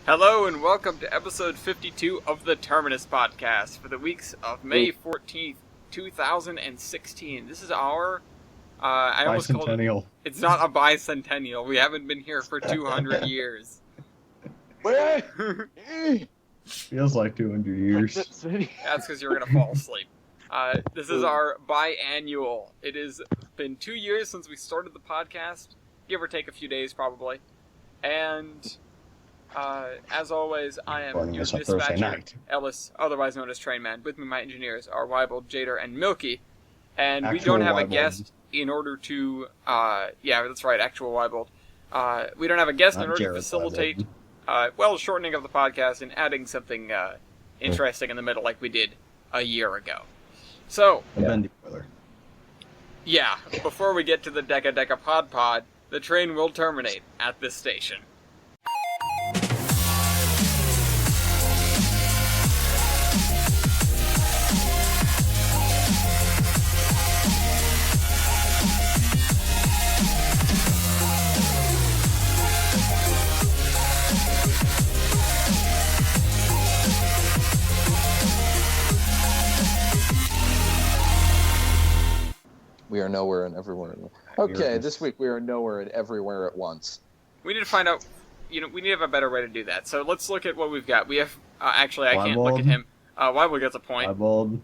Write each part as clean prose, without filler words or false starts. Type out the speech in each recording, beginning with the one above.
Hello and welcome to episode 52 of the Terminus podcast for the weeks of May 14th, 2016. This is our, I almost called it, it's not a bicentennial. We haven't been here for 200 years. Feels like 200 years. That's because you're going to fall asleep. This is our biannual. It has been 2 years since we started the podcast, give or take a few days probably. And as always, I am your dispatcher, Ellis, otherwise known as Trainman. With me, my engineers are Wiebold, JDur, and Milky. And we don't have a guest in order to, yeah, that's right, actual Wiebold. We don't have a guest in order to facilitate, shortening of the podcast and adding something interesting in the middle like we did a year ago. So, yeah, before we get to the Deca Pod, the train will terminate at this station. We are nowhere and everywhere. Okay, this week we are nowhere and everywhere at once. We need to find out, we need to have a better way to do that. So let's look at what we've got. We have, actually, I can't look at him. Wiebold gets a point. Wiebold.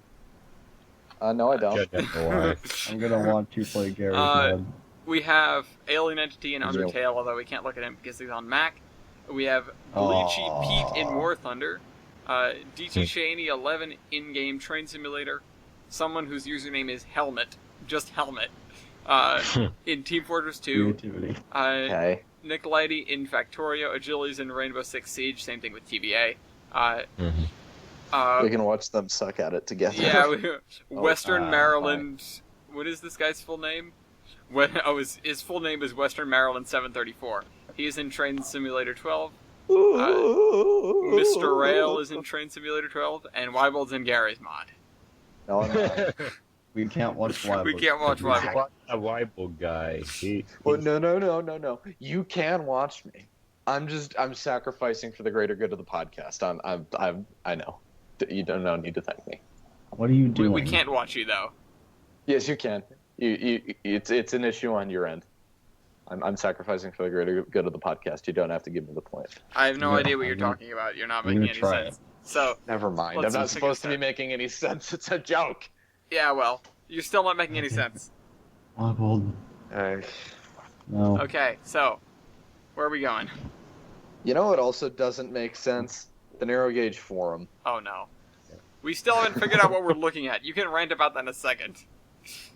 No, I don't. I'm going to want to play Gary's mod. We have Alien Entity and Undertale, although we can't look at him because he's on Mac. We have Bleachy Pete in War Thunder. DT Shaney 11 in-game train simulator. Someone whose username is Helmet. Just Helmet. In Team Fortress 2. Okay. Nick Lighty in Factorio. Agili's in Rainbow Six Siege. Same thing with TBA. We can watch them suck at it together. Yeah. Western Maryland. Fine. What is this guy's full name? His full name is Western Maryland 734. He's in Train Simulator 12. Mr. Rail is in Train Simulator 12. And Wiebold's in Gary's mod. No, I'm not. We can't watch Wiebold. We can't watch Wiebold. A Wiebold guy. Well, no. You can watch me. I'm sacrificing for the greater good of the podcast. I know. You don't need to thank me. What are you doing? We can't watch you though. Yes, you can. It's an issue on your end. I'm sacrificing for the greater good of the podcast. You don't have to give me the point. I have no idea what you're talking about. You're not making any sense. So never mind. I'm not supposed to be making any sense. It's a joke. Yeah, well, you're still not making any sense. Wiebold. No. Okay, so where are we going? You know what also doesn't make sense? The narrow gauge forum. Oh no. We still haven't figured out what we're looking at. You can rant about that in a second.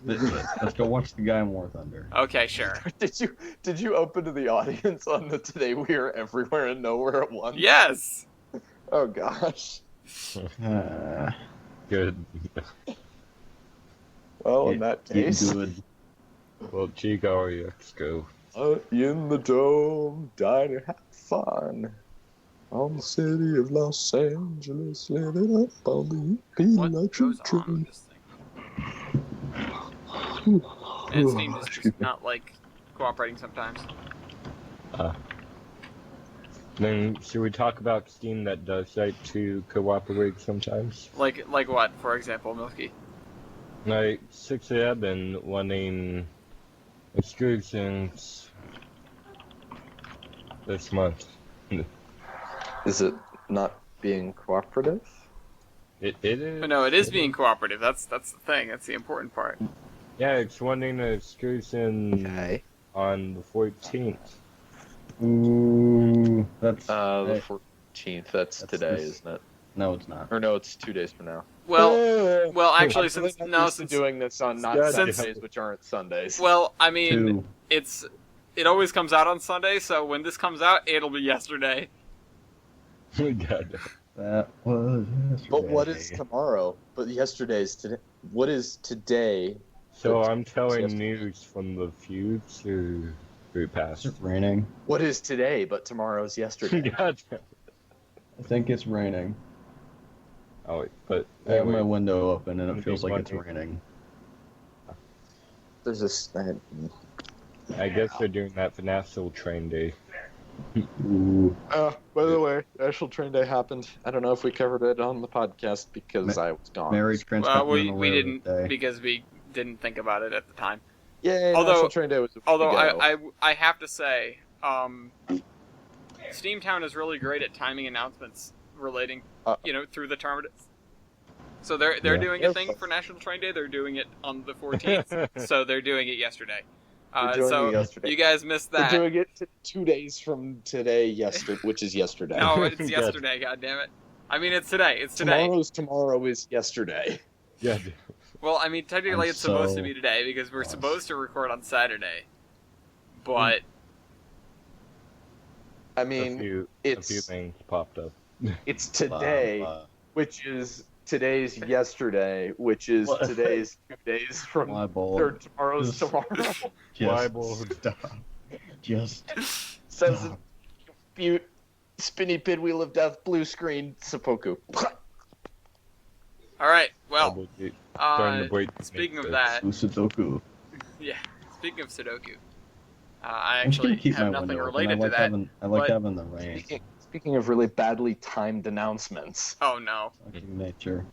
Let's go watch the guy in War Thunder. Okay, sure. Did you open to the audience on the Today We Are Everywhere and Nowhere at Once? Yes! Oh gosh. Good. Well, in that case... Good. Well, Chico, let's go. In the dome, diner, have fun. On the city of Los Angeles, living up on the electric train. And Steam is just not, cooperating sometimes. Then, should we talk about Steam that does like to cooperate sometimes? Like what, for example, Milky? Like 6-11 wanting excursions this month. Is it not being cooperative? It is. No, it is being cooperative. That's the thing. That's the important part. Yeah, it's wanting an excursion on the 14th. Ooh, that's the 14th. That's today, isn't it? No, it's not. Or no, it's 2 days from now. Well, actually, since doing this on not Sundays, which aren't Sundays. Well, I mean, it always comes out on Sunday, so when this comes out, it'll be yesterday. God. That was yesterday. But what is tomorrow? But yesterday's today. What is today? So I'm telling news from the future past. It's raining. What is today? But tomorrow's yesterday. Gotcha. I think it's raining. Oh, but I have my window open and it feels like it's raining. There's this. I guess they're doing that for National Train Day. Ooh. By the way, National Train Day happened. I don't know if we covered it on the podcast because I was gone. Merry Well, Transcontinental we Railroad didn't Day. because we didn't think about it at the time. Yay, Although- National Train Day was a week Although ago. I have to say, Steamtown is really great at timing announcements relating, through the Terminates. So they're Yeah. doing a thing for National Train Day. They're doing it on the 14th. So they're doing it yesterday. They're doing So it yesterday. you guys missed They're that. doing it 2 days from today, which is yesterday. No, it's Yes. yesterday. God damn it! I mean, it's today. It's today. Tomorrow is yesterday. Yeah. Well, I mean, technically I'm it's supposed to so be today because we're lost. supposed to record on Saturday. But I A mean, few it's things popped up. it's today, which is today's yesterday, which is What? today's 2 days from Wiebold. or tomorrow's Just- tomorrow. Wiebold. Stop. Just Says stop. Butte, spinny pinwheel of death, blue screen, seppuku. all right, well, Starting to break speaking of the that, Sudoku. yeah. Speaking of Sudoku, I I'm just gonna actually keep my have nothing window open. related I to like that. having, I like but- having the rain. Speaking of really badly timed announcements. Oh no! Fucking nature.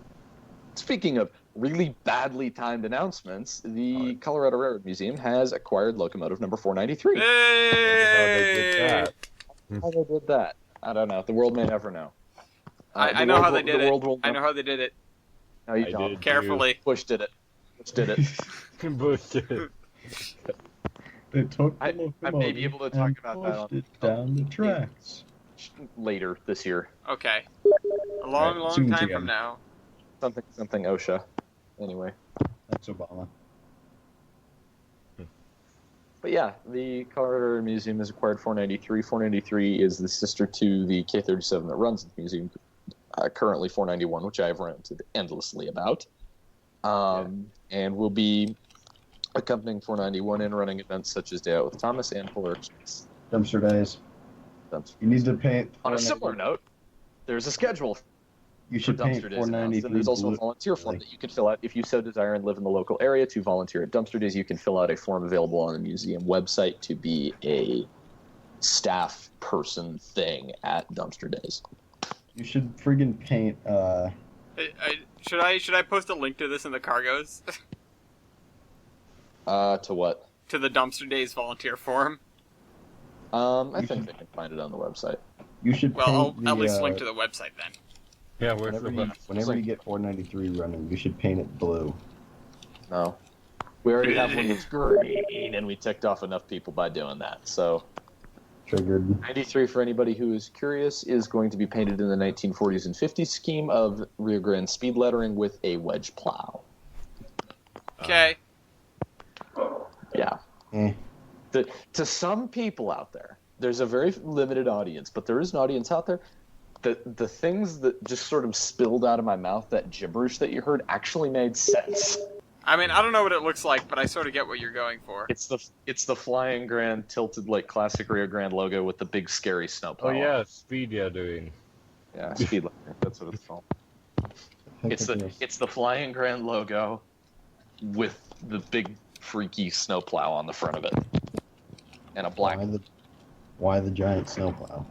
Speaking of really badly timed announcements, the Colorado Railroad Museum has acquired locomotive number 493. How they did Hey! that. How they did that? I don't know. The world may never know. I The know world how they will- did the it. world will I know how they did it. No, you I don't. did. Carefully. Bush did it. Bush did it. Bullshit. They took the I may be locomotive able to talk and about that pushed it down the tracks. Later this year. Okay. A long, Right, long soon time TM. from now. Something OSHA. Anyway. That's Obama. But yeah, the Colorado Museum has acquired 493. 493 is the sister to the K37 that runs the museum. Currently 491, which I have ranted endlessly about. And will be accompanying 491 in running events such as Day Out with Thomas and Polar Express. Dumpster days. You need to paint. On a 493 similar note, there's a schedule you for should paint dumpster days announced, 493 and there's also a blue. volunteer form that you can fill out if you so desire and live in the local area to volunteer at dumpster days. You can fill out a form available on the museum website to be a staff person thing at dumpster days. You should friggin' paint. Should I post a link to this in the cargoes? To what? To the Dumpster Days volunteer forum? I think they can find it on the website. You should Well, paint I'll the, at least link to the website then. Yeah, where's the whenever you get 493 running, you should paint it blue. No. We already have one that's green, and we ticked off enough people by doing that. So, Triggered. 93, for anybody who is curious, is going to be painted in the 1940s and 50s scheme of Rio Grande speed lettering with a wedge plow. Okay. Yeah. Eh. To some people out there, there's a very limited audience, but there is an audience out there. The things that just sort of spilled out of my mouth, that gibberish that you heard, actually made sense. I mean, I don't know what it looks like, but I sort of get what you're going for. It's the flying grand tilted like classic Rio Grande logo with the big scary snowplow. Oh yeah, speed doing. Yeah, speed lettering. That's what it's called. It's the flying grand logo with the big freaky snowplow on the front of it, and a black. Why the giant snowplow?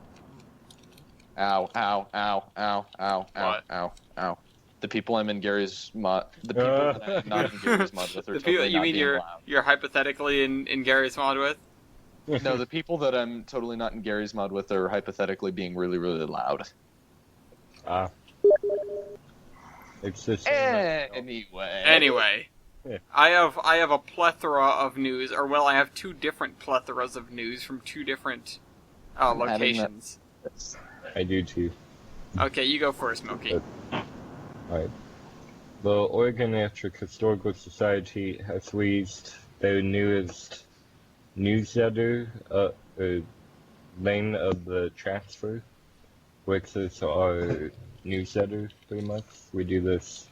Ow! Ow! Ow! Ow! Ow! Ow! What? Ow! Ow! The people I'm in Gary's mod. The people that I'm not in Gary's mod with are The totally people, you not mean being loud. you're hypothetically in Gary's mod with? No, the people that I'm totally not in Gary's mod with are hypothetically being really, really loud. Ah. It's just. Anyway, Yeah. I have a plethora of news, or well, I have two different plethoras of news from two different having that- locations. I do too. Okay, you go first, Milky. Alright. The Oregon Electric Historical Society has released their newest newsletter, lane of the transfer, which is our newsletter, pretty much. We do this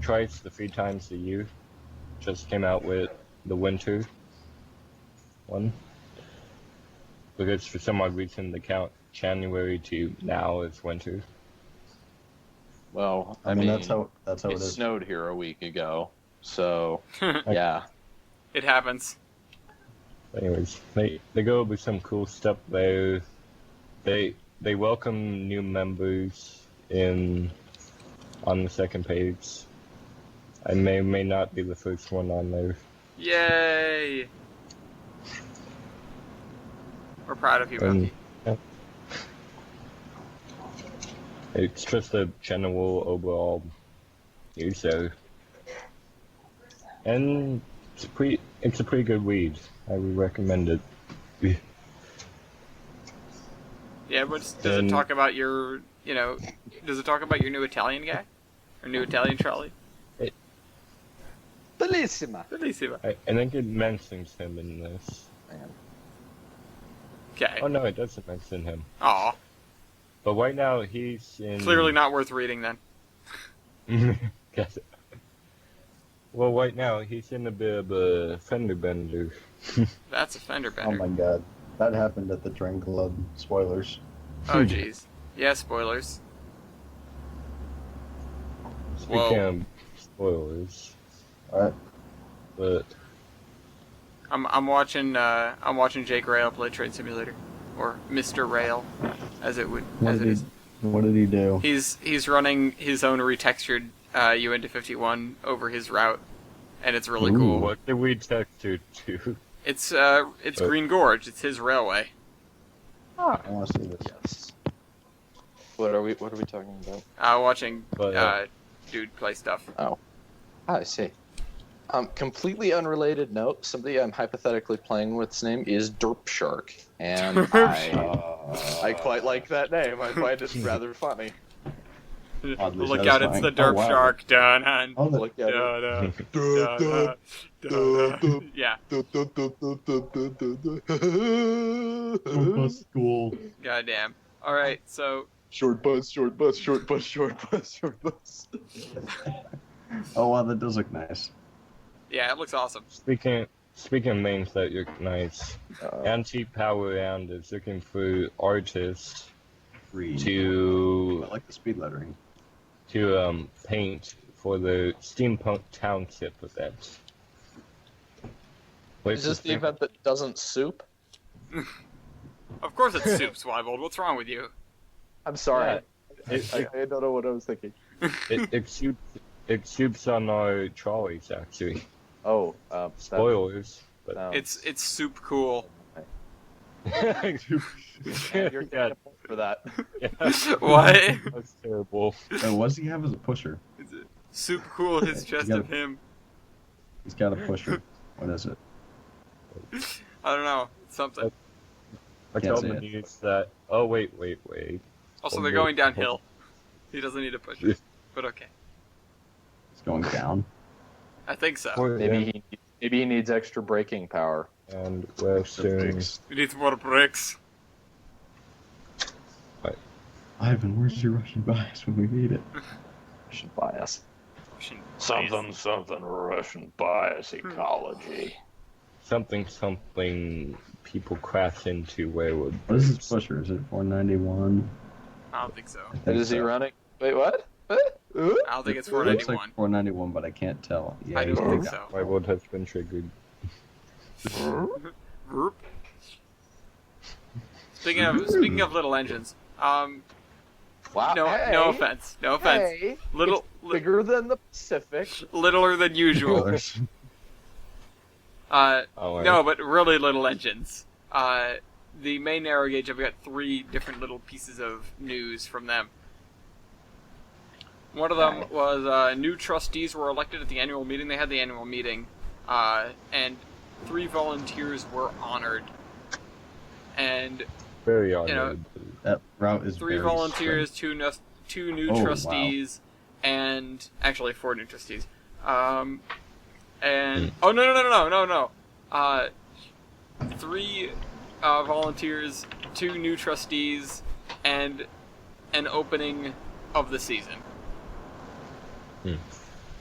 twice to 3 times a year. Just came out with the winter one. Because for some odd reason, the count January to now is winter. Well, I mean, that's how it it is. snowed here a week ago, so yeah. It happens. Anyways, they go over some cool stuff there. They welcome new members in on the second page. I may not be the first one on there. Yay! We're proud of you, Milky. Yeah. It's just a general overall news there. And it's a pretty good read. I would recommend it. Yeah, but does it talk about your, does it talk about your new Italian guy? Or new Italian trolley? Bellissima. Bellissima. I think it mentions him in this. Okay. Oh no, it doesn't mention him. Aw. But right now he's in... Clearly not worth reading then. Guess it. Well, right now he's in a bit of a fender bender. That's a fender Oh bender. my god. That happened at the Train Club. Spoilers. Oh jeez. Yeah, spoilers. Speaking of spoilers, Alright. but I'm watching Jake Rail play Train Simulator, or Mr. Rail, as it is. What did he do? He's running his own retextured UNT51 over his route, and it's really cool. what did we texture to? It's Green Gorge. It's his railway. I want to see this. Yes. What are we talking about? Watching But, dude play stuff. Oh, I see. Completely unrelated note. Somebody I'm hypothetically playing with's name is Derp Shark, and I quite like that name. I find it rather funny. Oddly Look out! It's the Derp satisfying. Oh, wow. Shark. Dun dun. Oh, the- Look at it. Yeah. School. Goddamn. All right. So Short bus, short bus, short bus, short bus, short bus. Oh wow, that does look nice. yeah, it looks awesome. Speaking of names that look nice, Anti-Power Round is looking for artists Free. to I like the speed lettering. paint for the Steampunk Township event. Is this the event that doesn't soup? Of course it's soups, Wiebold. What's wrong with you? I'm sorry. Yeah, I don't know what I was thinking. it soups on our trolleys actually. Oh, Spoilers. But It's soup cool. You're getting a point for that. What? That's terrible. What does he have as a pusher? Soup cool is just of him. He's got a pusher. What is it? I don't know. Something. I Can't told see the it. news that. Oh wait. Also, they're going downhill. He doesn't need a pusher. But okay. It's going down. I think so. Maybe he needs extra braking power. And we're soon. We need some more bricks. Ivan, where's your Russian bias when we need it? Russian bias. Something. Something Russian bias ecology. Something people crash into where would. What is his pusher? Is it 491? I don't think so. I think Is he so. running? Wait, what? What? I don't think it's It looks 491. like 491, but I can't tell. Yeah, I he's don't think big. so. My world has been triggered. Vroop. Speaking of little engines, Wow. no offense, Hey, little bigger than the Pacific. littler than usual. Brothers. No, but really little engines. The main narrow gauge, I've got 3 different little pieces of news from them. One of them was new trustees were elected at the annual meeting. They had the annual meeting, and 3 volunteers were honored. And Very honored. That route is 3 very volunteers, straight. 2 new Oh, trustees, and actually 4 new trustees. And oh no. 3 volunteers, 2 new trustees, and an opening of the season.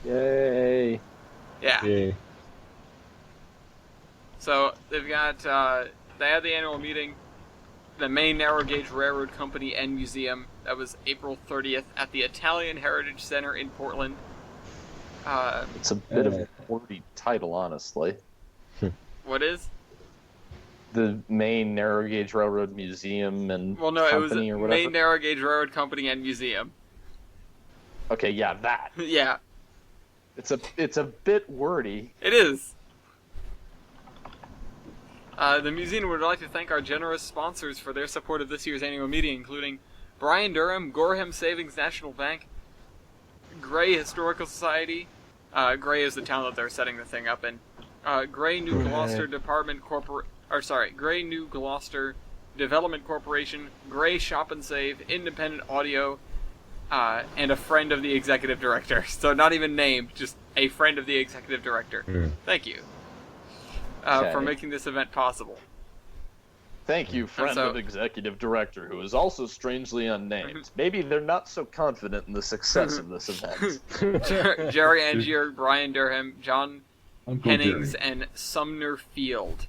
Yay. Yeah. Yeah. So they've got they had the annual meeting, the main narrow gauge railroad company and museum. That was April 30th at the Italian Heritage Center in Portland. It's a bit of a wordy title, honestly. What is? the main narrow gauge railroad museum and Well, no, it was company or whatever. Main Narrow Gauge Railroad Company and Museum. Okay, yeah, that. Yeah, It's a bit wordy. it is. The museum would like to thank our generous sponsors for their support of this year's annual meeting, including Brian Durham, Gorham Savings National Bank, Gray Historical Society. Gray is the town that they're setting the thing up in. Gray New Gloucester Gray New Gloucester Development Corporation, Gray Shop and Save, Independent Audio, and a friend of the executive director. So not even named, just a friend of the executive director. Thank you for making this event possible. Thank you, friend of executive director, who is also strangely unnamed. Maybe they're not so confident in the success of this event. Jerry Angier, Brian Durham, John Uncle Hennings, Jerry. and Sumner Field.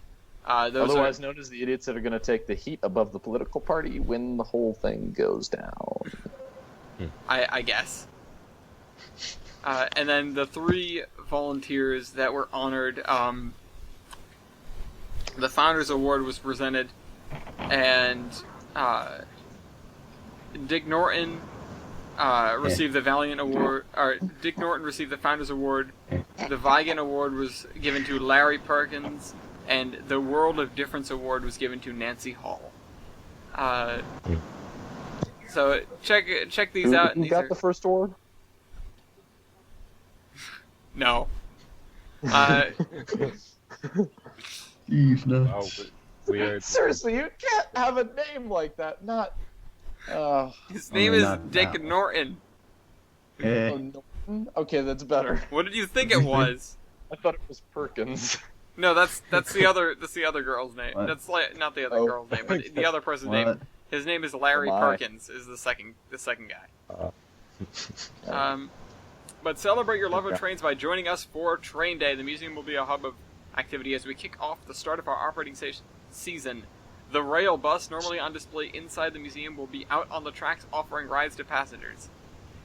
Otherwise known as the idiots that are going to take the heat above the political party when the whole thing goes down. I guess. And then the 3 volunteers that were honored, the Founders Award was presented, and Dick Norton received the Valiant Award. Dick Norton received the Founders Award. The Vigan Award was given to Larry Perkins, and the World of Difference Award was given to Nancy Hall. So check these out. Who These got are... the first award? No. Eve, no. Oh, weird. Seriously, you can't have a name like that. Not. His name Only is not Dick that one. Norton. Eh, Norton? Okay, that's better. What did you think it was? I thought it was Perkins. No, that's the other girl's name. What? That's not the other Oh. girl's name, but the other person's what? name. His name is Larry Oh my. Perkins. Is the second guy. But celebrate your love of trains by joining us for Train Day. The museum will be a hub of activity as we kick off the start of our operating season. The rail bus, normally on display inside the museum, will be out on the tracks offering rides to passengers.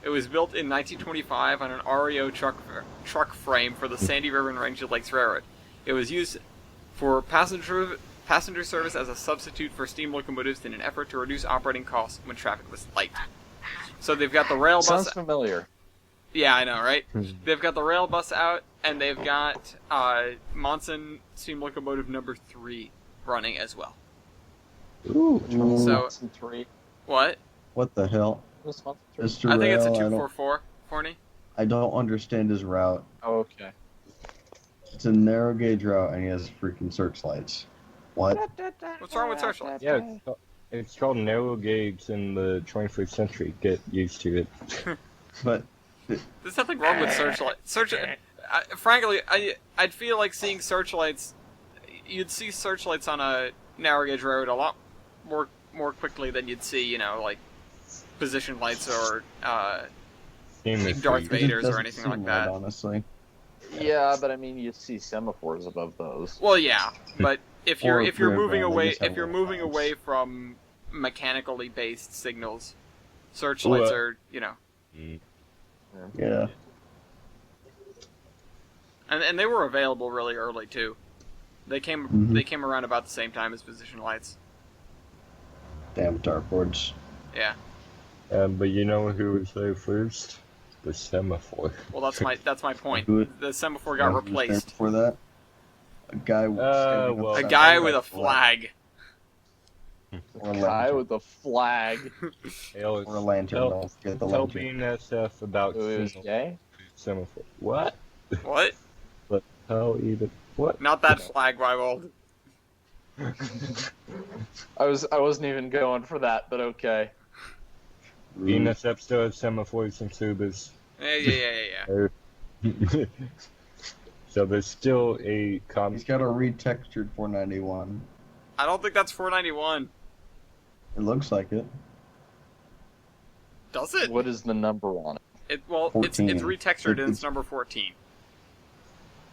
It was built in 1925 on an REO truck frame for the Sandy River and Ranger Lakes Railroad. It was used for passenger service as a substitute for steam locomotives in an effort to reduce operating costs when traffic was light. So they've got the rail bus. Sounds familiar. Yeah, I know, right? They've got the rail bus out, and they've got Monson steam locomotive number 3 running as well. Ooh. So- Three. What? What the hell? Mr. Mr. I think it's a Rail, 244, Forney. I don't understand his route. Oh, okay. It's a narrow gauge route, and he has freaking searchlights. What? What's wrong with searchlights? Yeah, it's called narrow gauge in the 21st century. Get used to it. But There's nothing wrong with searchlights. Frankly, I'd feel like seeing searchlights. You'd see searchlights on a narrow gauge road a lot more quickly than you'd see, like position lights or Darth Vader's or anything like that. Honestly, Yeah, but I mean, you see semaphores above those. Well, yeah, but if Or you're moving grid, away they just have moving lights. away from mechanically based signals, searchlights Well, are yeah. and they were available really early too. They came Mhm. around about the same time as position lights. Damn dartboards. Yeah. But you know who was there first? The semaphore. Well, that's my point. Who- The semaphore got What was there replaced. Before that, a guy. well, A guy with a flag. Or a Guy lantern. with a flag. Ellis, Or a lantern. Tell- Don't forget the tell lantern. BNSF about Who is gay? semaphore. What? What? How even? What? Not that flag, Wiebold. I wasn't even going for that, but okay. BNSF still has semaphores and Subas. Yeah. So there's still a He's got a retextured 491. I don't think that's 491. It looks like it. Does it? What is the number on it? It's 14. retextured and it's It's- number 14.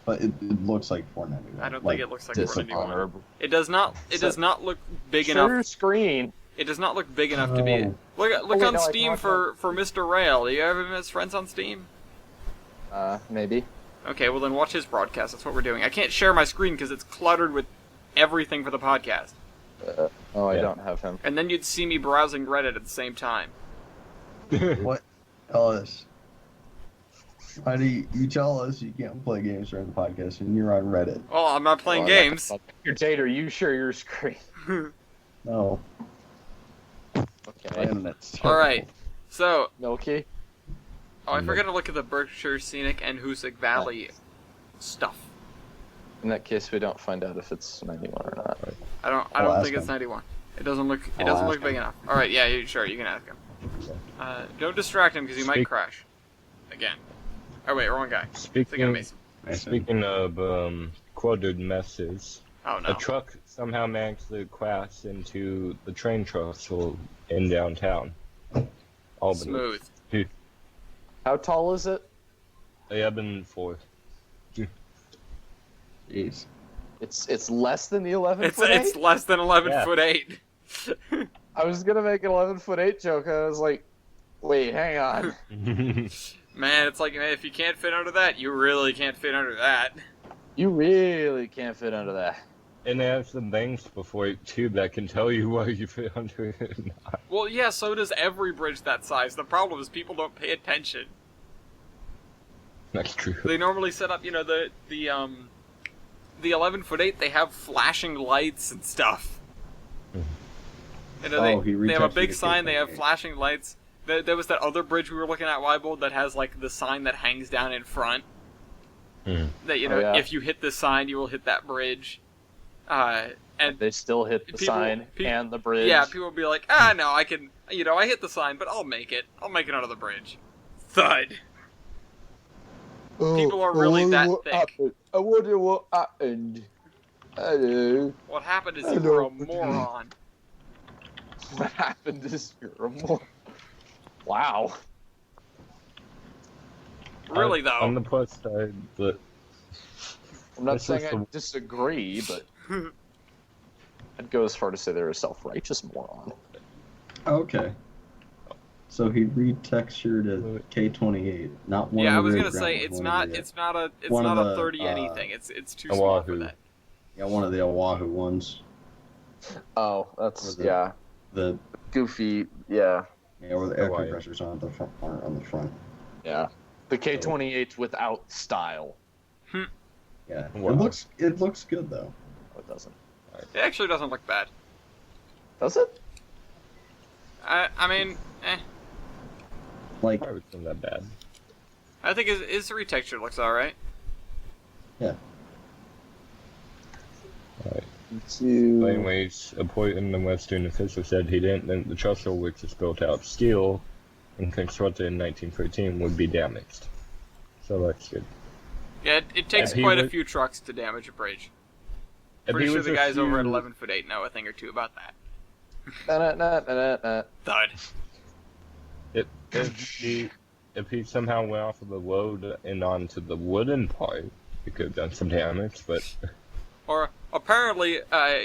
But it looks like 491. I don't think it looks like 491. Dishonorable. It does not. It does not look big Share enough. screen. It does not look big enough to be. Oh. Look wait, on no, I Steam can for Mr. Rail. Do you have him as friends on Steam? Maybe. Okay, well then watch his broadcast. That's what we're doing. I can't share my screen because it's cluttered with everything for the podcast. I Yeah. don't have him. And then you'd see me browsing Reddit at the same time. What? Ellis? Why do you tell us you can't play games during the podcast and you're on Reddit? Well, I'm not playing Oh, games. Your JDur, you share your screen. No. My Okay. internet's All terrible. right. So, Milky? oh, I forgot to look at the Berkshire Scenic and Hoosick Valley stuff. In that case, we don't find out if it's 91 or not. I don't I'll ask think it's him. 91. It doesn't look. It I'll doesn't ask look big him. enough. All right. Yeah. Sure. You can ask him. Don't distract him because he might Speak- crash. Again. Oh wait, wrong guy. Thinking of Speaking, Mason. speaking of quoted messes, Oh no. a truck somehow managed to crash into the train trestle in downtown Albany. Smooth. How tall is it? 11.4. Jeez. It's less than the 11 It's foot it's 8? less than 11 Yeah. foot 8. I was gonna make an 11 foot 8 joke. I was like, wait, hang on. Man, it's like, man, if you can't fit under that, you really can't fit under that. You really can't fit under that. And it has some things before it too that can tell you where you fit under it or not. Well, yeah, so does every bridge that size. The problem is people don't pay attention. That's true. They normally set up, the 11 foot 8. They have flashing lights and stuff. Oh, he they have a retexted big the sign. They have kid. flashing lights. There was that other bridge we were looking at, Wiebold, that has like the sign that hangs down in front. Hmm. That Oh, yeah. if you hit this sign, you will hit that bridge. And They still hit the sign and the bridge. yeah, people will be like, no, I can, I hit the sign, but I'll make it. I'll make it under the bridge. Thud. People are really that thick. I wonder what happened. Hello. What happened is you Hello. were a moron. What happened is you're a more... Wow. Really, On though. the plus side, but I'm not This saying is I the- disagree, but I'd go as far to say they're a self-righteous moron. Okay. So he retextured a K28, not one. Yeah, I of the was rear gonna say ground, it's one not of the- it's not a it's one of not a the, 30 anything. It's too Oahu. small for that. Yeah, one of the Oahu ones. Oh, that's, Or the- yeah. The Goofy, yeah. where the air Hawaii. compressors on the front. On the front. Yeah. The K28 without style. Yeah. Wow. It looks good though. Oh, it doesn't. It actually doesn't look bad. Does it? I mean, Like probably wasn't that bad. I think his retexture looks all right. But anyways, a point in the Western official said he didn't think the trestle, which is built out of steel and constructed in 1913, would be damaged. So that's good. Yeah, it takes If he quite a was- few trucks to damage a bridge. If Pretty he sure was the a guys over at few- 11 foot 8 know a thing or two about that. Thud. If he somehow went off of the load and onto the wooden part, he could have done some damage, but Or apparently, thanks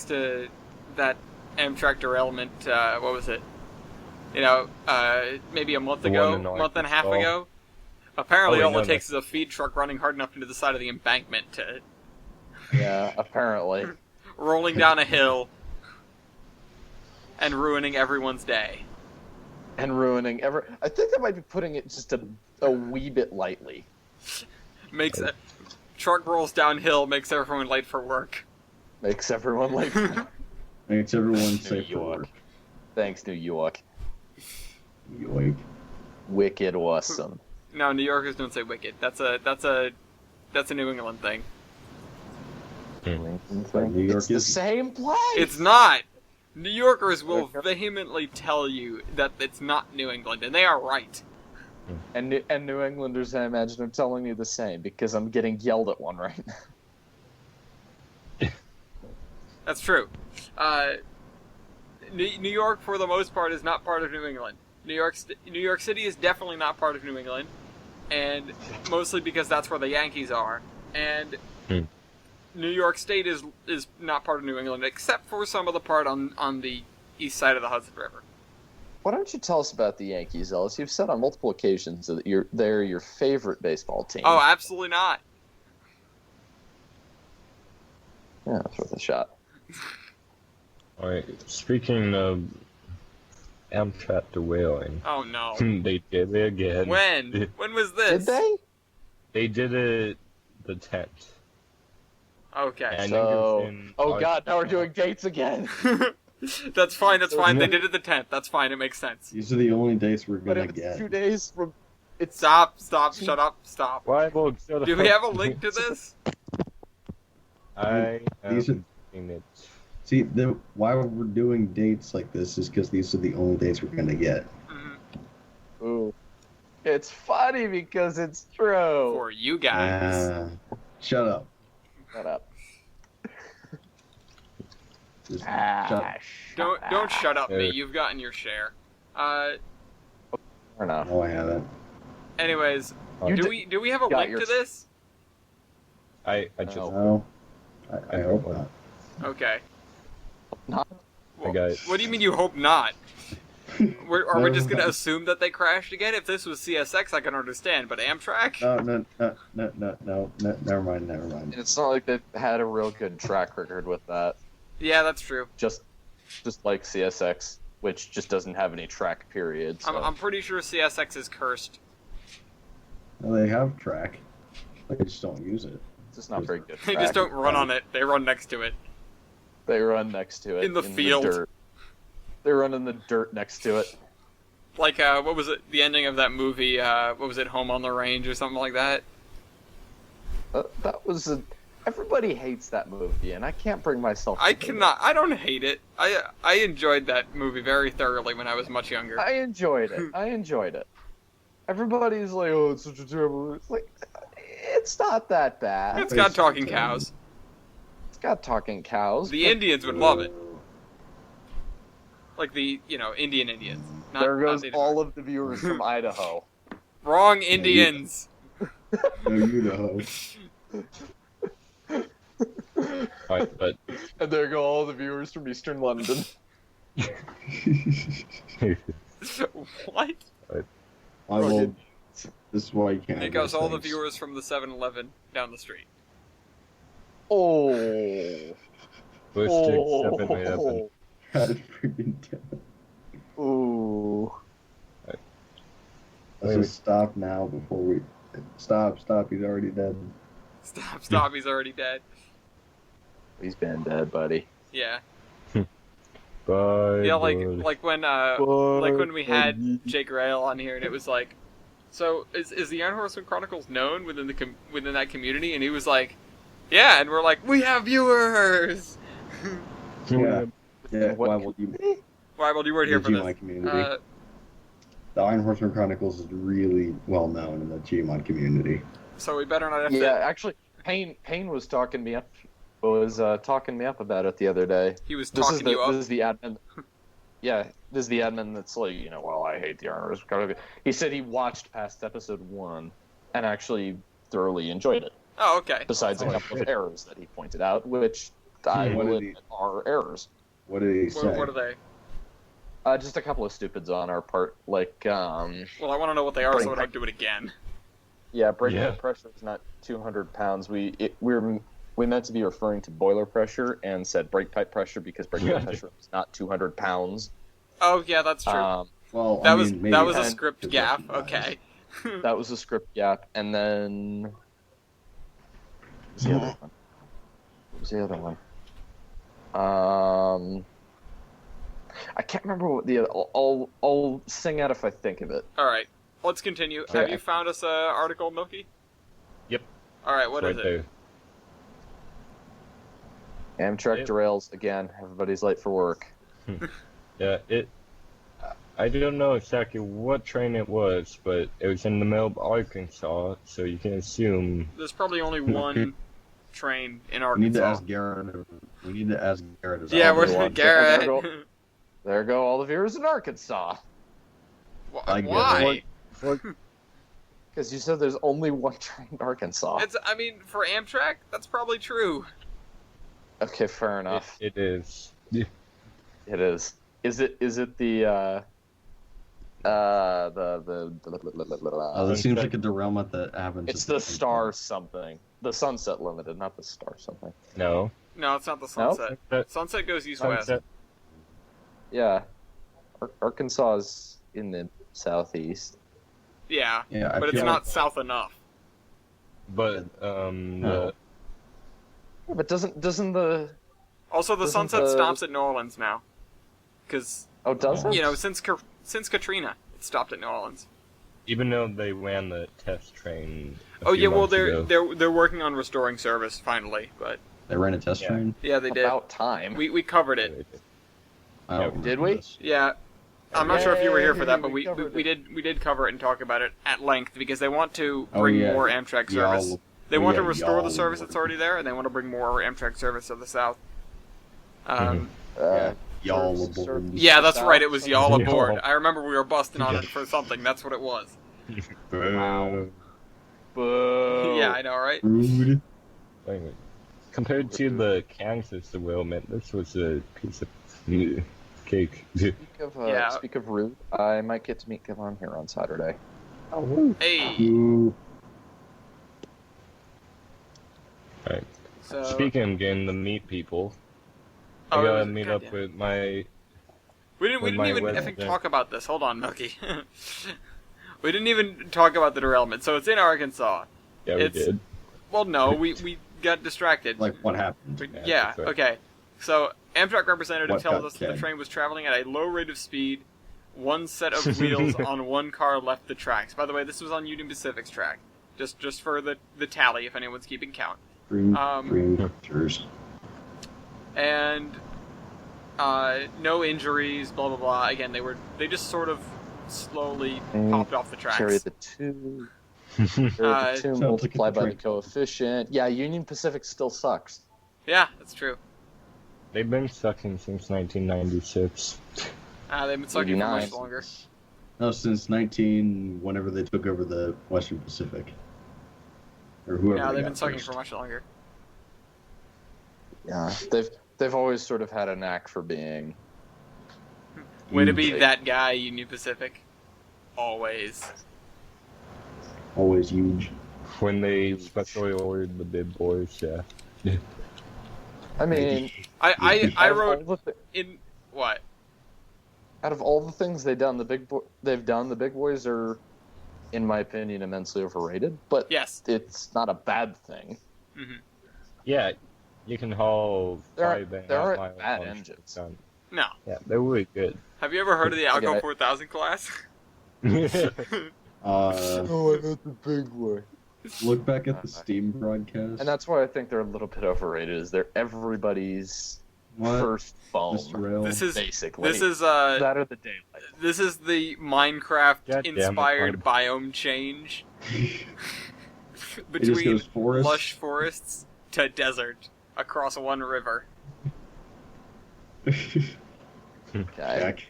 to that Amtrak derailment, what was it? Maybe a month The ago, one in month and a half Arkansas. ago. Apparently, Oh, wait, all no, it takes is a feed truck running hard enough into the side of the embankment to Yeah, apparently. rolling down a hill and ruining everyone's day. And ruining I think that might be putting it just a wee bit lightly. Truck rolls downhill, makes everyone late for work. Makes everyone like, makes everyone New safe for York. work. Thanks, New York. Yoink. Wicked awesome. No, New Yorkers don't say wicked. That's a New England thing. New York It's the is same place. It's not. New Yorkers will vehemently tell you that it's not New England, and they are right. And New Englanders, I imagine, are telling you the same because I'm getting yelled at one right now. That's true. New York, for the most part, is not part of New England. New York City is definitely not part of New England, and mostly because that's where the Yankees are. And New York State is not part of New England, except for some of the part on the east side of the Hudson River. Why don't you tell us about the Yankees, Ellis? You've said on multiple occasions that they're your favorite baseball team. Oh, absolutely not. Yeah, it's worth a shot. Alright, speaking of Amtrak derailing, Oh no. they did it again. When? When was this? Did they? They did it the 10th. Okay. And I think it So, was in oh god, now we're Arkansas. doing dates again. That's fine, that's fine. They No. did it the 10th. That's fine, it makes sense. These are the only dates we're But gonna if it's get. 2 days from, it's Stop, shut up, stop. Wiebold, shut Do up. we have a link to this? I These haven't seen it. See, why we're doing dates like this is because these are the only dates we're gonna get. Mhm. ooh, it's funny because it's true. For you guys. Shut up. Shut up. Just Don't shut up, me. Yeah. You've gotten your share. Fair enough. No, I haven't. Anyways, You do we have a got link your- to this? I just Oh. No, I hope not. Okay. Not. I got it. What do you mean you hope not? Are we just gonna No. assume that they crashed again? If this was CSX, I can understand, but Amtrak? No, never mind. It's not like they've had a real good track record with that. Yeah, that's true. Just like CSX, which just doesn't have any track period. So. I'm pretty sure CSX is cursed. Well, they have track. They just don't use it. It's just not very good. They track. just don't run on it. They run next to it. They run next to it In the field. dirt. They run in the dirt next to it. Like, what was it? The ending of that movie, what was it? Home on the Range or something like that? That was a. Everybody hates that movie, and I can't bring myself. to I hate cannot. I don't hate it. I enjoyed that movie very thoroughly when I was much younger. it. I enjoyed it. Everybody's like, "Oh, it's such a terrible." movie." It's like, it's not that bad. It's got talking cows. It's got talking cows. The but Indians would love it. Like the, Indians. Not, there goes not Native all of the viewers from Idaho. Wrong Indians. No, you know. Alright, but And there go all the viewers from Eastern London. What? I will. This is why you can't. It have goes those all the things. viewers from the 7-Eleven down the street. Oh. Bush Oh. 7-Eleven. God freaking damn. Ooh. Let's just stop now before we. Stop! He's already dead. Stop, he's already dead. He's been dead, buddy. Yeah. Bye. Yeah, like bye. when we had Jake Rail on here, and it was like, so is the Iron Horseman Chronicles known within within that community? And he was like, yeah, and we're like, we have viewers. Yeah. Yeah. What Why will you? Why? Well, you weren't here The for this. GMI community. The Iron Horseman Chronicles is really well known in the GMod community. So we better not have Yeah, to. actually, Payne was talking me up. Talking me up about it the other day. He was This talking you up. is the admin. Yeah, this is the admin that's like, well, I hate the Iron Horseman Chronicles. He said he watched past episode 1 and actually thoroughly enjoyed it. Oh, okay. Besides a Oh, couple shit. of errors that he pointed out, which I What will did he- admit are errors. What did he say? What are they? Just a couple of stupids on our part, like Well, I want to know what they are, so I Bring- don't do it again. yeah, breaking Yeah. pressure is not 200 pounds. We meant to be referring to boiler pressure and said brake pipe pressure because brake pipe pressure is not 200 pounds. Oh, yeah, that's true. Well, that I was mean, maybe that was a ten, script 'cause gap. recognize. Okay. That was a script gap, and then what was the other one? What was the other one? I can't remember what the other. I'll sing out if I think of it. All right. Let's continue. Okay. Have you found us a article, Milky? Yep. All right. What It's is right it? there. Amtrak Yep. derails again. Everybody's late for work. Yeah, I don't know exactly what train it was, but it was in the middle of Arkansas, so you can assume. There's probably only one train in We need to Arkansas. ask Garrett. We need to ask Garrett. Is Yeah, that we're the one. Garrett. There go all the viewers in Arkansas. I get Why? Because you said there's only one train in Arkansas. I mean, for Amtrak, that's probably true. Okay, fair enough. It is. It is. Is it the This seems like a derailment that happens. it's at the same Star time. something. The Sunset Limited, not the Star something. No. No, it's not the Sunset. Sunset goes east-west. Sunset. Yeah. Arkansas is in the southeast. Yeah, Yeah, I but it's feel not south enough. But But doesn't the Also, the Doesn't Sunset the- stops at New Orleans now. Because, does it? you know, since Katrina, it stopped at New Orleans. even though they ran the test train. Oh yeah, well ago. they're working on restoring service finally, but They ran a test Yeah. train. yeah, they did. About time. We covered it. I don't remember Did we? this. Yeah, I'm not sure if you were here for that, Yay, but we covered we did cover it and talk about it at length because they want to Oh, bring yeah. more Amtrak Y'all- service. They want to yeah, restore the y'all- service that's already there, and they want to bring more Amtrak service to the south. Yeah. Y'all service- aboard. Yeah, that's right. It was y'all Y'all. aboard. I remember we were busting on it for something. That's what it was. Wow. Boo. Yeah, I know, right? Rude. Wait a minute. Compared to the Kansas derailment, this was a piece of cake. Yeah. Speak of rude, I might get to meet Kevon here on Saturday. Hey, Ooh. Alright. so Speaking of getting to meet people, Oh, I gotta it was- meet goddamn. up with my. we didn't with my even resident- effing talk about this. Hold on, Milky. We didn't even talk about the derailment. So it's in Arkansas. Yeah, we It's- did. Well, no, we got distracted. Like, what happened? But Yeah, yeah, that's right. okay. So Amtrak representative What tells got us that the said? train was traveling at a low rate of speed. One set of wheels on one car left the tracks. By the way, this was on Union Pacific's track. Just for the tally, if anyone's keeping count. Green, Um, green pictures. And no injuries. Blah blah blah. Again, they just sort of slowly popped off the tracks. Carry the two. Carry the two Sounds like multiply it's a by the train. coefficient. Yeah, Union Pacific still sucks. Yeah, that's true. They've been sucking since 1996. They've been sucking for much 89. longer. No, since whenever they took over the Western Pacific. Or whoever. Yeah, they they've got been sucking first. for much longer. Yeah, they've always sort of had a knack for being. Way to be Mm. that guy, Union Pacific. Always. Always huge. When they specially ordered the big boys, yeah. I mean, I out of wrote all the in what? out of all the things they've done, the big boys are, in my opinion, immensely overrated. But Yes. it's not a bad thing. Hmm. Yeah, you can haul There are- 5.5 there aren't miles bad on engines. ton. No. Yeah, they're really good. Have you ever heard of the Alco Okay. 4000 class? Oh, I got the big boy. Look back at the Steam broadcast. And that's why I think they're a little bit overrated. Is they're everybody's What? first phone, Mr. Rail. This is basically. this is that or the daylight. this is the Minecraft God damn it, inspired biome change It just between goes forest. lush forests to desert across one river. Okay. Jack.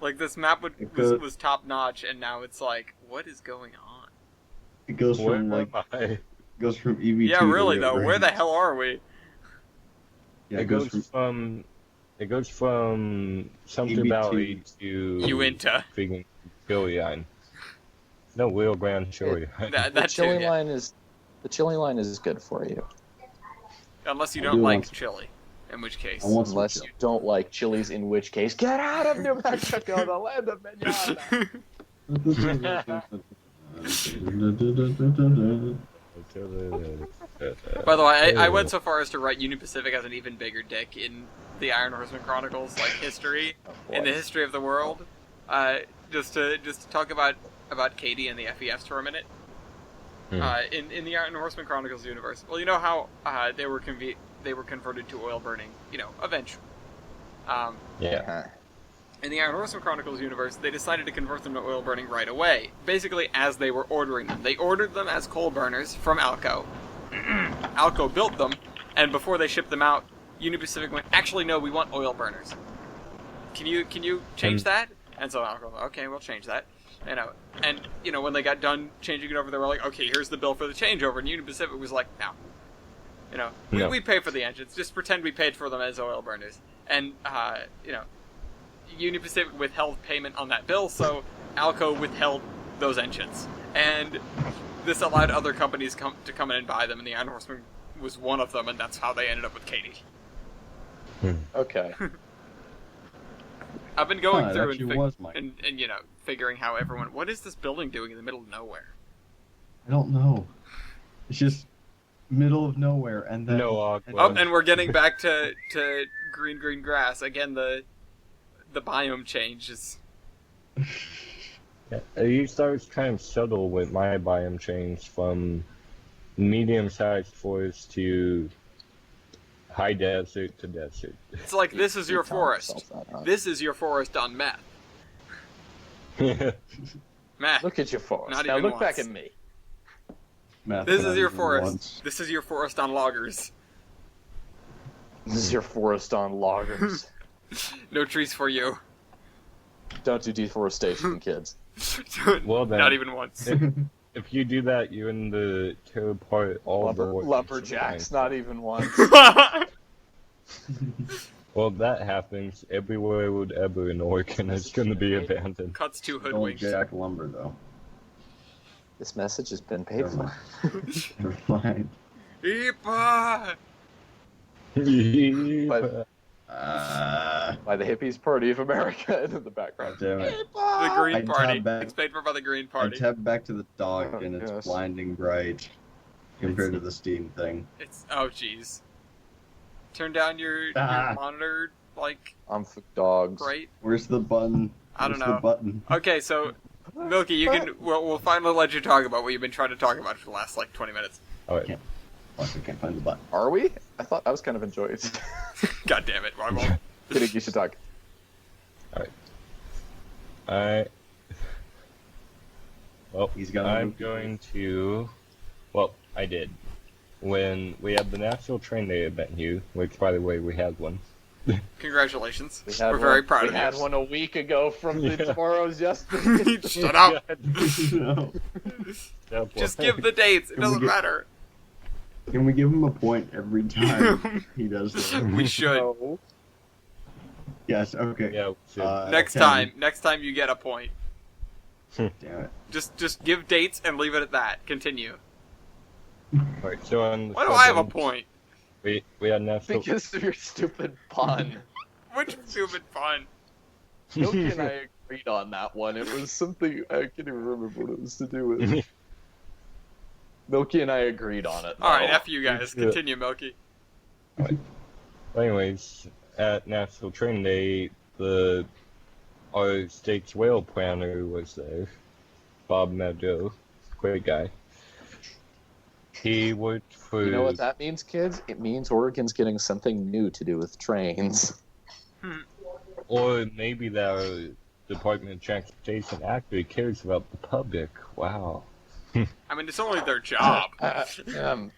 Like this map It goes- was top notch, and now it's like, what is going on? It goes Where from am like I? goes from EV2. Yeah, to really Rio though. Where Grande. the hell are we? Yeah, It goes from Sumter EB2. Valley to Uinta. freaking Chilion. No, Rio Grande Chilion. That The too, chili yeah. line is good for you, Unless you I don't do like want some- chili, in which case. I want some unless chili. you don't like chilies. In which case, get out of New Mexico, the land of manana. By the way, I went so far as to write Union Pacific as an even bigger dick in the Iron Horseman Chronicles history, in the history of the world, just to talk about Katie and the FES Terminate. In the Iron Horseman Chronicles universe. Well, you know how they were converted to oil burning, eventually. Yeah. In the Iron Horseman Chronicles universe, they decided to convert them to oil burning right away. Basically, as they were ordering them. They ordered them as coal burners from Alco. Alco built them, and before they shipped them out, Union Pacific went, actually, no, we want oil burners. Can you change that? And so Alco, okay, we'll change that. And when they got done changing it over, they were like, okay, here's the bill for the changeover. And Union Pacific was like, no. No. We pay for the engines. Just pretend we paid for them as oil burners. And, Union Pacific withheld payment on that bill, so Alco withheld those engines. And this allowed other companies to come in and buy them, and the Iron Horseman was one of them, and that's how they ended up with Katie. Okay. I've been going Huh, it through actually was Mike. and figuring how everyone. What is this building doing in the middle of nowhere? I don't know. It's just middle of nowhere, and then No aqua. Oh, and we're getting back to green grass again. The biome changes. Yeah, I used to always kind of subtle with my biome change from medium-sized forest to high desert to desert. It's like this is your You tell forest. yourself that, huh? This is your forest on meth. Meth. Look at your forest. Not Now even look back once. at me. Math This is not your even forest. once. This is your forest on loggers. This is your forest on loggers. No trees for you. Don't do deforestation, kids. Well then. Not even once. If you do that, you're in the tear apart all the orchids Lumberjacks, sometimes. not even once. Well, that happens everywhere would ever an Oregon is going to be abandoned. Cuts to Don't hoodwinks. jack lumber though. This message has been paid for. They're fine. Eepa! By the Hippies Party of America in the background. Damn it. The Green I Party. tab back- It's paid for by the Green I Party. tabbed back to the dog, and it's Yes. blinding bright compared to the Steam thing. It's jeez. Turn down your monitor like I'm for dogs. bright. Where's the button? I don't Where's know. the button? Okay, so Milky, you can. We'll finally let you talk about what you've been trying to talk about for the last like 20 minutes. Alright. Fuck, I can't find the button. Are we? I thought I was kind of enjoying it. God damn it, Wiebold. Kidding, you should talk. Well, He's got I'm going to. Well, I did. When we had the National Train Day event here, which, by the way, we had one. Congratulations. We had We're very one- proud we of you. had one a week ago from the Yeah. tomorrow's yesterday. Shut up. No. Just give the dates. It Can we doesn't get- matter. Can we give him a point every time he does that? We should. No. Yes, okay. Yeah, so, Next Ken, time you get a point. Damn it. Just give dates and leave it at that. Continue. alright, so on the Why do I have a 7th, point? We had National. Because of your stupid pun. Which stupid fun. Milky and I agreed on that one. It was something I can't even remember what it was to do with. Milky and I agreed on it. Alright, though. F you guys. Yeah. Continue, Milky. Anyways, at National Train Day, our state's whale planner was there, Bob Meadow, great guy. He worked for. You know what that means, kids? It means Oregon's getting something new to do with trains. Or maybe that our Department of Transportation actually cares about the public. Wow. I mean, it's only their job.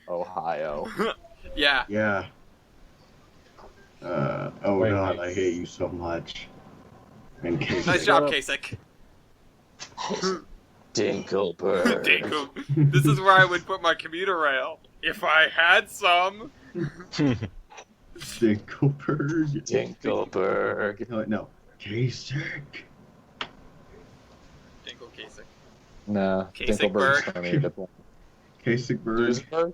Ohio. Yeah. Yeah. Oh Wait, god, wait. I hate you so much. And Casey. Nice job, Kasich. Dinkelberg. Dingle. This is where I would put my commuter rail. If I had some. Dinkelberg. Dinkelberg. No. Kasich. Dingle Kasich. Nah, Kasich-berg. Dinkelberg's funny. Good one. Kasichberg. Duesenberg?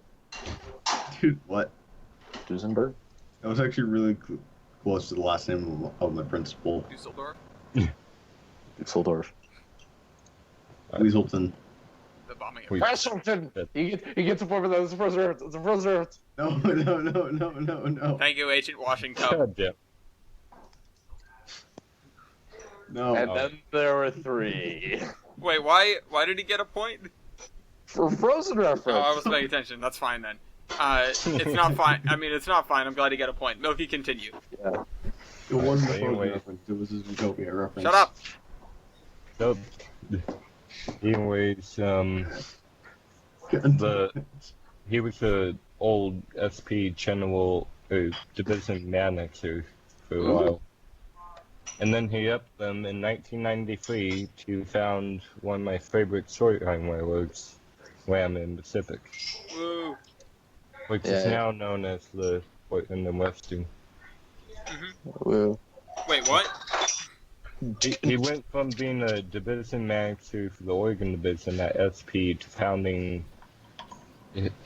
Dude, what? Duesenberg? That was actually really close to the last name of my principal, Dusseldorf. Dusseldorf. Weaselton. The bombing of We- Presselton! He gets a point for that. It's a preserved. It's a preserved. No. Thank you, Agent Washington. God damn. No. And then there were three. Wait, why did he get a point? For Frozen reference. Oh, I was paying attention. That's fine then. It's not fine. I mean, it's not fine. I'm glad he got a point. Milky, continue. Yeah. It wasn't a Anyway. Frozen reference. It was a Zootopia reference. Shut up. So, anyways, he was a old SP general or division manager for a while. And then he upped them in 1993 to found one of my favorite shorthand railroads, Ram and Pacific, Woo. which is Yeah. now known as the Portland and Western. Woo. Wait, what? He went from being a division manager for the Oregon division at SP to founding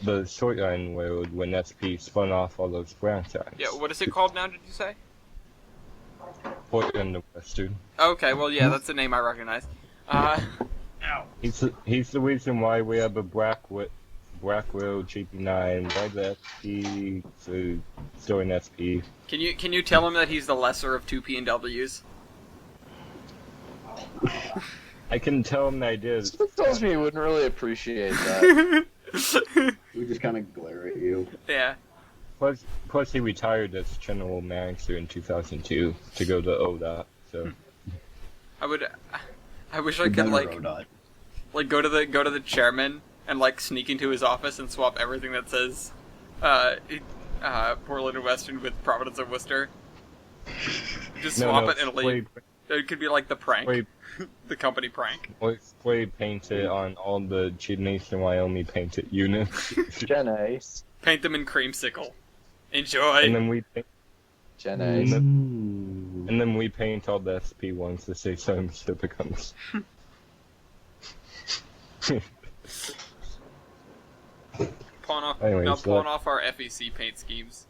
the storyline world when SP spun off all those franchises. Yeah, what is it called now, did you say? Portland the Western. Okay, well, yeah, that's a name I recognize. Ow. He's the reason why we have a Brackwell GP9, why the SP, so storing SP. Can you tell him that he's the lesser of two P&Ws? I can tell him that I did. Something tells me he wouldn't really appreciate that. We just kind of glare at you. Yeah. Plus he retired as general manager in 2002 to go to ODOT, so... I wish I could, like go to the chairman and, like, sneak into his office and swap everything that says, Portland and Western with Providence and Worcester. Just swap it and leave. It could be like the prank. The company prank. Or spray paint it on all the Nation Wyoming painted units. Gen Ace. Paint them in creamsicle. Enjoy! And then we paint... Gen Ace. And then we paint all the SP ones to say so Mr. becomes. Pawn off our FEC paint schemes.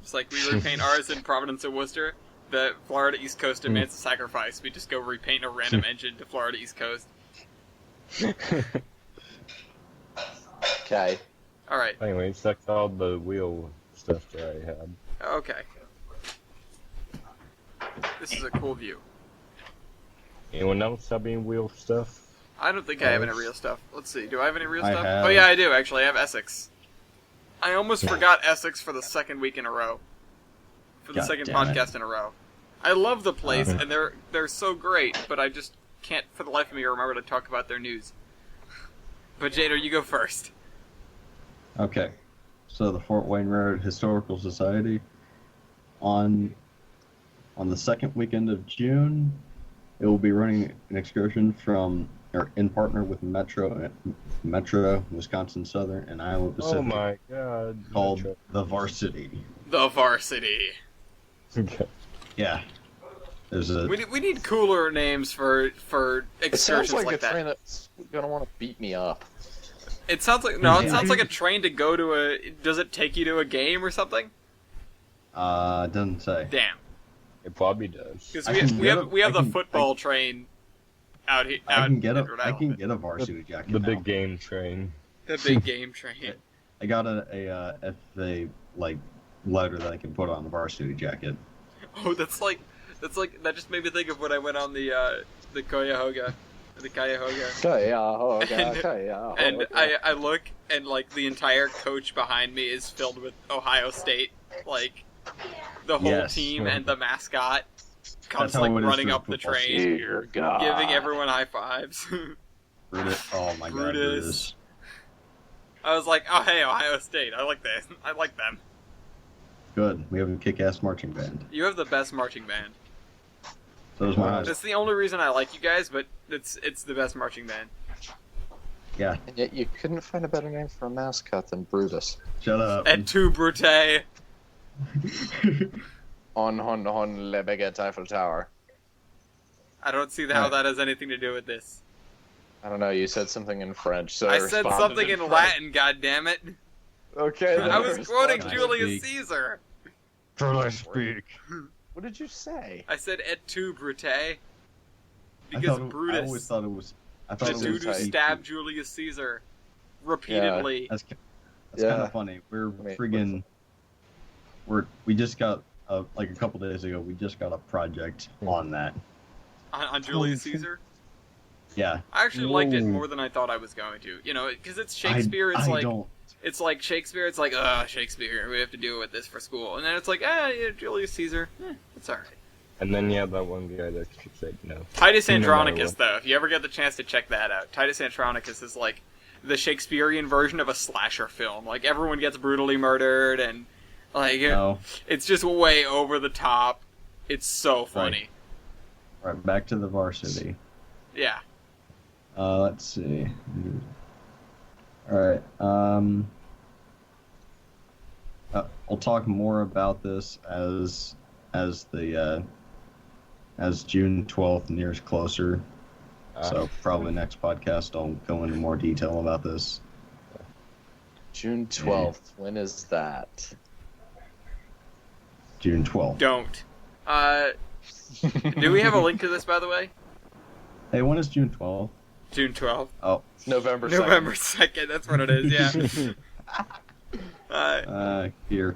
Just like we repaint ours in Providence and Worcester, the Florida East Coast demands a sacrifice. We just go repaint a random engine to Florida East Coast. Okay. Alright. Anyways, that's all the wheel stuff that I had. Okay. This is a cool view. Anyone else have any wheel stuff? I don't think I have any real stuff. Let's see. Do I have any real I stuff? have. Oh yeah, I do actually. I have Essex. I almost forgot Essex for the second week in a row. For the God second damn it. podcast in a row. I love the place, and they're so great, but I just can't for the life of me remember to talk about their news. But JDur, you go first. Okay. So the Fort Wayne Road Historical Society on the second weekend of June, it will be running an excursion in partner with Metro, Wisconsin Southern, and Iowa Pacific. Oh my god. Called Metro. the Varsity. The Varsity. Okay. Yeah. There's a. We need cooler names for It sounds excursions like like a that. train that's gonna want to beat me up. It sounds like it sounds like a train to go to a. Does it take you to a game or something? Doesn't say. Damn. It probably does. Because I can get we have a- I the can- football train out here. I can get in Rhode I Island. can get a varsity jacket. The now. big game train. The big game train. I got a FA like letter that I can put on the varsity jacket. Oh, that's like that just made me think of when I went on the Cuyahoga, and I look and like the entire coach behind me is filled with Ohio State, like the whole Yes. team and the mascot comes That's how like it is running for up the football train, Dear God. giving everyone high fives. Brutus. Oh my god, Brutus. Brutus. I was like, oh hey, Ohio State, I like this, I like them. Good. We have a kick-ass marching band. You have the best marching band. So does my high That's the only reason I like you guys, but it's the best marching band. Yeah. And yet you couldn't find a better name for a mascot than Brutus. Shut up. Et tu, Brute? On Le Baguette Eiffel Tower. I don't see how that has anything to do with this. I don't know, you said something in French, so I said responded something in French. Latin, goddammit. Okay, then I was quoting Can I Julius speak? Caesar. Can I speak? What did you say? I said et tu, Brute. Because I always Brutus, thought it was. I the thought it dude was who stabbed Julius Caesar repeatedly. That's Yeah. kind of funny. We're Wait, friggin'. We just got like a couple days ago. We just got a project on that. On Julius Caesar? Yeah. I actually liked it Whoa. more than I thought I was going to. You know, because it's Shakespeare. It's like don't. it's like Shakespeare. It's like, Shakespeare. We have to deal with this for school. And then it's like, yeah, Julius Caesar. It's all right. And then you have that one guy that said no. Titus No matter Andronicus, what. though, if you ever get the chance to check that out, Titus Andronicus is like the Shakespearean version of a slasher film. Like everyone gets brutally murdered, and like No. it's just way over the top. It's so funny. Right. Back to the varsity. Yeah. Let's see. All right. We'll talk more about this as June 12th nears closer. So probably next podcast I'll go into more detail about this. June 12th. When is that? June 12th. Don't. Do we have a link to this, by the way? Hey, when is June 12th? June 12th. Oh, November 2nd. November 2nd, that's what it is, yeah. here.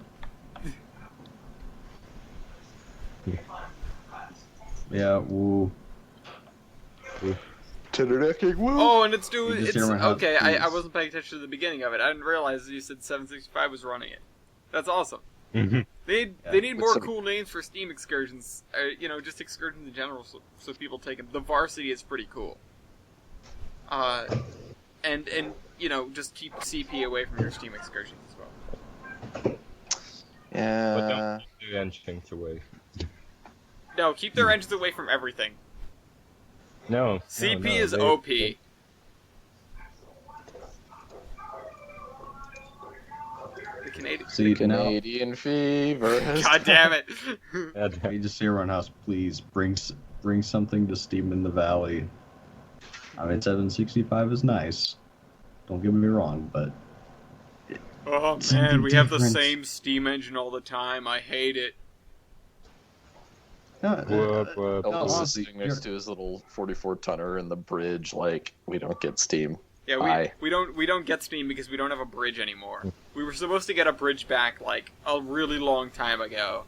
Yeah, woo. Titernecking woo! Oh, and it's due. You just It's hear my house, okay. I please. wasn't paying attention to the beginning of it. I didn't realize you said 765 was running it. That's awesome. Mhm. They Yeah. need more Some- cool names for Steam excursions. Just excursions in general, so people take them. The Varsity is pretty cool. And just keep CP away from your Steam excursions as well. But Yeah. don't do engines away. No, keep their engines away from everything. No. CP no, is they- OP. The Canadian. See, now, Canadian fever. God damn it! you just hear around house, please bring something to Steam in the Valley. I mean, 765 is nice. Don't get me wrong, but Oh Something man, we have the different. same steam engine all the time. I hate it. Whoop, whoop. Elvis is honestly, sitting next to his little 44-tonner in the bridge, like, we don't get steam. Yeah, Bye. we don't get steam because we don't have a bridge anymore. We were supposed to get a bridge back like a really long time ago,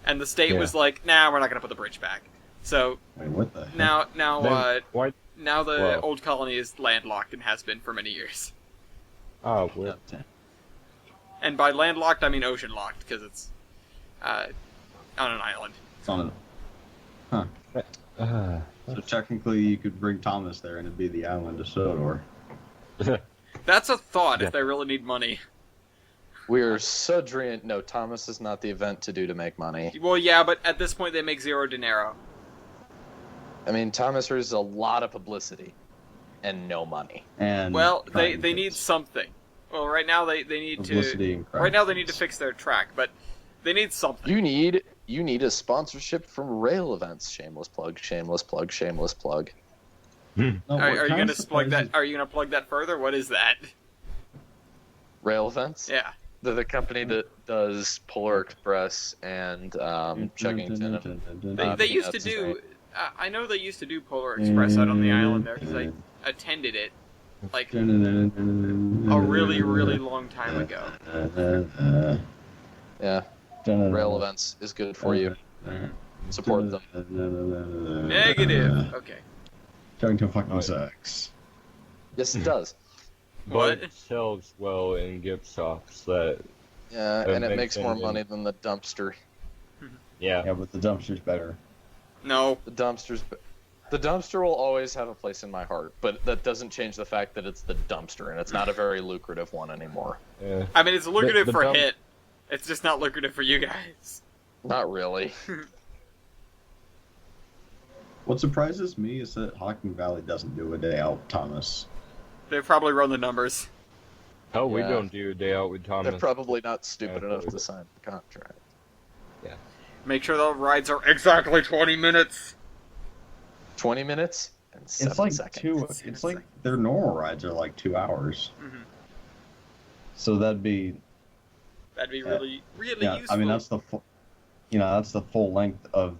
and the state Yeah. was like, "Nah, we're not gonna put the bridge back." So wait, what the heck? now Then why? now the Whoa. old colony is landlocked and has been for many years. Oh, well. And by landlocked, I mean ocean locked because it's on an island. It's on So technically, you could bring Thomas there, and it'd be the island of Sodor. That's a thought Yeah. if they really need money. We're so drained. No, Thomas is not the event to do to make money. Well, yeah, but at this point they make zero dinero. I mean, Thomas has a lot of publicity and no money. And Well, they crime need hits. something. Well, right now they need Publicity to. and crime Right now they need to hits. fix their track, but they need something. You need a sponsorship from rail events. Shameless plug, shameless plug, shameless plug. No, what Are you kinda gonna plug that? surprises- Are you gonna plug that further? What is that? Rail events? Yeah. They're the company that does Polar Express and Chuggington. And, They used to Peanuts, do. right? I know they used to do Polar Express out on the island there because I attended it like a really, really long time ago. yeah, rail events is good for you. Support them. Negative. Okay. Chuggington fucking sucks. Yes, it does. What? But it sells well in gift shops. That Yeah, That and it makes makes more sense. money than the dumpster. yeah. Yeah, but the dumpster's better. No. The dumpster will always have a place in my heart, but that doesn't change the fact that it's the dumpster, and it's not a very lucrative one anymore. Yeah. I mean, it's lucrative the for dump- Hit. It's just not lucrative for you guys. Not really. What surprises me is that Hocking Valley doesn't do a day out with Thomas. They probably run the numbers. Oh, we Yeah. don't do a day out with Thomas. They're probably not stupid Yeah, enough totally. to sign the contract. Make sure the rides are exactly 20 minutes. 20 minutes and 7 It's like seconds. It's like their normal rides are like 2 hours. Mhm. So that'd be That'd be Yeah. really, really yeah. useful. I mean that's the that's the full length of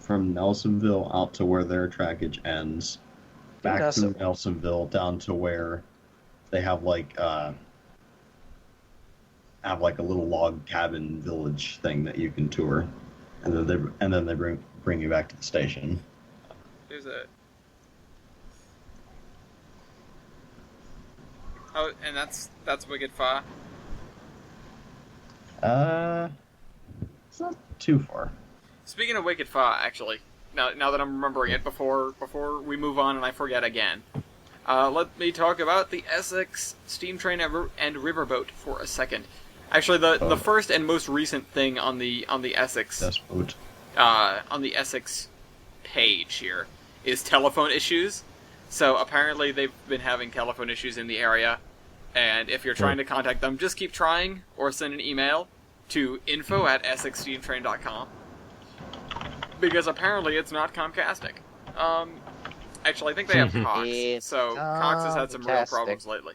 from Nelsonville out to where their trackage ends, back That's through it. Nelsonville down to where they have like a little log cabin village thing that you can tour, and then they bring you back to the station. There's a. Oh, and that's Wicked Fa. It's not too far. Speaking of Wicked Fa, actually, now that I'm remembering it, before we move on and I forget again, let me talk about the Essex Steam Train and Riverboat for a second. Actually, the first and most recent thing on the Essex That's boat. on the Essex page here is telephone issues. So apparently they've been having telephone issues in the area, and if you're trying to contact them, just keep trying or send an email to info@essexsteamtrain.com, because apparently it's not Comcastic. Actually, I think they have Cox, so Cox has had some real Comcastic. problems lately.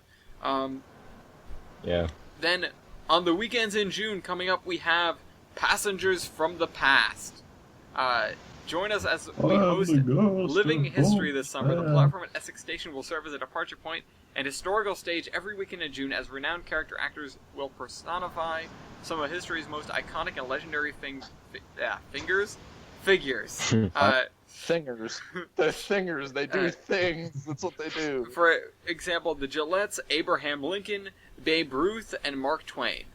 Yeah. Then, on the weekends in June coming up, we have Passengers from the Past. Join us as we host Living History this summer. The platform at Essex Station will serve as a departure point and historical stage every weekend in June as renowned character actors will personify some of history's most iconic and legendary figures. Thingers. They're thingers. They do things. That's what they do. For example, the Gillettes, Abraham Lincoln, Babe Ruth, and Mark Twain.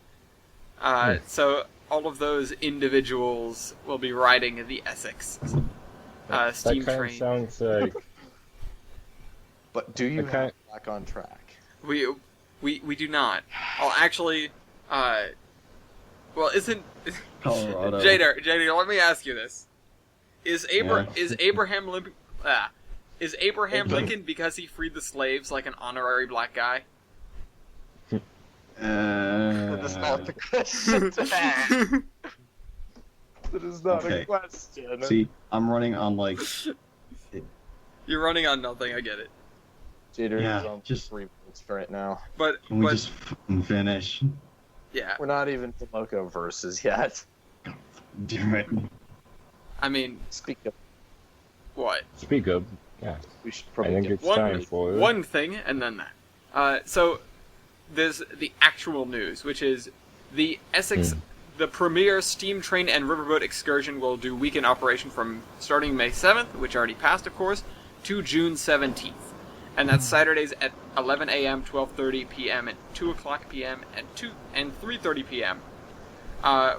So all of those individuals will be riding the Essex steam that train. Sounds like. But do you have Back on Track? We do not. Oh, actually, well, isn't Colorado. JDur, let me ask you this: Is Abraham Lincoln because he freed the slaves like an honorary black guy? That is not the question to ask. That is not a question. See, I'm running on like. You're running on nothing. I get it. JDur is on just 3 minutes right now. Can we just finish? Yeah. We're not even to Loco Versus yet. Damn it. I mean, Speak up. what? Speak up. Yeah. We should I probably think get it's time for it. One thing, and then that. So, there's the actual news, which is the Essex, the premier steam train and riverboat excursion will do weekend operation from starting May 7th, which already passed, of course, to June 17th. And that's Saturdays at 11 a.m., 12:30 p.m., and 2 o'clock p.m., and 3:30 p.m.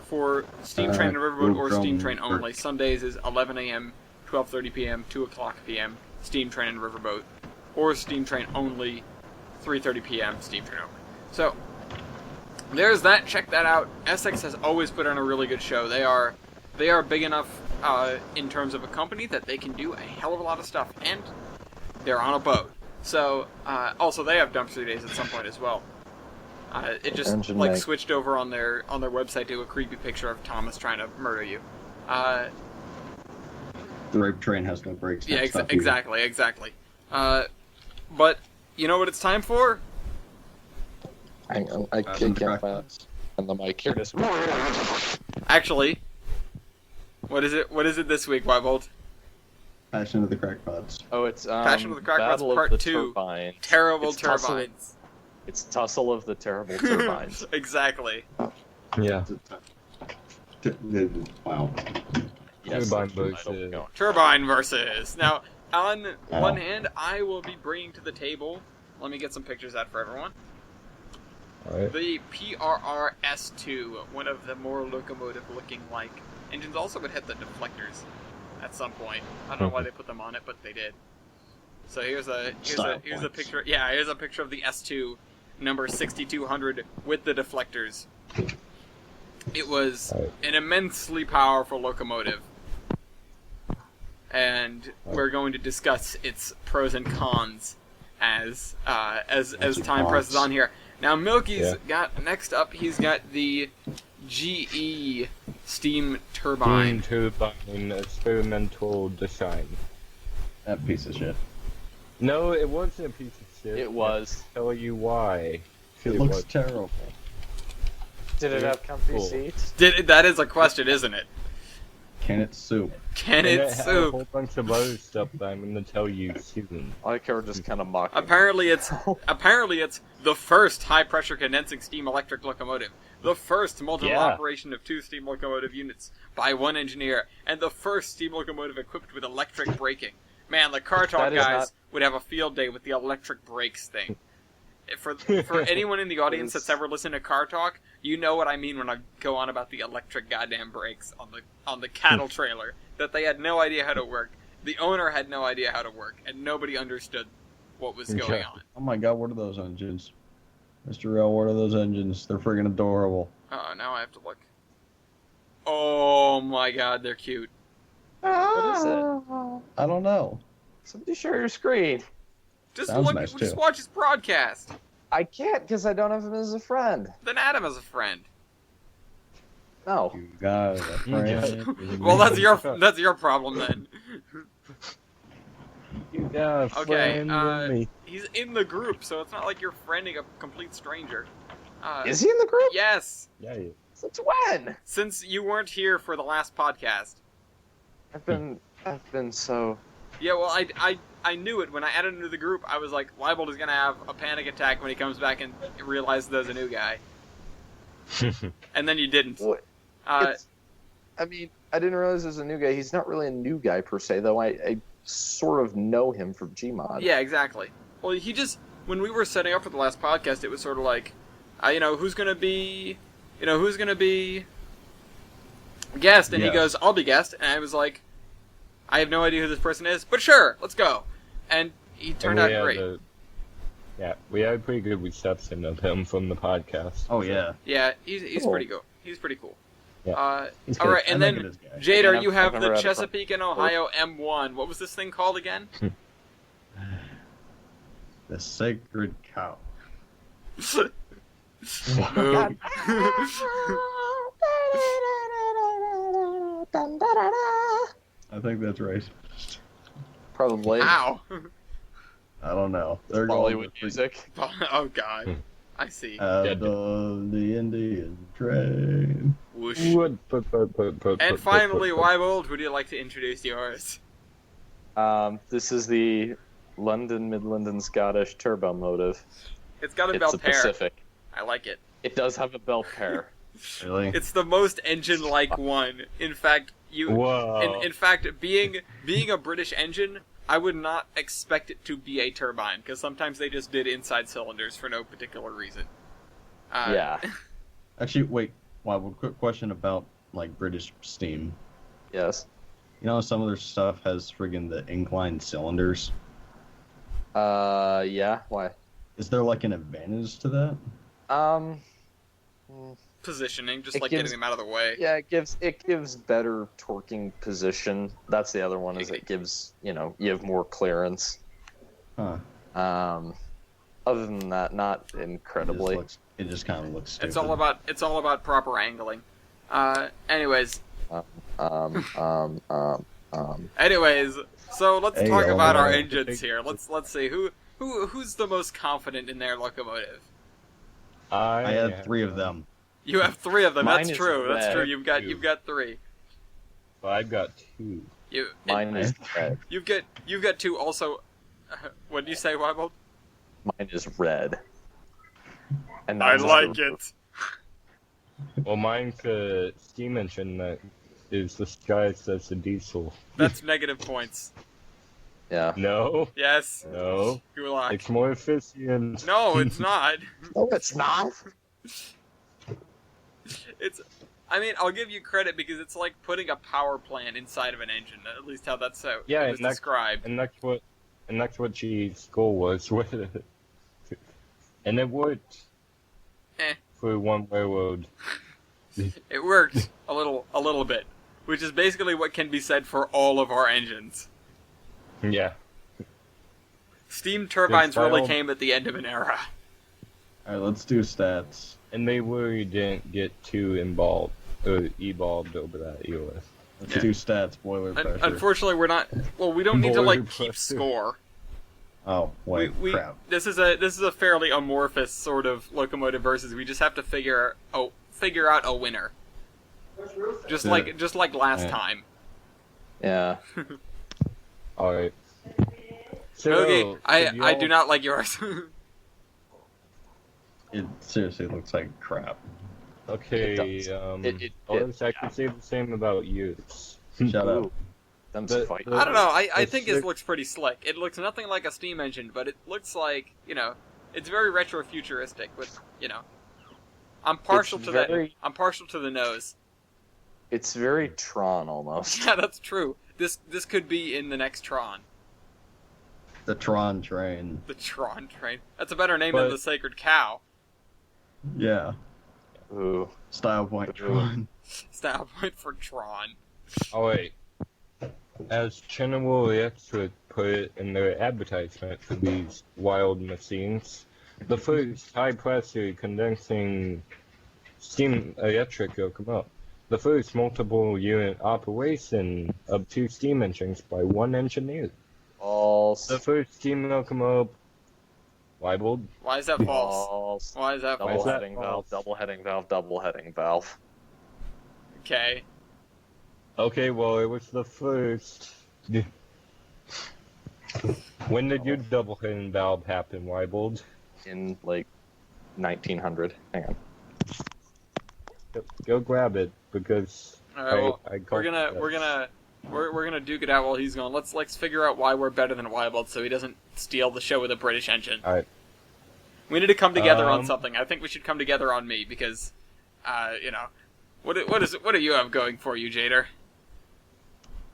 For steam train and riverboat or steam train only. Sundays is 11 a.m., 12:30 p.m., 2 o'clock p.m., steam train and riverboat, or steam train only, 3:30 p.m., steam train only. So, there's that. Check that out. Essex has always put on a really good show. They are big enough in terms of a company that they can do a hell of a lot of stuff, and they're on a boat. So, also they have dumpster days at some point as well. It just switched over on their website to a creepy picture of Thomas trying to murder you. The rape train has no brakes. Yeah, exactly. But you know what it's time for? Hang on, I can't find the mic. Here it is. Actually, what is it this week, Wiebold? Passion of the Crackpots. Oh, it's Passion of the Crackpots Battle Part of the 2. Turbines. Terrible It's turbines. It's Tussle of the Terrible Turbines. Exactly. Yeah. Wow. Yes, Turbine that's the title versus. going. Turbine Versus. Now, on one hand, I will be bringing to the table. Let me get some pictures out for everyone. Alright. The PRR-S2, one of the more locomotive-looking like engines. Also would hit the deflectors at some point. I don't know why they put them on it, but they did. So here's a picture. Yeah, here's a picture of the S2, number 6200, with the deflectors. It was an immensely powerful locomotive, and we're going to discuss its pros and cons as time presses on here. Now, Milky's got next up. He's got the GE steam turbine. Steam turbine experimental design. That piece of shit. No, it wasn't a piece of shit. It was. I'll tell you why. It looks terrible. Did it have comfy seats? That is a question, isn't it? Can it soup? Can And it had a soup? whole bunch of other stuff that I'm going to tell you soon. I like how we're just kind of mocking. Apparently it's the first high-pressure condensing steam electric locomotive, the first multiple operation of 2 steam locomotive units by 1 engineer, and the first steam locomotive equipped with electric braking. Man, the car talk guys would have a field day with the electric brakes thing. For anyone in the audience that's ever listened to Car Talk, you know what I mean when I go on about the electric goddamn brakes on the cattle trailer, that they had no idea how to work. The owner had no idea how to work, and nobody understood what was going on. Oh my god, what are those engines? Mr. L, what are those engines? They're friggin' adorable. Oh, now I have to look. Oh my god, they're cute. What is it? I don't know. Somebody share your screen. Just Sounds look. nice, Just too. watch his broadcast. I can't because I don't have him as a friend. Then add him as a friend. No. You got a friend. Well, that's your problem then. You got a Okay, friend with me. he's in the group, so it's not like you're friending a complete stranger. Is he in the group? Yes. Yeah. Since when? Since you weren't here for the last podcast. I've been so. Yeah, well, I knew it when I added him to the group. I was like, Wiebold is gonna have a panic attack when he comes back and realizes there's a new guy. And then you didn't. What? I mean, I didn't realize there's a new guy. He's not really a new guy per se, though. I sort of know him from Gmod. Yeah, exactly. Well, he just when we were setting up for the last podcast, it was sort of like, who's gonna be guest, and he goes, I'll be guest, and I was like, I have no idea who this person is, but sure, let's go. And he turned out great. We had a pretty good reception of him from the podcast. Oh yeah. Yeah, he's pretty cool. He's pretty cool. Yeah. All right, and then JDur, you have the Chesapeake and Ohio M1. What was this thing called again? The Sacred Cow. Boom. I think that's right. Probably. Ow. I don't know. They're Bollywood music. Oh god. I see. The Indian train. Whoosh. And finally, Wiebold, would you like to introduce yours? This is the London, Midland, and Scottish Turbomotive. It's got a It's bell a pair. Pacific. I like it. It does have a bell pair. Really? It's the most engine-like one. In fact, Whoa. In fact, being a British engine, I would not expect it to be a turbine, because sometimes they just did inside cylinders for no particular reason. Yeah. Actually, wait. Well, quick question about like British steam. Yes. You know, some of their stuff has friggin' the inclined cylinders. Yeah. Why? Is there like an advantage to that? Positioning, just It like gives- getting them out of the way. Yeah, it gives better torquing position. That's the other one. Is it gives you have more clearance. Huh. Other than that, not incredibly. It just kind of looks stupid. It's all about proper angling. Anyways, so let's Hey, talk about our alright. engines here. Let's see who's the most confident in their locomotive. I had 3 of them. You have 3 of them. Mine That's is true. That's red. true. You've got 3. I've got 2. Mine is red. You've got 2 also. What do you say, Wiebold? Mine is red. And I that's like the- it. Well, mine's a steam engine that is disguised as a diesel. That's negative points. Yeah. No, Yes. no. Gulak. It's more efficient. No, it's not. No, it's not. I mean, I'll give you credit because it's like putting a power plant inside of an engine. At least how that's Yeah, it was and that's- described. And that's what G's goal was with it. And it worked. Eh. For one railroad. It worked a little bit, which is basically what can be said for all of our engines. Yeah. Steam turbines really Yes, came at the end of an era. All right, let's do stats. And they really didn't get too involved or evolved over that era. Let's Yeah. do stats. Boiler pressure. Unfortunately, we're not. Well, we don't need to like Boiler keep pressure. score. Oh wait, crap. This is a fairly amorphous sort of Locomotive Versus. We just have to figure out a winner. Just like last Yeah. time. Yeah. Alright. Okay, I y'all- do not like yours. It seriously looks like crap. Okay, It does. Ellis, I can say the same about yours. Shut up. Ooh. Them The- fight. the- I don't know. I It's think it sick. looks pretty slick. It looks nothing like a steam engine, but it looks like it's very retro futuristic. With I'm partial It's to very- that. I'm partial to the nose. It's very Tron almost. Yeah, that's true. This could be in the next Tron. The Tron train. The Tron train. That's a better name than But- the Sacred Cow. Yeah. Ooh. Style point Tron. Style point for Tron. Alright. As General Electric put it in their advertisement for these wild machines, the first high-pressure condensing steam electric locomotive. The first multiple unit operation of 2 steam engines by 1 engineer. False. The first steam locomotive Wiebold? Why is that false? False. Why is that Double false? heading valve, double heading valve, double heading valve. Okay. Okay, well, it was the first. When did your double heading valve happen, Wiebold? In like 1900. Hang on. Go grab it, because All right. Well, I we're gonna duke it out while he's gone. Let's figure out why we're better than Wiebold, so he doesn't steal the show with a British engine. All right. We need to come together on something. I think we should come together on me because, you know, what do you have going for you, JDur?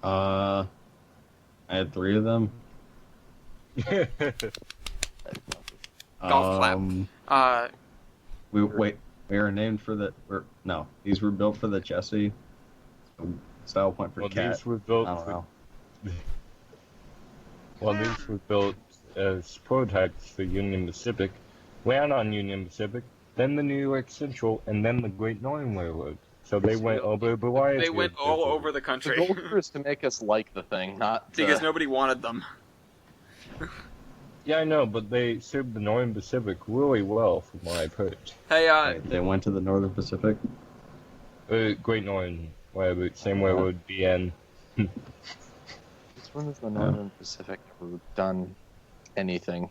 I had 3 of them. Golf clap. We were named for the. No, these were built for the chassis. Style point for cat. These were built I don't know. These were built as prototypes for Union Pacific, ran on Union Pacific, then the New York Central, and then the Great Northern Railroad. So they went over a variety. They went all over the The country goal here is to make us like the thing, not to... because nobody wanted them. Yeah, I know, but they served the Northern Pacific really well, from what I've heard. Hey, They went to the Northern Pacific. Great Northern Railroad, same railroad, BN. Since when has the Northern Pacific ever done anything?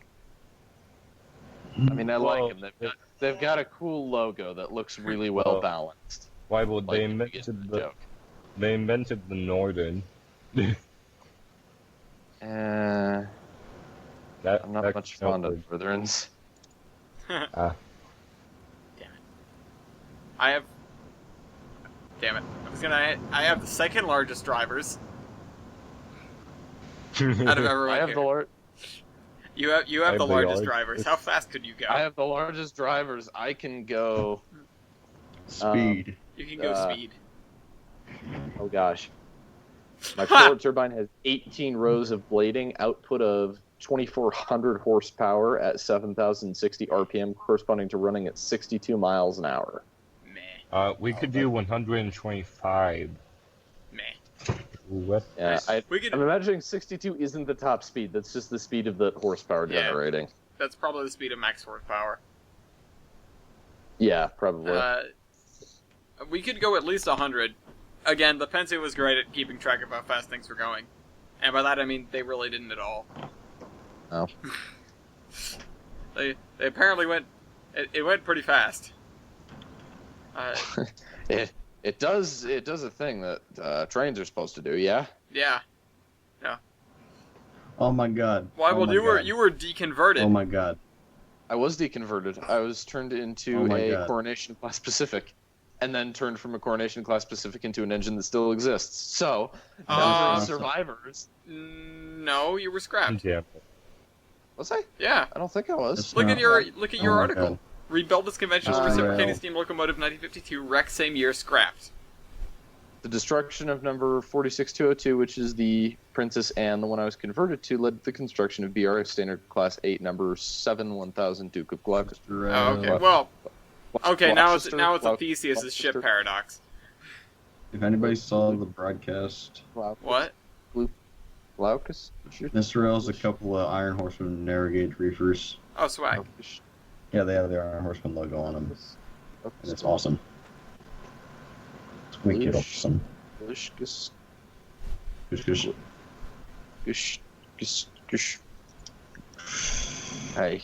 I mean, I like them. They've got a cool logo that looks really well balanced. Why would Like, they you invented get the the joke. They invented the Northern. I'm not much fond of Northerns. Ah. Damn it. I have the second largest drivers out of everyone I have here. the You have the largest drivers. How fast could you go? I have the largest drivers. I can go. Speed. You can go speed. Oh gosh. My forward turbine has 18 rows of blading, output of 2,400 horsepower at 7,060 RPM, corresponding to running at 62 miles an hour. Meh. We could do 125. Meh. What? Yeah, I'm We could. imagining 62 isn't the top speed. That's just the speed of the horsepower Yeah. generating. That's probably the speed of max horsepower. Yeah, probably. We could go at least 100. Again, the Pentium was great at keeping track of how fast things were going. And by that I mean they really didn't at all. Oh. They apparently went... It went pretty fast. It does a thing that trains are supposed to do, yeah? Yeah. Oh my god. Why? Well, my you god. were deconverted. Oh my god. I was deconverted. I was turned into Oh my a God. Coronation Class Pacific. And then turned from a Coronation Class Pacific into an engine that still exists. So, number of survivors. No, you were scrapped. Yeah. Was I? Yeah. I don't think I was. It's Look not- at your Oh my article. God. Rebuild this conventional Ah, reciprocating yeah. steam locomotive 1952, wreck same year, scrapped. The destruction of number 46202, which is the Princess Anne, the one I was converted to, led to the construction of BR Standard Class 8, number 7-1000 Duke of Gloucester. Oh, okay. Well, okay. Now it's Gloucester, a Theseus' ship paradox. If anybody saw the broadcast, What? Glaucus? this rails a couple of Iron Horseman narrow gauge reefers. Oh, swag. Yeah, they have the Iron Horseman logo on them, and it's awesome. It's wicked awesome. Gush, gush, Gush, gush. gush, gush, gush. Hey,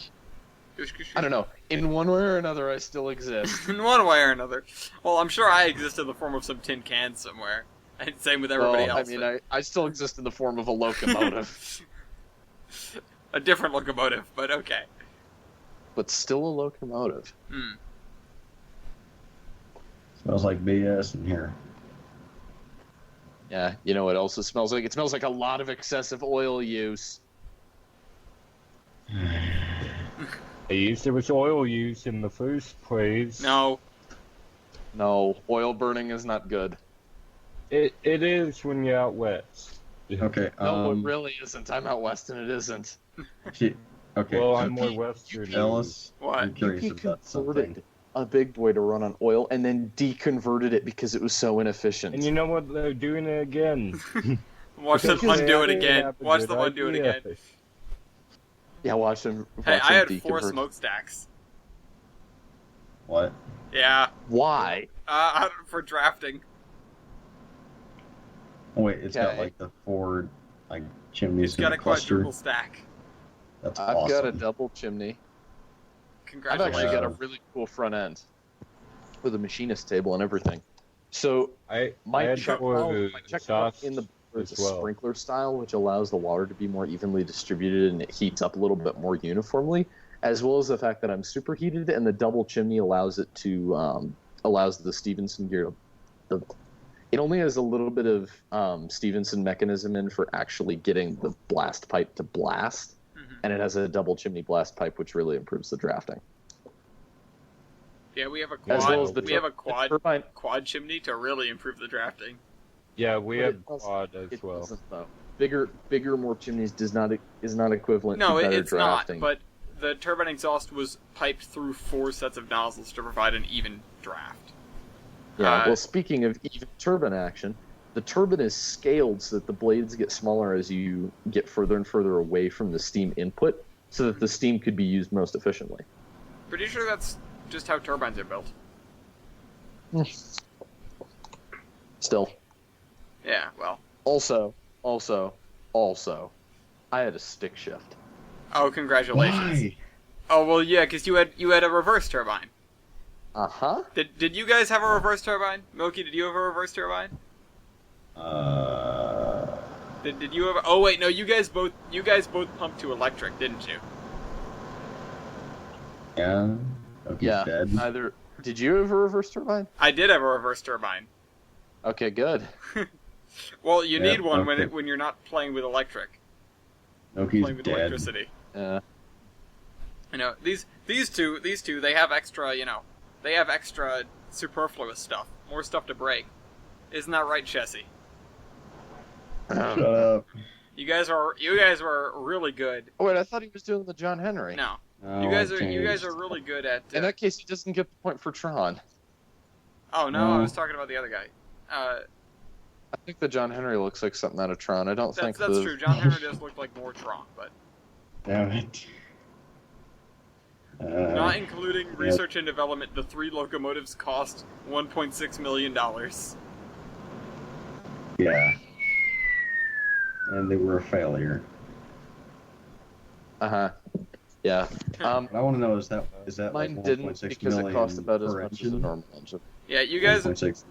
Goosh, goosh, I don't know. In one way or another, I still exist. In one way or another. Well, I'm sure I exist in the form of some tin cans somewhere. And same with everybody Well, else. I mean, I still exist in the form of a locomotive, A different locomotive, but okay. but still a locomotive. Hmm. Smells like BS in here. Yeah, you know what else it smells like? It smells like a lot of excessive oil use. There was oil use in the first place. No. No, oil burning is not good. It is when you're out west. Okay. No, it really isn't. I'm out west and it isn't. Okay. Well, so I'm more western. Ellis, What? I'm curious He about something. converted a big boy to run on oil and then deconverted it because it was so inefficient. And you know what? They're doing it again. Watch the one do it again. Watch the one do it again. Yeah, watch him. Hey, I had 4 deconvert. smokestacks. What? Yeah. Why? For drafting. Oh, wait, it's got Okay. like the 4 like chimneys It's in got the a cluster. quadruple stack. That's I've awesome. got a double chimney. I've Congratulations. actually got a really cool front end with a machinist table and everything. So I my had check for valve exhaust in the is as a well. sprinkler style, which allows the water to be more evenly distributed and it heats up a little bit more uniformly, as well as the fact that I'm superheated, and the double chimney allows it to allows the Stevenson gear. It only has a little bit of Stevenson mechanism in for actually getting the blast pipe to blast, and it has a double chimney blast pipe, which really improves the drafting. Yeah, we have a As quad. well as the we have a the turbine. quad chimney to really improve the drafting. Yeah, we But have it doesn't- quad as It well. doesn't though. Bigger, more chimneys is not equivalent No, to better it's drafting. not. But the turbine exhaust was piped through 4 sets of nozzles to provide an even draft. Yeah, well, speaking of even turbine action, the turbine is scaled so that the blades get smaller as you get further and further away from the steam input, so that the steam could be used most efficiently. Pretty sure that's just how turbines are built. Still. Yeah, well. Also, I had a stick shift. Oh, congratulations. Why? Oh, well, yeah, because you had a reverse turbine. Uh-huh. Did you guys have a reverse turbine? Milky, did you have a reverse turbine? Did you have? Oh wait, no, you guys both pumped to electric, didn't you? Yeah. Okay, Yeah. dead. Either. Did you have a reverse turbine? I did have a reverse turbine. Okay, good. Well, you Yeah, need one okay. when you're not playing with electric, Noki's playing with dead. electricity. Yeah. You know, these two, they have extra, they have extra superfluous stuff, more stuff to break. Isn't that right, Chessie? Shut up. You guys were really good. Oh wait, I thought he was doing the John Henry. No, No, you guys I've are changed. really good at. In that case, he doesn't get the point for Tron. Oh no, I No. was talking about the other guy. I think the John Henry looks like something out of Tron. I don't think That's true. John Henry does look like more Tron, but Damn it. not including research and development. The 3 locomotives cost $1.6 million. Yeah. And they were a failure. Uh-huh. Yeah. What I want to know is that Mine like didn't 1.6 because it million cost about as per much as a engine? normal engine. Yeah, you guys. 1.6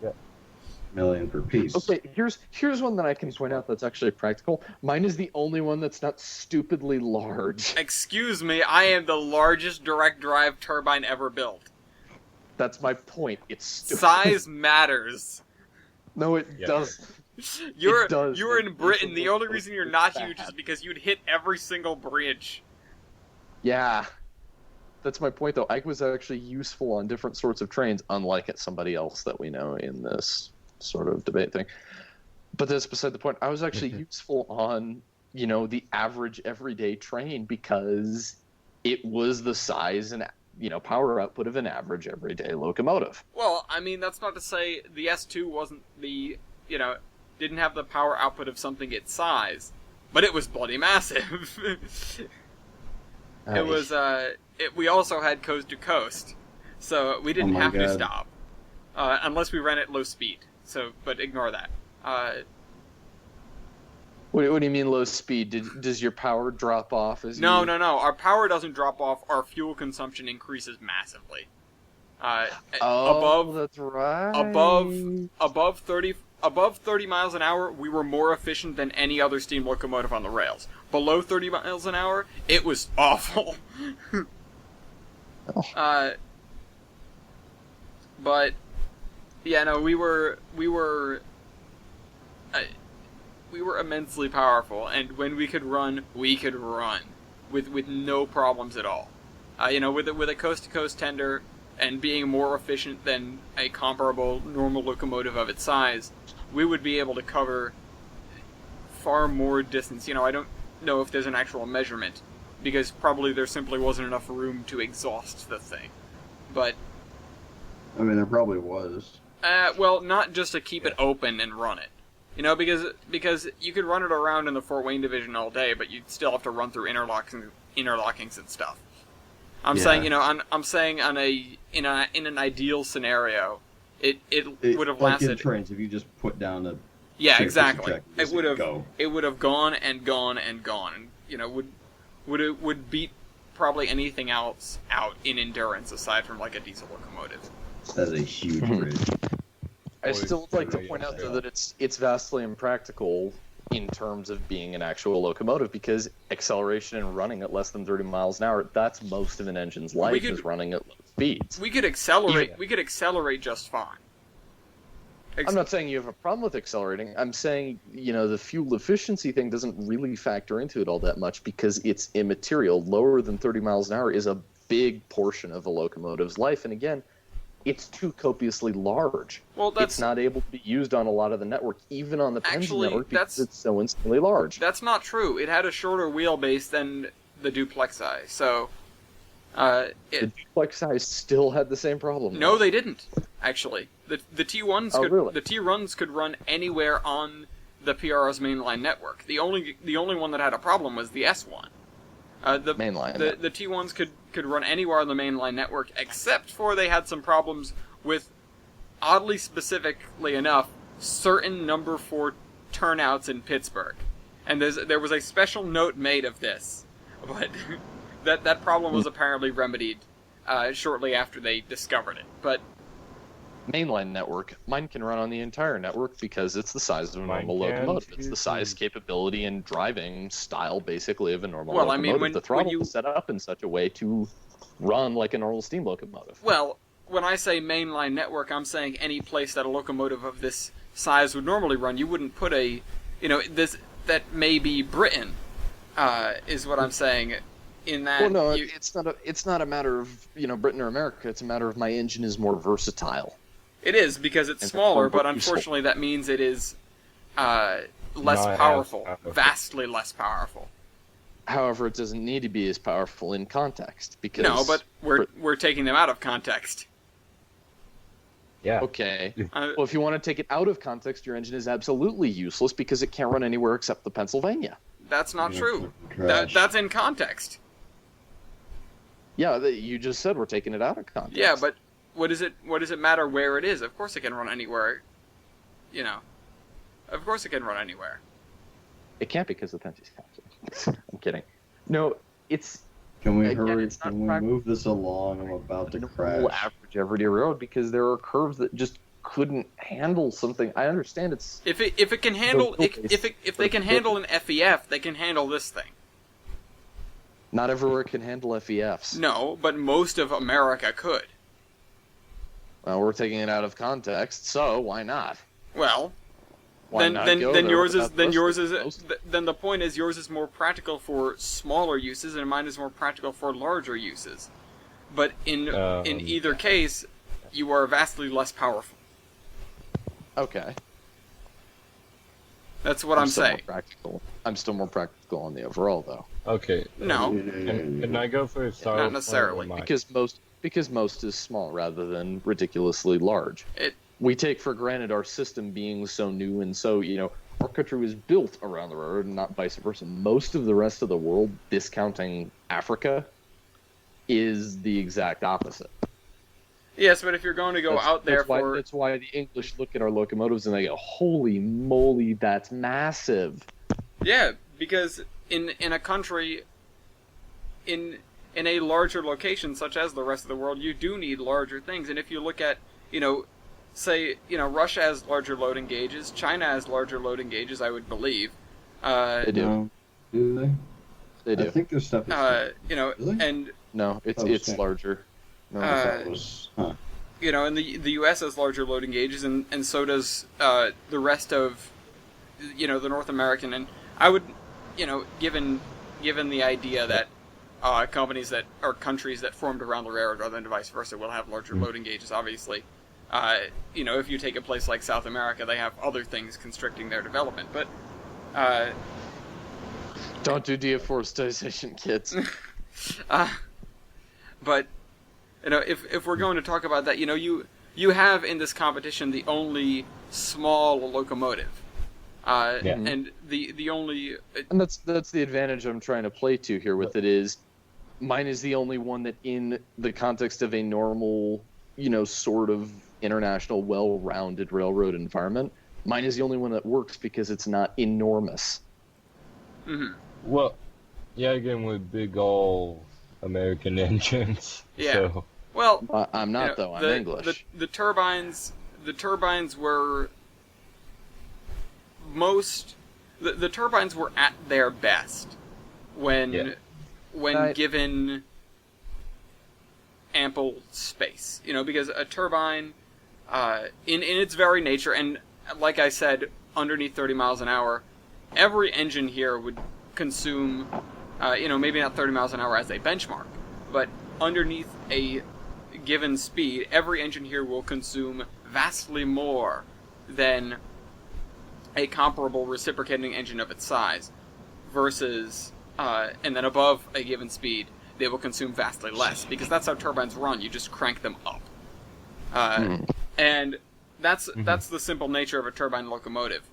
million per piece. Okay, here's one that I can point out that's actually practical. Mine is the only one that's not stupidly large. Excuse me, I am the largest direct drive turbine ever built. That's my point. It's stupid. Size matters. No, it Yeah. does. You're It does. you're in It Britain. is The only reason you're not bad. huge is because you'd hit every single bridge. Yeah. That's my point, though. Ike was actually useful on different sorts of trains, unlike at somebody else that we know in this sort of debate thing. But that's beside the point. I was actually useful on, the average everyday train because it was the size and, power output of an average everyday locomotive. Well, I mean, that's not to say the S2 wasn't didn't have the power output of something its size, but it was bloody massive. It was, we also had coast to coast, so we didn't Oh my have to God. stop. Unless we ran at low speed, but ignore that. What do you mean low speed? Does your power drop off as No, you... our power doesn't drop off, our fuel consumption increases massively. Oh, that's right. Above 30 miles an hour, we were more efficient than any other steam locomotive on the rails. Below 30 miles an hour, it was awful. But yeah, no, we were immensely powerful, and when we could run with no problems at all. With a coast to coast tender and being more efficient than a comparable normal locomotive of its size, we would be able to cover far more distance. I don't know if there's an actual measurement, because probably there simply wasn't enough room to exhaust the thing. But, I mean, there probably was. well, not just to keep it open and run it. You know, because you could run it around in the Fort Wayne division all day, but you'd still have to run through interlockings and stuff. I'm saying, you know, I'm saying in an ideal scenario, it would have lasted. Like in trains, if you just put down a exactly. It would have gone and gone and gone, and you know would beat probably anything else out in endurance aside from like a diesel locomotive. That's a huge bridge. I still would like to point out, though, that it's vastly impractical in terms of being an actual locomotive, because acceleration and running at less than 30 miles an hour, that's most of an engine's life, is running at low speeds. We could accelerate. Yeah. We could accelerate just fine. I'm not saying you have a problem with accelerating. I'm saying, you know, the fuel efficiency thing doesn't really factor into it all that much because it's immaterial. Lower than 30 miles an hour is a big portion of a locomotive's life, and again, it's too copiously large. Well, it's not able to be used on a lot of the network, even on the Penn network, because it's so instantly large. That's not true. It had a shorter wheelbase than the duplex size, so... the duplex size still had the same problem. No, they didn't, actually. The T1s really? The T-runs could run anywhere on the PRO's mainline network. The only one that had a problem was the S1. The mainline. The T1s could run anywhere on the mainline network, except for they had some problems with, oddly specifically enough, certain number 4 turnouts in Pittsburgh. And there was a special note made of this, but that problem was apparently remedied shortly after they discovered it. But mainline network, mine can run on the entire network because it's the size of a normal locomotive. It's the size, capability, and driving style, basically, of a normal locomotive. I mean, the throttle is set up in such a way to run like a normal steam locomotive. Well, when I say mainline network, I'm saying any place that a locomotive of this size would normally run. You wouldn't put a, you know, that may be Britain, is what I'm saying. In that, well, no, it's not a matter of, you know, Britain or America. It's a matter of my engine is more versatile. It is, because it's smaller, but unfortunately that means it is less powerful, vastly less powerful. However, it doesn't need to be as powerful in context, because... No, but we're taking them out of context. Yeah. Okay. Well, if you want to take it out of context, your engine is absolutely useless because it can't run anywhere except the Pennsylvania. That's not true. That's in context. Yeah, you just said we're taking it out of context. Yeah, but what does it matter where it is? Of course it can run anywhere. You know. Of course it can run anywhere. It can't because of Penzi's concept. I'm kidding. No, it's... Can we hurry? Can we move this along? I'm about to crash. No average everyday road, because there are curves that just couldn't handle something. I understand it's... If it can handle... If they can handle an FEF, they can handle this thing. Not everywhere can handle FEFs. No, but most of America could. Well, we're taking it out of context, so why not? Well, then the point is yours is more practical for smaller uses, and mine is more practical for larger uses. But in either case, you are vastly less powerful. Okay. That's what I'm saying. I'm still more practical on the overall, though. Okay. No. Can I go for a style? Not necessarily. Because most is small rather than ridiculously large. We take for granted our system being so new and so, you know, our country was built around the railroad and not vice versa. Most of the rest of the world, discounting Africa, is the exact opposite. Yes, but if you're going to go out there That's why the English look at our locomotives and they go, holy moly, that's massive. Yeah, because in a country, in a larger location such as the rest of the world, you do need larger things. And if you look at, you know, say, you know, Russia has larger loading gauges, China has larger loading gauges, I would believe. They do. No. Do they? They do. I think their stuff is... you know, really? And... No, it's larger. No, you know, and the U.S. has larger loading gauges, and so does the rest of, you know, the North American. And I would, you know, given the idea that companies that or countries that formed around the railroad rather than vice versa will have larger loading gauges, obviously. You know, if you take a place like South America, they have other things constricting their development. But don't do deforestation, kids. But you know, if we're going to talk about that, you know, you have in this competition the only small locomotive, And the only and that's the advantage I'm trying to play to here with it is mine is the only one that in the context of a normal, sort of international well-rounded railroad environment, mine is the only one that works because it's not enormous. Mhm. Well, yeah, again with big all American engines. Yeah. So. Well, I'm not though. I'm English. The turbines were the turbines were at their best when given ample space. Because a turbine, in its very nature, and like I said, underneath 30 miles an hour, every engine here would consume, maybe not 30 miles an hour as a benchmark, but underneath a given speed, every engine here will consume vastly more than a comparable reciprocating engine of its size, versus, and then above a given speed, they will consume vastly less, because that's how turbines run. You just crank them up. And that's the simple nature of a turbine locomotive.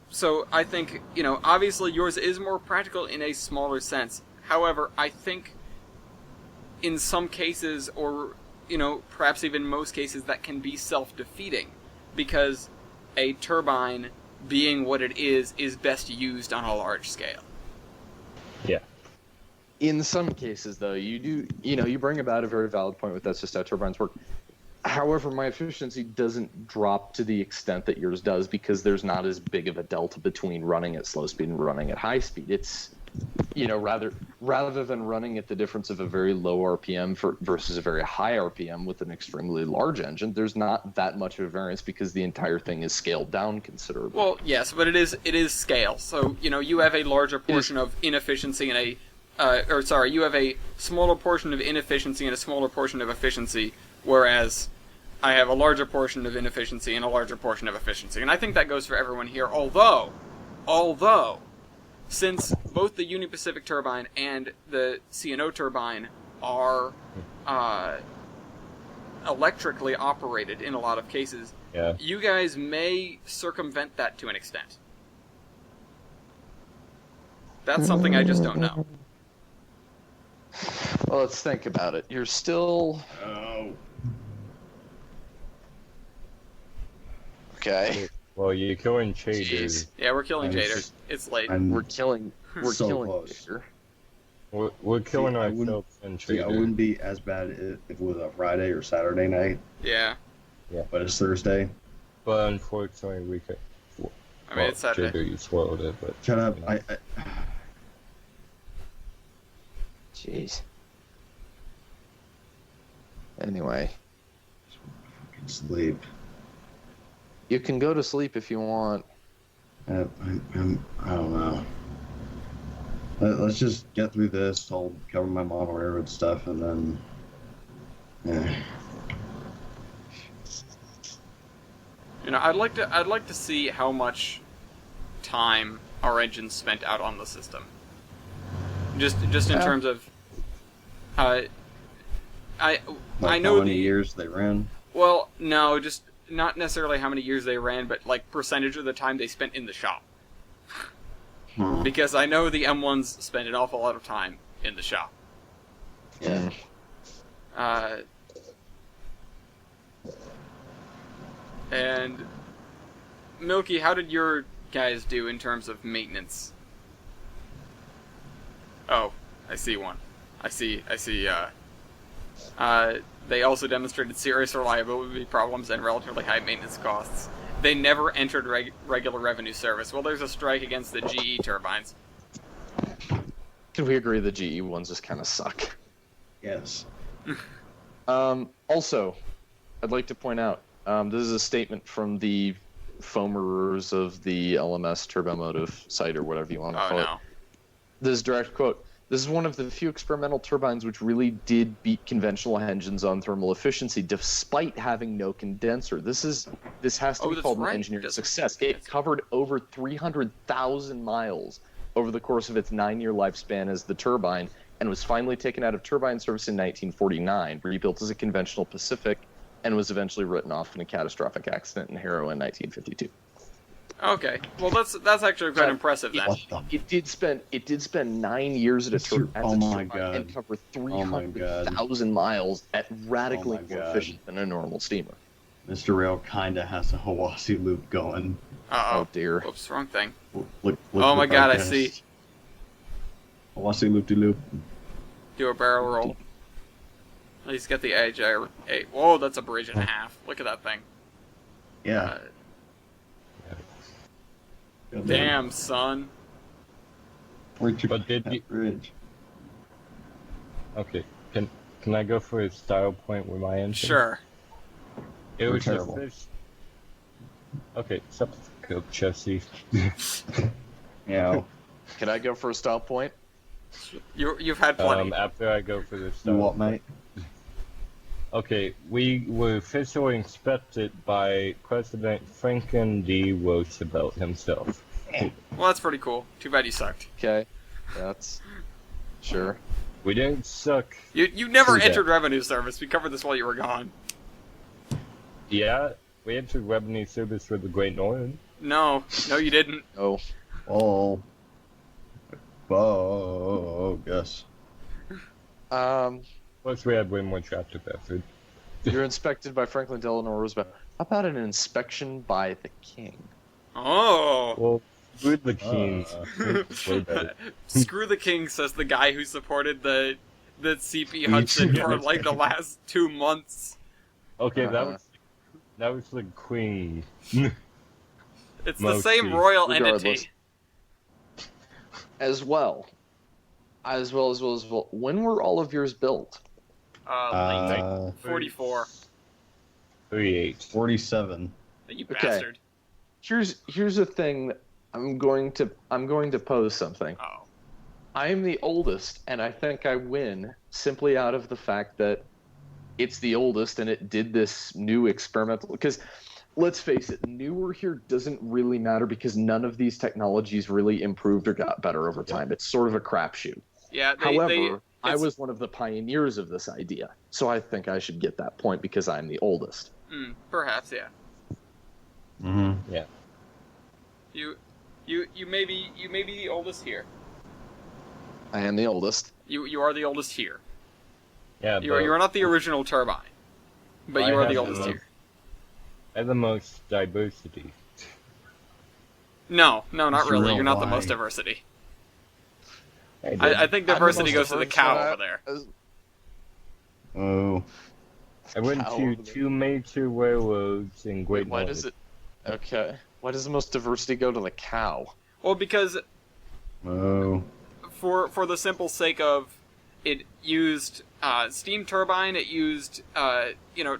So I think, obviously yours is more practical in a smaller sense. However, I think in some cases, or, perhaps even most cases, that can be self-defeating, because a turbine, being what it is best used on a large scale. Yeah. In some cases, though, you bring about a very valid point with that's just how turbines work. However, my efficiency doesn't drop to the extent that yours does because there's not as big of a delta between running at slow speed and running at high speed. It's, rather than running at the difference of a very low RPM versus a very high RPM with an extremely large engine, there's not that much of a variance because the entire thing is scaled down considerably. Well, yes, but it is scale. So, you have a larger portion of inefficiency and you have a smaller portion of inefficiency and a smaller portion of efficiency, whereas I have a larger portion of inefficiency and a larger portion of efficiency. And I think that goes for everyone here, although, since both the Union Pacific turbine and the C&O turbine are electrically operated in a lot of cases, you guys may circumvent that to an extent. That's something I just don't know. Well, let's think about it. You're still... Oh. Okay. Well, you're killing Jeez. JDur. Yeah, we're killing JDur. It's late. We're killing so close. JDur. We're killing I wouldn't- ourselves and See, I JDur. wouldn't be as bad if it was a Friday or Saturday night, Yeah. but it's Thursday. But unfortunately, we could. I mean, it's Saturday. JDur, you swallowed it, but. Shut up. you know. Jeez. Anyway, Fucking sleep. you can go to sleep if you want. I don't know. Let's just get through this. I'll cover my model railroad stuff, and then. Yeah. I'd like to see how much time our engines spent out on the system. Just in terms of, I Like know how many years they ran. Well, no, just not necessarily how many years they ran, but like percentage of the time they spent in the shop. Because I know the M1s spend an awful lot of time in the shop. Yeah. And Milky, how did your guys do in terms of maintenance? Oh, I see one. I see, they also demonstrated serious reliability problems and relatively high maintenance costs. They never entered regular revenue service. Well, there's a strike against the GE turbines. Can we agree the GE ones just kind of suck? Yes. Also, I'd like to point out, this is a statement from the foamerers of the LMS Turbomotive site, or whatever you want to call it. This is a direct quote. This is one of the few experimental turbines which really did beat conventional engines on thermal efficiency, despite having no condenser. This has to be called an engineering success. It covered over 300,000 miles over the course of its 9-year lifespan as the turbine, and was finally taken out of turbine service in 1949, rebuilt as a conventional Pacific, and was eventually written off in a catastrophic accident in Harrow in 1952. Okay, well that's actually quite impressive then. What the? It did spend 9 years at a Oh my turbine God. and cover Oh my God. 300,000 miles at radically Oh my more God. efficient than a normal steamer. Mr. Rail kinda has a Hawassi loop going. Uh-oh. Oh dear. Whoops, wrong thing. Look Oh my at God, I that. see. Hawassi loop de loop. Do a barrel roll. At least get the edge. Hey, whoa, that's a bridge and a half. Look at that thing. Yeah. Damn, son. Where'd you But put did that you- bridge? Okay, can I go for a style point with my engine? Sure. It We're was the terrible. first. Okay, something cool, Jesse. Yeah. Can I go for a style point? You've had plenty. After I go for the You style. what, mate? Okay, we were officially inspected by President Franklin D. Roosevelt himself. Well, that's pretty cool. Too bad you sucked. Okay, that's sure. We didn't suck. You never True that. entered revenue service. We covered this while you were gone. Yeah, we entered revenue service for the Great Northern. No, you didn't. Oh, Oh, yes. Plus, we had way more tractor effort. you're inspected by Franklin Delano Roosevelt. How about an inspection by the king? Oh. Well, with the Kings. way better. Screw the king, says the guy who supported the CP Hudson for like the last 2 months. Okay, Uh-huh. that was the Queen. It's the Milky. same royal Regardless. entity. As well. When were all of yours built? Like 44. 38. 47. You Okay. bastard. Here's a thing. I'm going to pose something. Oh. I am the oldest, and I think I win simply out of the fact that it's the oldest and it did this new experimental. Because let's face it, newer here doesn't really matter because none of these technologies really improved or got better over time. It's sort of a crapshoot. Yeah, However, I it's- was one of the pioneers of this idea, so I think I should get that point because I'm the oldest. Perhaps, yeah. Mm-hmm. Yeah. You may be the oldest here. I am the oldest. You are the oldest here. Yeah, You are not the original turbine, but I you are have the oldest the- here. and the most diversity. No, not It's really. real You're not the wide. most diversity. I I think diversity goes to the cow over there. Oh. went cow to over there. 2 major railroads in Great Why Northern. does it? Okay. Why does the most diversity go to the cow? Well, because Oh. for the simple sake of it used steam turbine, it used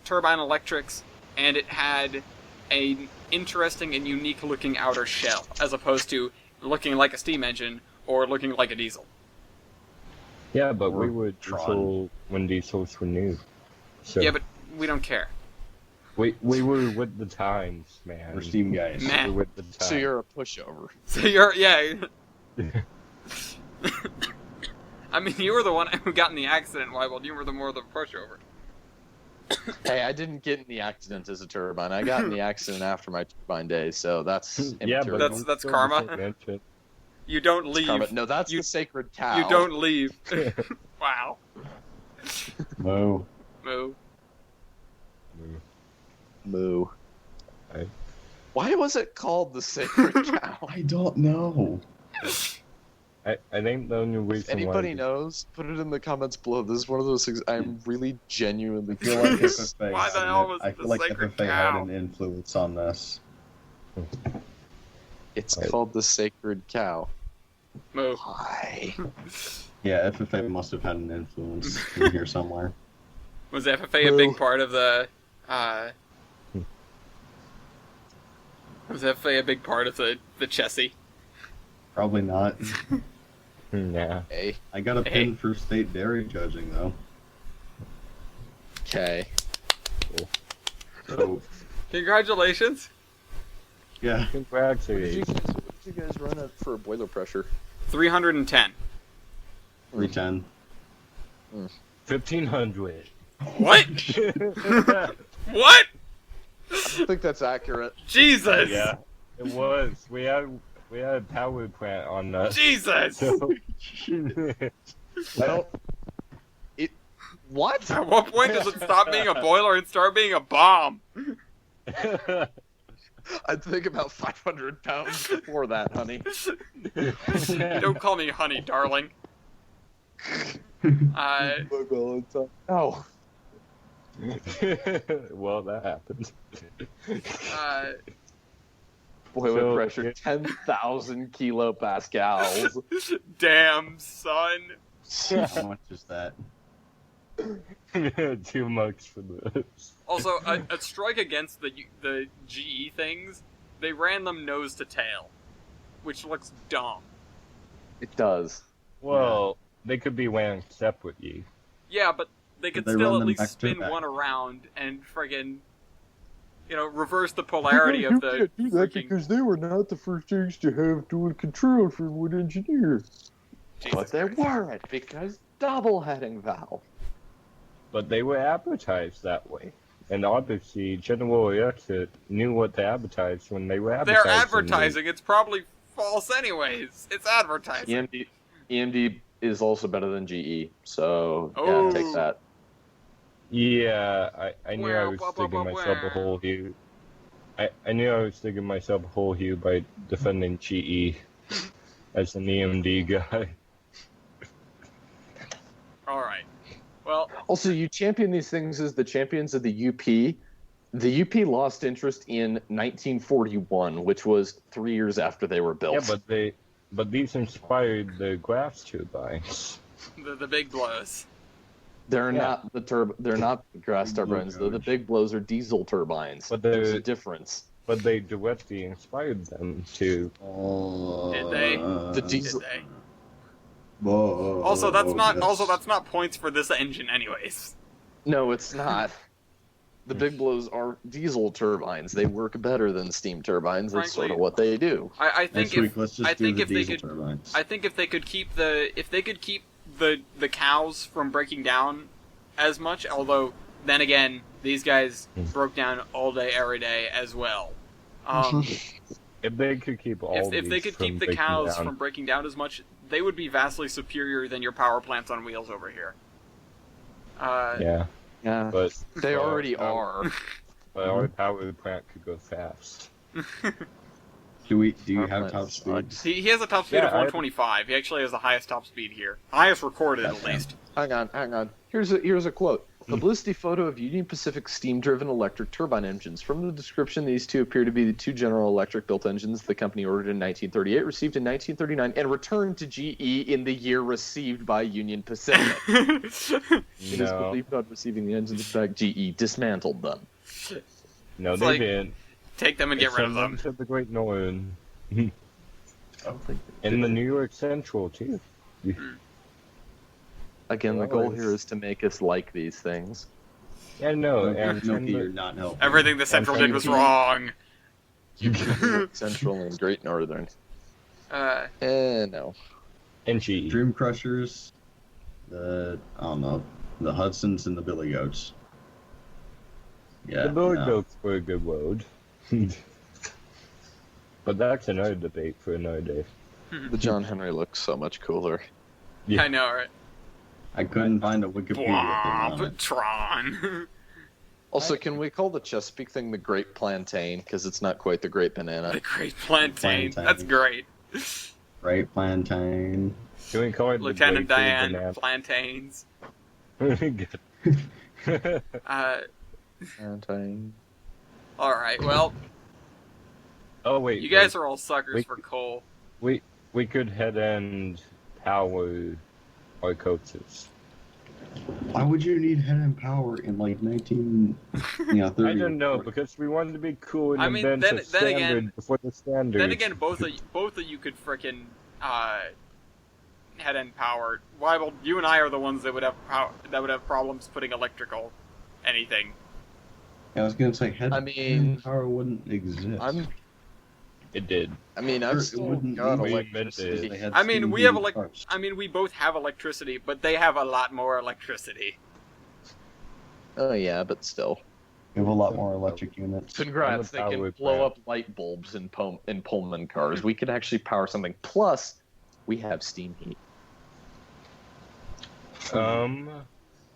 turbine electrics, and it had an interesting and unique looking outer shell, as opposed to looking like a steam engine or looking like a diesel. Yeah, but Or we were Tron. diesel when diesels were new. So Yeah, but we don't care. we were with the times, man. We're steam guys. Meh. We were with the times. So you're a pushover. So I mean, you were the one who got in the accident, Wiebold. You were the more the pushover. Hey, I didn't get in the accident as a turbine. I got in the accident after my turbine days, so that's Yeah, immaterial. but That's don't karma. mention- You don't leave. Karma. No, that's You- the sacred cow. You don't leave. Wow. Oh. Moo. Moo. Right. Why was it called the sacred cow? I don't know. I think the only reason If anybody why knows, put it in the comments below. This is one of those things I'm really genuinely I feel like curious. FFA, Why the had hell an- was I the feel like sacred FFA cow? had an influence on this. It's Right. called the sacred cow. Moo. Why? Yeah, FFA must have had an influence in here somewhere. Was FFA a Moo. big part of the? Was FFA a big part of the Chessie? Probably not. Yeah. Hey, I got a Hey. pin for state dairy judging though. okay. So Congratulations. yeah. What did Congratulations. you guys run at for boiler pressure? 310. 310. 1500. What? What? I think that's accurate. Jesus. Yeah. It was. We had a power plant on us. Jesus! So, Well, what? At what point does it stop being a boiler and start being a bomb? I'd think about 500 pounds before that, honey. Don't call me honey, darling. Oh. Well, that happened. Boiler So, pressure, yeah. 10,000 kilopascals. Damn, son. How much is that? Too much for this. Also, a strike against the GE things, they ran them nose to tail, which looks dumb. It does. Well, they could be wound separately. Yeah, but they could They still run at them least back to spin back. one around and friggin', reverse the polarity of the freaking... they were not the first things to have dual control for one engineer. Jesus But they Christ. weren't, because double heading valve. But they were advertised that way. And obviously, General Electric knew what they advertised when they were advertising. They're advertising. It's probably false anyways. It's advertising. EMD is also better than GE, so Oh. yeah, take that. Yeah, I knew I was Wow, digging myself a hole here. I knew I was digging myself a hole here by defending GE as an EMD guy. Alright. Well, Also, you champion these things as the champions of the UP. The UP lost interest in 1941, which was 3 years after they were built. Yeah, but these inspired the glass turbines. the big blows. They're Yeah. not they're not gas turbines. Though the big blows are diesel turbines. But There's they're- a difference. But they directly inspired them to. Did they? The Did diesel. they? Whoa, Also, that's not. yes. Also, that's not points for this engine, anyways. No, it's not. The big blows are diesel turbines. They work better than steam turbines. That's sort of Frankly, what they do. I think Next week, let's just I do think the if they diesel could, turbines. I think if they could keep the cows from breaking down as much. Although then again, these guys broke down all day, every day as well. If they could keep all if these they could from keep the breaking cows down. from breaking down as much, they would be vastly superior than your power plants on wheels over here. Yeah, Yeah, but they already are. But our power plant could go fast. Do you Power have plant top speed? sucks. He has a top speed Yeah, of 125. He actually has the highest top speed here. Highest recorded, at least. Hang on. Here's a quote. Publicity photo of Union Pacific steam-driven electric turbine engines. From the description, these two appear to be the two General Electric built engines the company ordered in 1938, received in 1939, and returned to GE in the year received by Union Pacific. It is No, believed on receiving the engines back, GE dismantled them. no, It's they like- didn't. Take them and They get rid of sent them. to the Great Northern. I don't think In the New York Central, too. Again, the Well, goal it's- here is to make us like these things. Yeah, no, Milky, and Milky, you're not helping. Everything the Central did was wrong. Central and Great Northern. Uh, No. and GE. Dream Crushers, I don't know, the Hudsons and the Billy Goats. Yeah, The Billy no. Goats were a good road. But that's another debate for another day. The John Henry looks so much cooler. Yeah. I know, right? I couldn't find a Wikipedia thing on Bwomp, it. Tron. Also, can we call the Chesapeake thing the Great Plantain? Because it's not quite the Great Banana. The Great Plantain. Plantain. That's great. Right, Plantain. Can we call it Lieutenant the Diane, Plantains. Great Banana? Plantain. Alright, well, Oh, wait. you guys are all suckers Wait. for coal. We could head and power our coaches. Why would you need head and power in like 30? I don't know, because we wanted to be cool and I mean, invent then a standard again- before the standard. Then again, both of you could frickin' head end power. Wiebold, you and I are the ones that would have problems putting electrical anything. I was gonna say head I mean, and power wouldn't exist. It did. I've Sure, it still wouldn't got be electricity. They had I mean, steam we have heated cars. we both have electricity, but they have a lot more electricity. Oh yeah, but still. We have a lot more electric units. Congrats, they can blow up light bulbs in Pullman cars. We could actually power something. Plus, we have steam heat.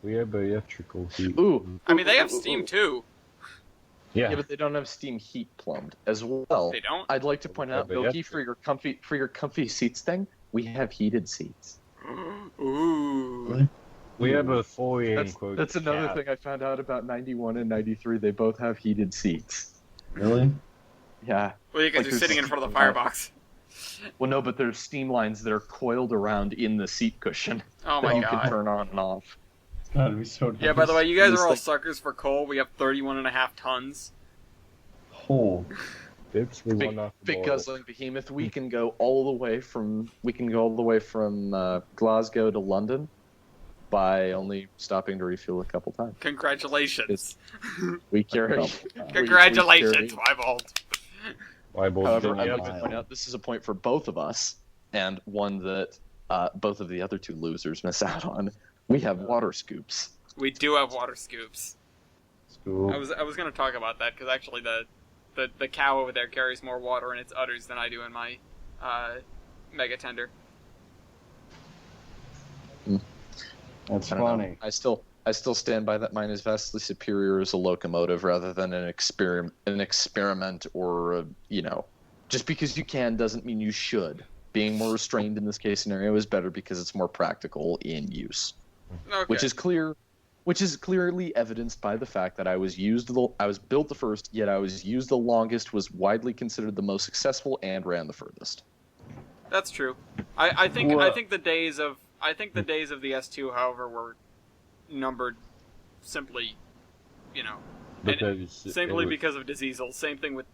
We have electrical heat. Ooh. I mean, they have steam too. Yeah, but they don't have steam heat plumbed as well. They don't? I'd like to point out, Milky, for your comfy seats thing, we have heated seats. Ooh. Really? We have a fully enclosed That's another cab. thing I found out about 91 and 93. They both have heated seats. Really? Yeah. Well, you guys are sitting in front of the firebox. Well, no, but there's steam lines that are coiled around in the seat cushion Oh that my you can god. turn on and off. God, we so Yeah, by the way, you guys are all This thing- suckers for coal. We have 31.5 tons. Oh, It's the one off the Big board. guzzling behemoth. We can go all the way from Glasgow to London by only stopping to refuel a couple times. Congratulations. We carry. Congratulations, Wiebold. Wiebold, However, didn't I'd you like have- to point out this is a point for both of us, and one that both of the other two losers miss out on. We have water scoops. We do have water scoops. school. I was going to talk about that because actually the cow over there carries more water in its udders than I do in my mega tender. That's I don't know. funny. I still stand by that mine is vastly superior as a locomotive rather than an experiment or just because you can doesn't mean you should. Being more restrained in this case scenario is better because it's more practical in use, Okay. which is clearly evidenced by the fact that I was built the first, yet I was used the longest, was widely considered the most successful, and ran the furthest. That's true. I think the days of the S2, however, were numbered simply, Because because of diseasel. Same thing with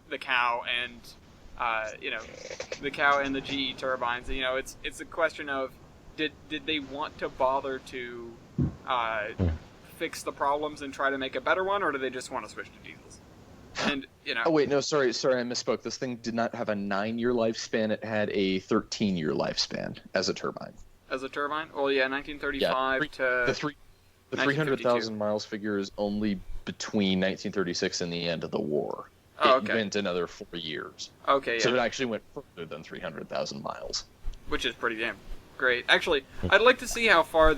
the cow and the cow and the GE turbines. It's a question of did they want to bother to fix the problems and try to make a better one, or do they just want to switch to diesels? And Oh wait, no, sorry, I misspoke. This thing did not have a 9-year lifespan; it had a 13-year lifespan as a turbine. as a turbine, well, yeah, 1935 to The 300,000 miles figure is only between 1936 and the end of the war. Oh, It okay. went another 4 years. Okay, So it yeah, actually went further than 300,000 miles. which is pretty damn great. Actually, I'd like to see how far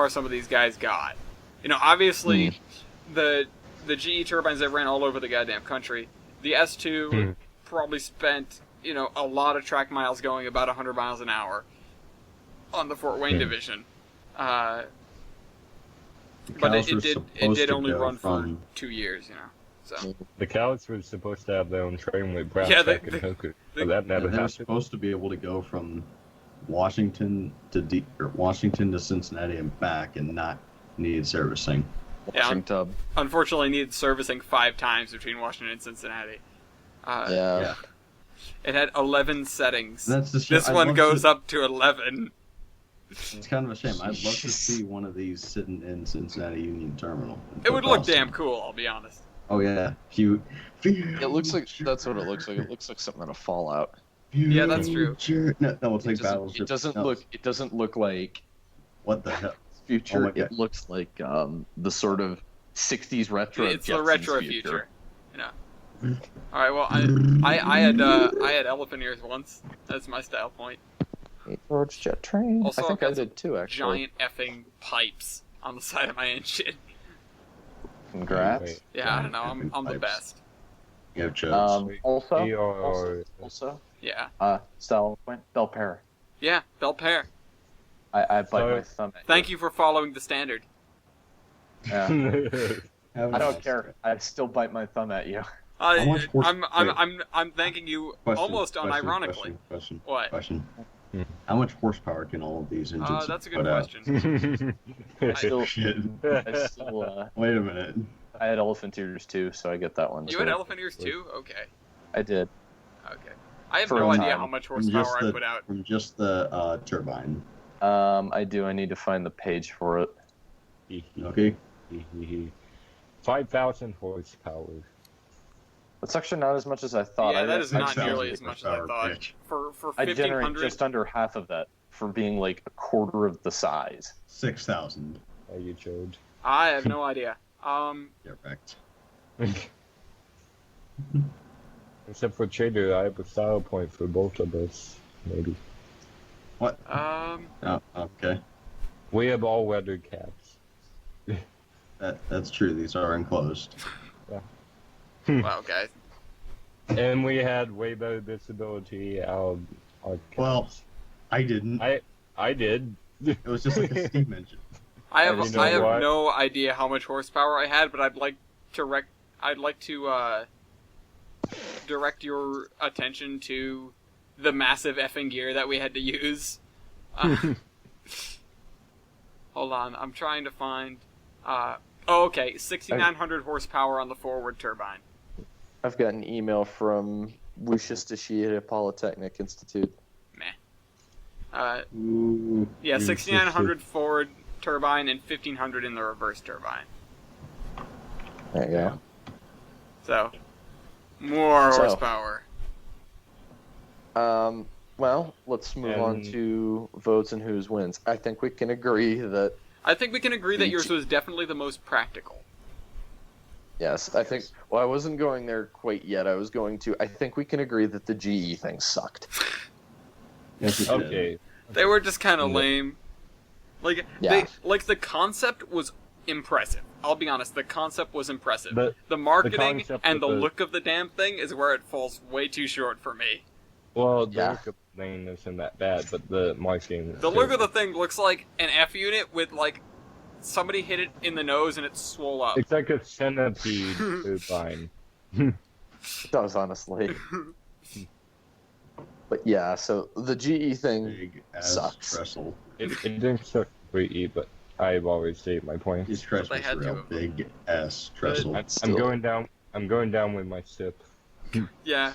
some of these guys got. Obviously, the GE turbines that ran all over the goddamn country. The S2 probably spent a lot of track miles going about 100 miles an hour on the Fort Wayne division. But Cows were it supposed did to only go run for from- 2 years. So the cows were supposed to have their own train with brass Yeah, back and hooker. But that Yeah, never they were happened. supposed to be able to go from Washington to Washington to Cincinnati and back, and not need servicing. Yeah. Washing tub. unfortunately, needed servicing 5 times between Washington and Cincinnati. Yeah. It had 11 settings. That's the shit. This I'd one love goes to- up to 11. It's kind of a shame. I'd love to see one of these sitting in Cincinnati Union Terminal. It would look damn cool, I'll be honest. Oh yeah, It looks like that's what it looks like. It looks like something out of Fallout. Yeah, that's true. No, it's like It Battleship. doesn't no, look. It doesn't look like What the hell? future. Oh my God. It looks like the sort of 60s retro. It's the Jetsons retro future. Alright, well, I had elephant ears once. That's my style point. George jet train. Also, I think I've I got did too. Actually. Giant effing pipes on the side of my engine. Congrats. Wait. Yeah, I don't know, I'm the Pipes. best. You have chose. Also, ER. Yeah. style point. Belpaire. Yeah, Belpaire. I bite So- my thumb. At Thank you for following the standard. Yeah. Have I a- don't care. I still bite my thumb at you. How much horse- I'm thanking you Question, almost question, unironically. Question. What? Question. How much horsepower can all of these engines That's a good put out? question. Still, Shit. I still, Wait a minute. I had elephant ears too, so I get that one. You too. had elephant ears too? Okay. I did. Okay. I have For no a idea time. how much From horsepower I put out. From just the turbine. I do. I need to find the page for it. Okay. 5,000 horsepower. It's actually not as much as I thought. Yeah, I that is not 6,000 nearly as much as I horsepower, thought. bitch. For I generate 1,500, just under half of that for being like a quarter of the size. 6,000. Are you George? I have no idea. Get wrecked. Except for JDur, I have a style point for both of us, maybe. What? Oh, okay. We have all-weather caps. That's true. These are enclosed. Wow, guys. And we had way better visibility out of our caps. Well, I didn't. I did. It was just like a steam engine. I have You know what? no idea how much horsepower I had, but I'd like to direct your attention to the massive effing gear that we had to use. Hold on, I'm trying to find. Okay, 6,900 horsepower on the forward turbine. I've got an email from Wushistashita Polytechnic Institute. Meh. Ooh. Yeah, 6,900 forward turbine and 1,500 in the reverse turbine. There you go. So, more So- horsepower. Well, let's move on to votes and whose wins. I think we can agree that, I think we can agree that yours was definitely the most practical. yes, I think, well, I wasn't going there quite yet. I was going to, I think we can agree that the GE thing sucked. Yes, it did. Okay. They were just kind of Yeah. lame. Like Yeah. the concept was impressive. I'll be honest, the concept was impressive. But The marketing concept and the of the- look of the damn thing is where it falls way too short for me. Well, the Yeah. look of the thing isn't that bad, but the marketing... The look of the thing looks like an F unit with like somebody hit it in the nose and it swole up. It's like a centipede turbine. It does, honestly. But yeah, so the GE thing, Big ass Sucks. trestle. It didn't suck completely, but I've always saved my point. These trestles They had are to a have- big ass trestle. I'm Still. going down. I'm going down with my sip. Yeah.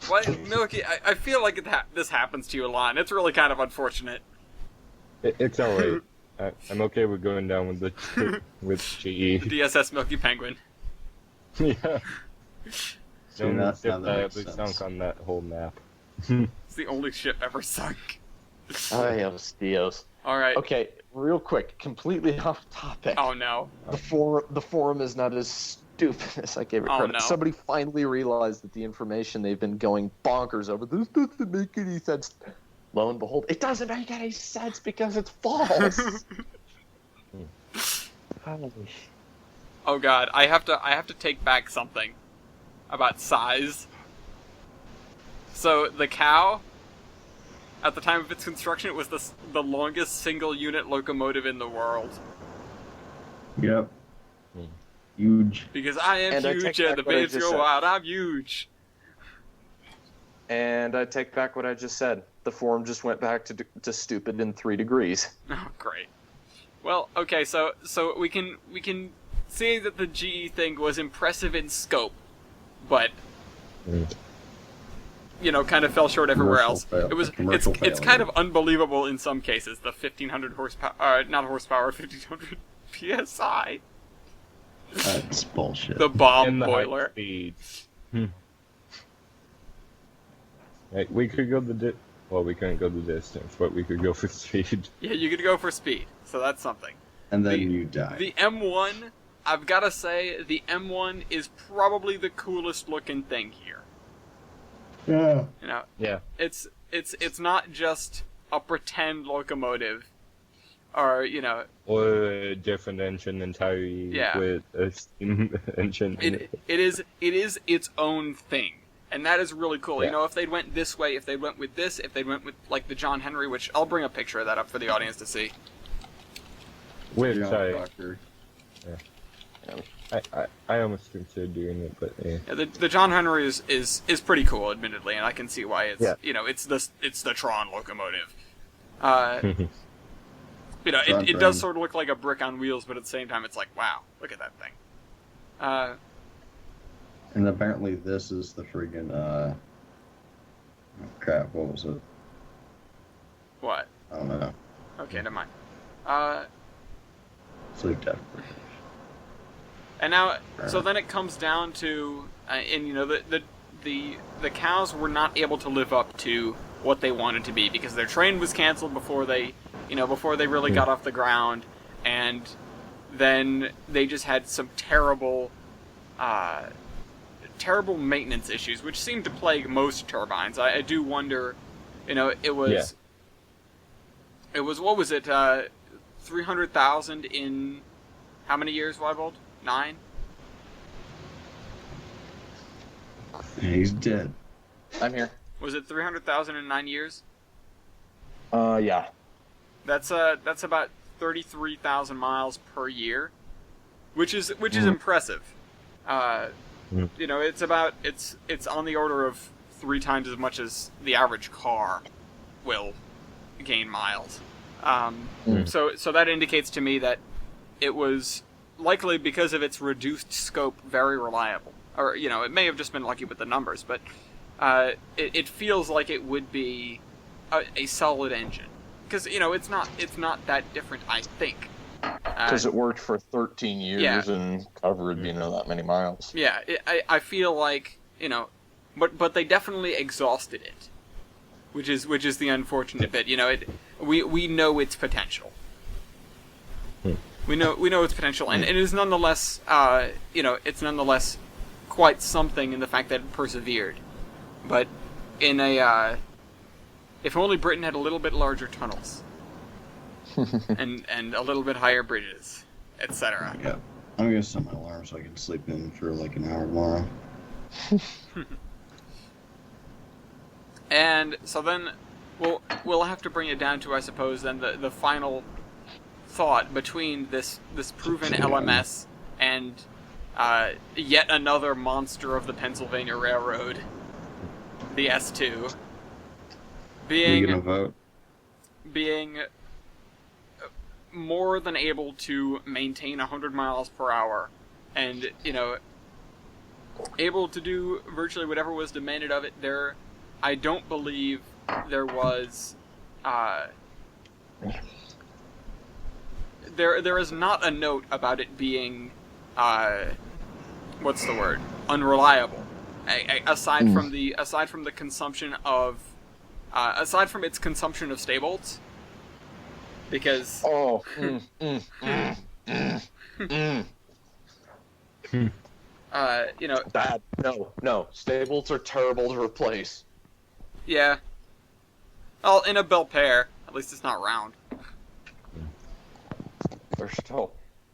Why, Milky? I feel like this happens to you a lot, and it's really kind of unfortunate. It's alright. I'm okay with going down with the with GE. DSS Milky Penguin. Yeah. See, No now sip that that makes ever sense. sunk on that whole map. It's the only ship ever sunk. Dios, Dios. All right. Okay, real quick, completely off topic. Oh no. The forum is not as stupid as I gave it Oh, credit. no. Somebody finally realized that the information they've been going bonkers over, this doesn't make any sense. Lo and behold, it doesn't make any sense because it's false. Oh god, I have to take back something about size. So the cow, at the time of its construction, it was the longest single unit locomotive in the world. Yep. Huge. Because I am And I huge take and the back what I babes just go said. wild. I'm huge. And I take back what I just said. The forum just went back to stupid in 3 degrees. Oh great. Well, okay, so we can say that the GE thing was impressive in scope, but kind of fell short everywhere Commercial else. fail- It was commercial it's kind of unbelievable in some cases. The 1,500 horsepower, not horsepower, 1,500 psi. That's bullshit. The bomb And the high boiler. speeds. Right, we could go well, we couldn't go the distance, but we could go for speed. Yeah, you could go for speed, so that's something. And then the- you die. The M1, I've got to say, the M1 is probably the coolest looking thing here. Yeah. Yeah. It's not just a pretend locomotive, or Or a different engine entirely Yeah. with a steam engine. it is its own thing, and that is really cool. Yeah. If they'd went this way, if they went with this, if they went with like the John Henry, which I'll bring a picture of that up for the audience to see. Which John Proctor. I almost considered doing it, but yeah. Yeah, the John Henry is pretty cool, admittedly, and I can see why it's it's the Tron locomotive. It does sort of look like a brick on wheels, but at the same time, it's like, wow, look at that thing. And apparently this is the friggin' crap, what was it? What? I don't know. Okay, never mind. Sleep death. And now, so then it comes down to, the cows were not able to live up to what they wanted to be because their train was canceled before they really got off the ground, and then they just had some terrible maintenance issues, which seem to plague most turbines. I do wonder, it was what was it, 300,000 in how many years, Wiebold? 9? He's dead. I'm here. Was it 300,000 in 9 years? Yeah. That's about 33,000 miles per year, which is impressive. It's on the order of 3 times as much as the average car will gain miles. So that indicates to me that it was likely, because of its reduced scope, very reliable. Or, it may have just been lucky with the numbers, but it feels like it would be a solid engine. Because, it's not that different, I think. Because it worked for 13 years and covered, that many miles. Yeah, I feel like, but they definitely exhausted it, which is the unfortunate bit. We know its potential. We know its potential, and it is nonetheless, it's nonetheless quite something in the fact that it persevered. But in if only Britain had a little bit larger tunnels, and a little bit higher bridges, etc. Yeah, I'm gonna set my alarm so I can sleep in for like an hour tomorrow. And so then we'll have to bring it down to, I suppose, then the final thought between this proven LMS and yet another monster of the Pennsylvania Railroad, the S2, being more than able to maintain 100 miles per hour, and able to do virtually whatever was demanded of it. I don't believe there was there is not a note about it being what's the word, unreliable, aside from the consumption of aside from its consumption of stay bolts, because bad. No, stay bolts are terrible to replace. Yeah. Well, in a bell pair, at least it's not round. They're still.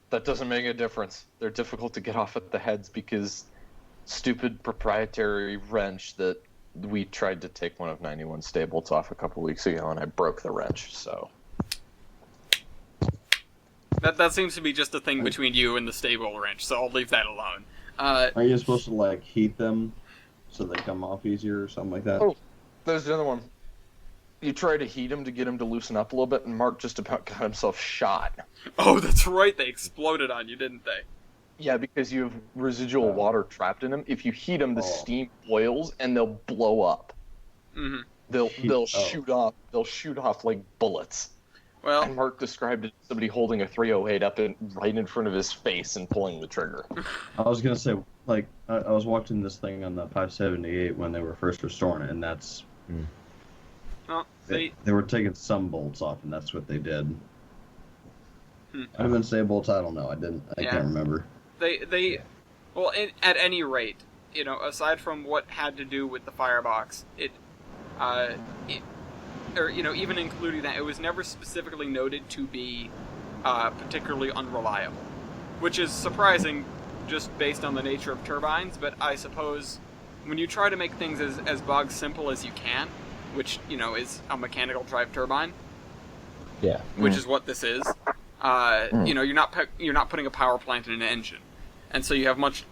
That doesn't make a difference. They're difficult to get off at the heads because stupid proprietary wrench that we tried to take one of 91 stay bolts off a couple weeks ago, and I broke the wrench. So that seems to be just a thing between you and the stable wrench. So I'll leave that alone. Are you supposed to heat them so they come off easier or something like that? Oh, there's the other one. You try to heat them to get them to loosen up a little bit, and Mark just about got himself shot. Oh, that's right. They exploded on you, didn't they? Yeah, because you have residual water trapped in them. If you heat them, the steam boils and they'll blow up. Mm-hmm. They'll shoot off. They'll shoot off like bullets. Well, and Mark described it as somebody holding a 308 up right in front of his face and pulling the trigger. I was gonna say, I was watching this thing on the 578 when they were first restoring it, and that's. Well, they were taking some bolts off, and that's what they did. I'd have been say bolts. I don't know. I can't remember. At any rate, aside from what had to do with the firebox, even including that, it was never specifically noted to be particularly unreliable, which is surprising just based on the nature of turbines. But I suppose when you try to make things as bog simple as you can, which is a mechanical drive turbine, which is what this is. You're not putting a power plant in an engine, and so you have much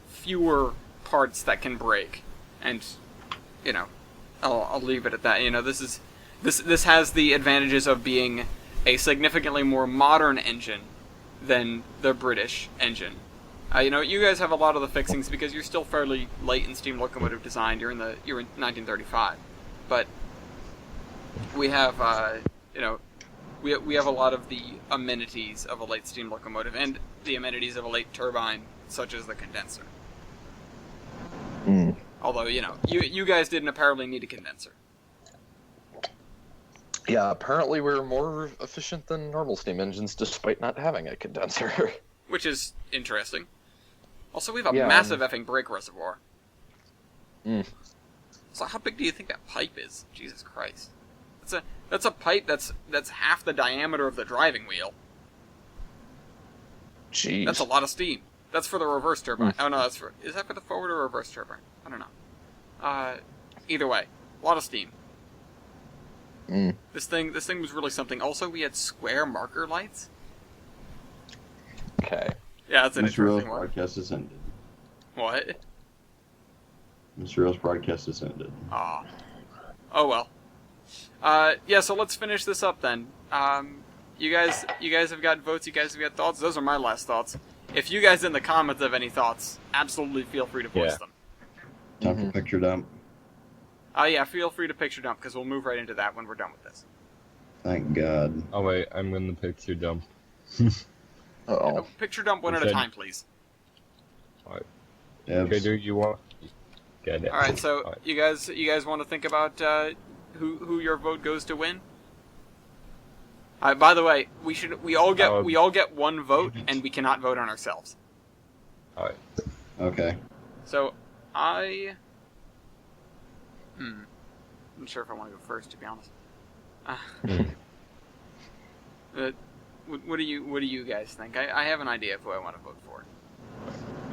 fewer parts that can break, and I'll leave it at that. This has the advantages of being a significantly more modern engine than the British engine. You guys have a lot of the fixings because you're still fairly late in steam locomotive design. You're in 1935, but we have we have a lot of the amenities of a late steam locomotive and the amenities of a late turbine, such as the condenser. Although you guys didn't apparently need a condenser. Yeah, apparently we're more efficient than normal steam engines despite not having a condenser. Which is interesting. Also, we have a Yeah, massive effing brake reservoir. Mm. So how big do you think that pipe is? Jesus Christ. That's a pipe that's half the diameter of the driving wheel. Jeez. That's a lot of steam. That's for the reverse turbine. Oh no, is that for the forward or reverse turbine? I don't know. Either way, a lot of steam. Mm. This thing was really something. Also, we had square marker lights. Okay. Yeah, that's an Mr. Earl's interesting one. broadcast has ended. What? Mr. Earl's broadcast has ended. Aw. Oh well. Yeah, so let's finish this up then. You guys have got votes, you guys have got thoughts. Those are my last thoughts. If you guys in the comments have any thoughts, absolutely feel free to voice them. Time for picture dump. Yeah, feel free to picture dump, because we'll move right into that when we're done with this. Thank God. Oh wait, I'm in the picture dump. Uh-oh. Picture dump one at a time, please. Alright. Yep. JDur, you want? Get it. Alright, so Alright. you guys want to think about who your vote goes to win? By the way, we all get one vote, and we cannot vote on ourselves. Alright. Okay. So I'm not sure if I want to go first, to be honest. What do you guys think? I have an idea of who I want to vote for.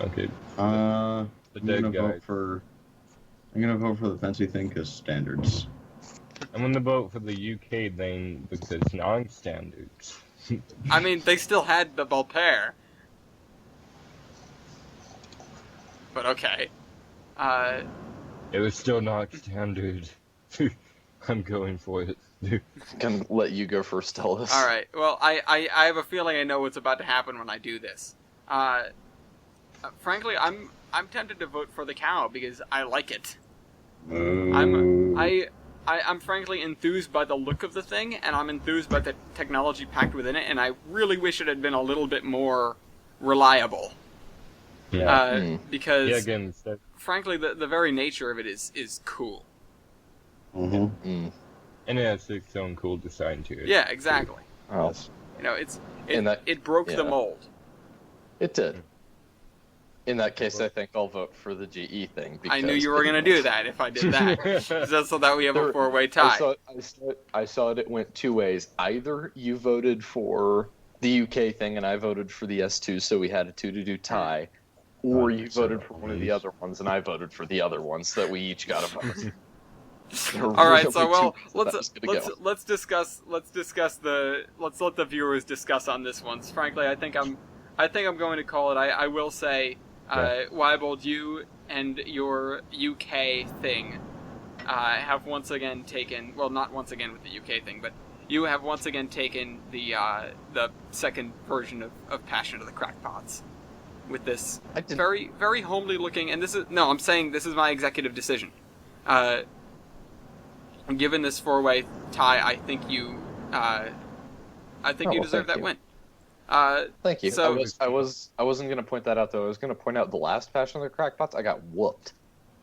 Okay. I'm The gonna dead guy. vote for. I'm gonna vote for the fancy thing because standards. I'm gonna vote for the UK thing because non-standards. I mean, they still had the Belpaire. But okay. It was still not standard. I'm going for it. Can let you go first, Ellis. Alright, well, I have a feeling I know what's about to happen when I do this. Frankly, I'm tempted to vote for the cow because I like it. I'm frankly enthused by the look of the thing, and I'm enthused by the technology packed within it, and I really wish it had been a little bit more reliable. Yeah. Because, Yeah, again, so, frankly, the very nature of it is cool. Mm-hmm. Mm. and it has its own cool design to it. Yeah, exactly. Oh, You know, In that- it broke the yeah. mold. it did. In that case, I think I'll vote for the GE thing. I knew because you were going to do that if I did that. Just so that we have a four-way tie. I saw it went two ways. Either you voted for the UK thing and I voted for the S2, so we had a 2-2 tie, or you voted for one of the other ones and I voted for the other one, so that we each got a vote. All right, so well, let's let the viewers discuss on this one. Frankly, I think I'm going to call it. I will say, Wiebold, you and your UK thing have once again taken, well, not once again with the UK thing, but you have once again taken the second version of Passion of the Crackpots with this very, very homely looking, and I'm saying this is my executive decision. Given this four-way tie, I think you deserve that win. Thank you. So, I wasn't going to point that out though. I was going to point out the last Passion of the Crackpots. I got whooped.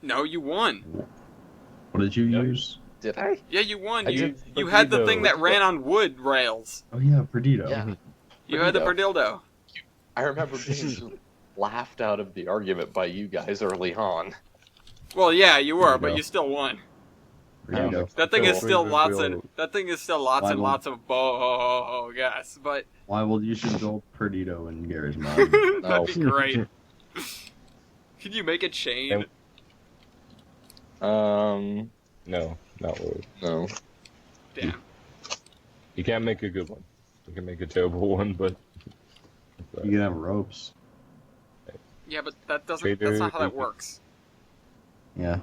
No, you won. What did you use? Did I? Yeah, you won. I You did had the Perdido. thing that ran on wood rails. Oh yeah, Perdido. Yeah. You had the Perdido. Perdildo. I remember being laughed out of the argument by you guys early on. Well, yeah, you were, Perdido. but you still won. Perdido. That thing is still lots Will. and lots of bogus, but Why? Well, you should build Perdido in Gary's mod. that'd be great. Could you make a chain? No, not really. No. Damn. You can't make a good one. You can make a terrible one, but... You can have ropes. Yeah, but that's not how that works. Yeah.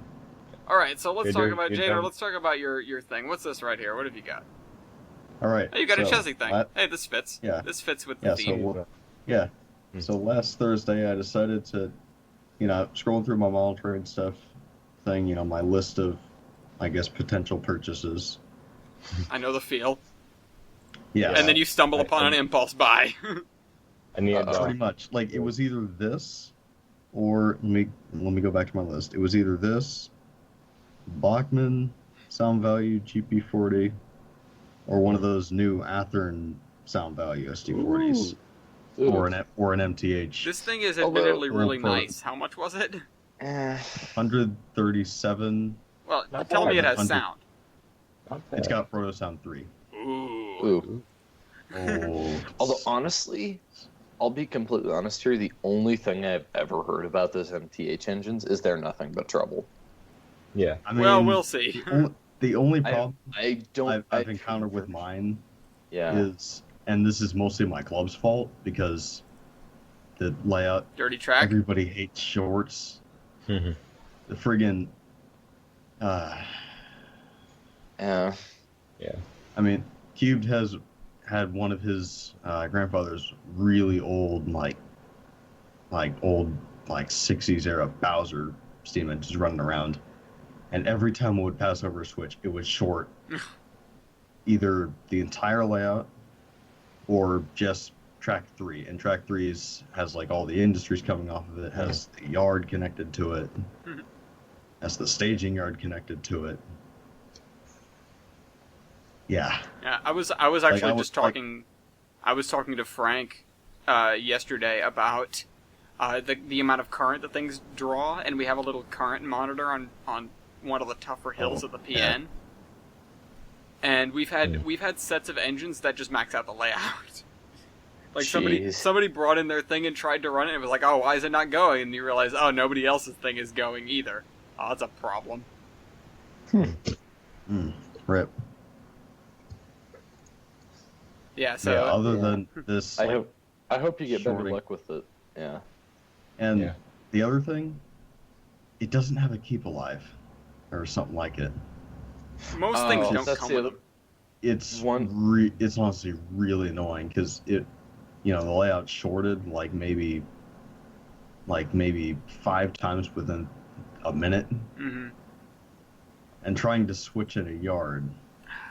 All right, so let's talk JDur, about you're JDur. done? Let's talk about your thing. What's this right here? What have you got? All right. Oh, you got a so, Chesney thing. la- Hey, this fits. Yeah. This fits with Yeah. the So theme. yeah. Hmm. So last Thursday, I decided to, scrolling through my model trade stuff thing. My list of, I guess, potential purchases. I know the feel. Yeah. And then you stumble upon an impulse buy. I need pretty much like it was either this or let me go back to my list. It was either this, Bachmann, Sound Value, GP40, or one of those new Athearn sound value SD40s, Ooh. or an MTH. This thing is Although- admittedly really for- nice. How much was it? 137. Well, Not tell me bad. it has 100. sound. Not bad. It's got Proto Sound 3. Ooh. Ooh. Oh. Although honestly, I'll be completely honest here. The only thing I've ever heard about those MTH engines is they're nothing but trouble. Yeah. I mean, Well, we'll see. the only problem I don't. I've encountered with mine Yeah. is, and this is mostly my club's fault because the layout, Dirty track. everybody hates shorts. The friggin', Yeah. Yeah. I mean, Cubed had one of his grandfather's really old, like 60s era Bowser steam engines running around, and every time it would pass over a switch, it would short either the entire layout or just track 3. And track 3 has like all the industries coming off of it, has the yard connected to it, has the staging yard connected to it. Yeah. Yeah, I was actually I was- just talking. I was talking to Frank yesterday about the amount of current that things draw, and we have a little current monitor on one of the tougher hills of the PN. And we've had sets of engines that just max out the layout. Like Jeez. somebody brought in their thing and tried to run it, and it was like, oh, why is it not going? And you realize, oh, nobody else's thing is going either. Oh, that's a problem. Rip. Yeah. So yeah, other yeah. than this, I hope you get better shorting. luck with it. Yeah. and Yeah. the other thing, it doesn't have a keep alive or something like it. most things Oh, don't that's come the with other- them. It's One- it's honestly really annoying because the layout's shorted like maybe 5 times within a minute, Mm-hmm. and trying to switch in a yard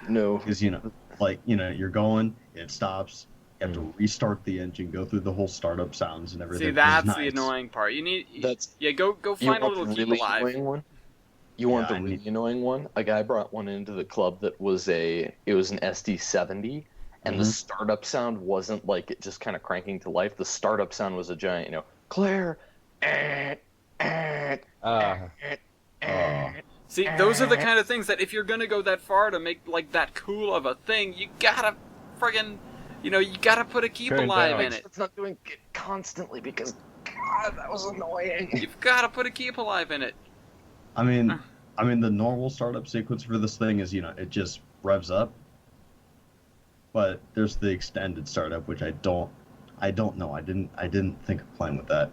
No. is you're going, it stops, you have to restart the engine, go through the whole startup sounds and everything. See, which is that's nice. the annoying part. You need. That's Go you find a want little the keep really alive. annoying one. You want Yeah, the I really need- annoying one? A guy brought one into the club that was an SD70, and the Mhm. startup sound wasn't like it just kind of cranking to life. The startup sound was a giant, Claire. Ah. See, those are the kind of things that if you're gonna go that far to make like that cool of a thing, you gotta friggin', you gotta put a keep Turn it alive down. in it. It's not doing it constantly because, God, that was annoying. You've gotta put a keep alive in it. I mean, the normal startup sequence for this thing is, it just revs up. But there's the extended startup, which I don't know. I didn't think of playing with that.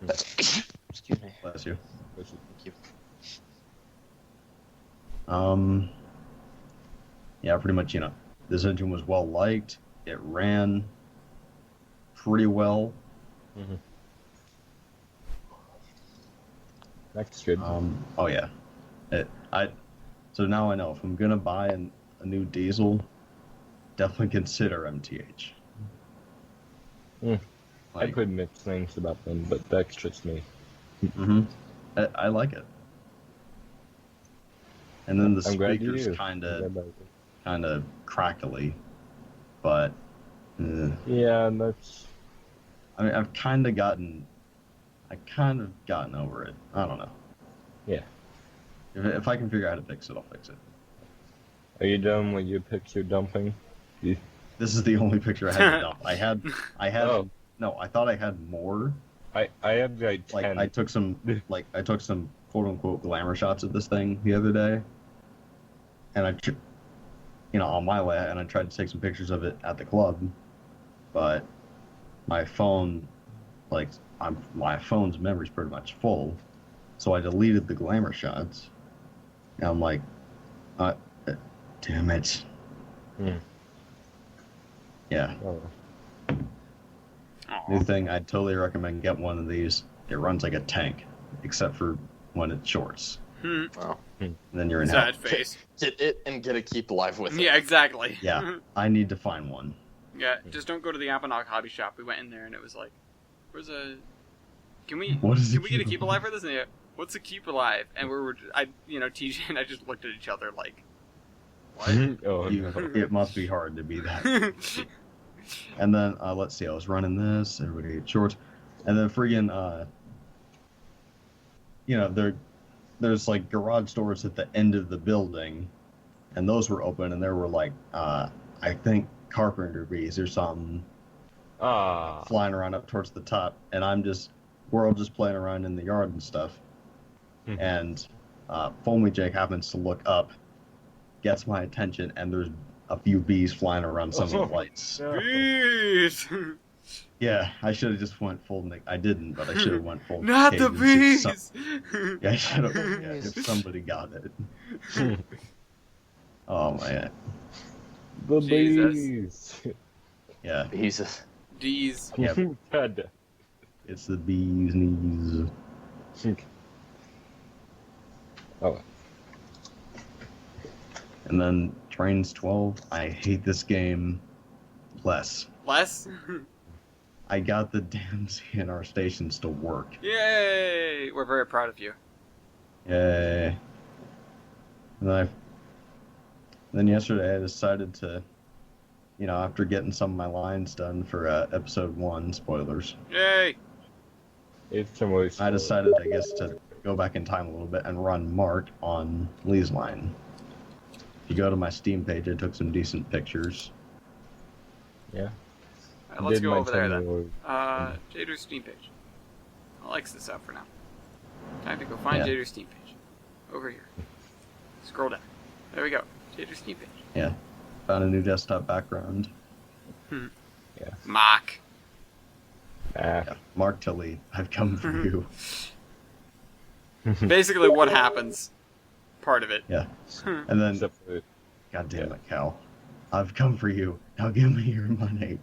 Excuse me. Bless you. Thank you. Yeah, pretty much, this engine was well liked. It ran pretty well. That's good. Oh yeah. So now I know if I'm gonna buy a new diesel, definitely consider MTH. I've heard mixed things about them, but that's just me. I like it. And then the I'm glad you speakers do. kind I'm of glad about it. crackly, but Yeah, that's. I mean, I've kind of gotten over it. I don't know. Yeah. If I can figure out how to fix it, I'll fix it. Are you done with your picture dumping? This is the only picture I had to dump. I had Oh. no. I thought I had more. I have like 10. Like I took some quote unquote glamour shots of this thing the other day, and on my way, and I tried to take some pictures of it at the club, but my phone, my phone's memory's pretty much full, so I deleted the glamour shots. And I'm like, damn it. Yeah. Oh. New thing, I'd totally recommend get one of these. It runs like a tank, except for when it shorts. Wow. And then you're in Sad hell. face. Get it and get a keep alive with it. Yeah, exactly. Yeah, I need to find one. Yeah, just don't go to the Apanock hobby shop. We went in there and it was like, "Where's a? Can we What is a can we get a keep keep alive for this?" And what's a keep alive? And TJ and I just looked at each other like, What? Oh, You, no. it must be hard to be that. And then let's see, I was running this. Everybody get shorts, and then friggin' there's like garage doors at the end of the building, and those were open, and there were like I think carpenter bees or something flying around up towards the top, and we're all just playing around in the yard and stuff, and Foamy Jake happens to look up, gets my attention, and there's a few bees flying around some of the lights. No. Bees! Yeah, I should have just went full Nick. I didn't, but I should have went full. Not the Cage and bees! yeah, I should have. Yeah, if somebody got it. Oh man. The Jesus. bees. Yeah, Jesus. D's. Yeah. God. it's the bees knees. Oh. And then Trains 12. I hate this game less. Less? I got the damn CNR stations to work. Yay! We're very proud of you. Yay. And then yesterday I decided to, after getting some of my lines done for episode 1, spoilers, Yay! It's the most. I decided, I guess, to go back in time a little bit and run Mark on Lee's line. If you go to my Steam page, I took some decent pictures. Yeah. Alright, let's Did go my over there 10 then. year-old. JDur's Steam page. Alex this up for now. Time to go find Yeah. JDur's Steam page. Over here. Scroll down. There we go. JDur's Steam page. Yeah. Found a new desktop background. Mock. Yeah. Mark Tilly, I've come for you. Basically what happens. Part of it. Yeah. And then, Except for- God damn it, Cal. I've come for you. Now give me your money.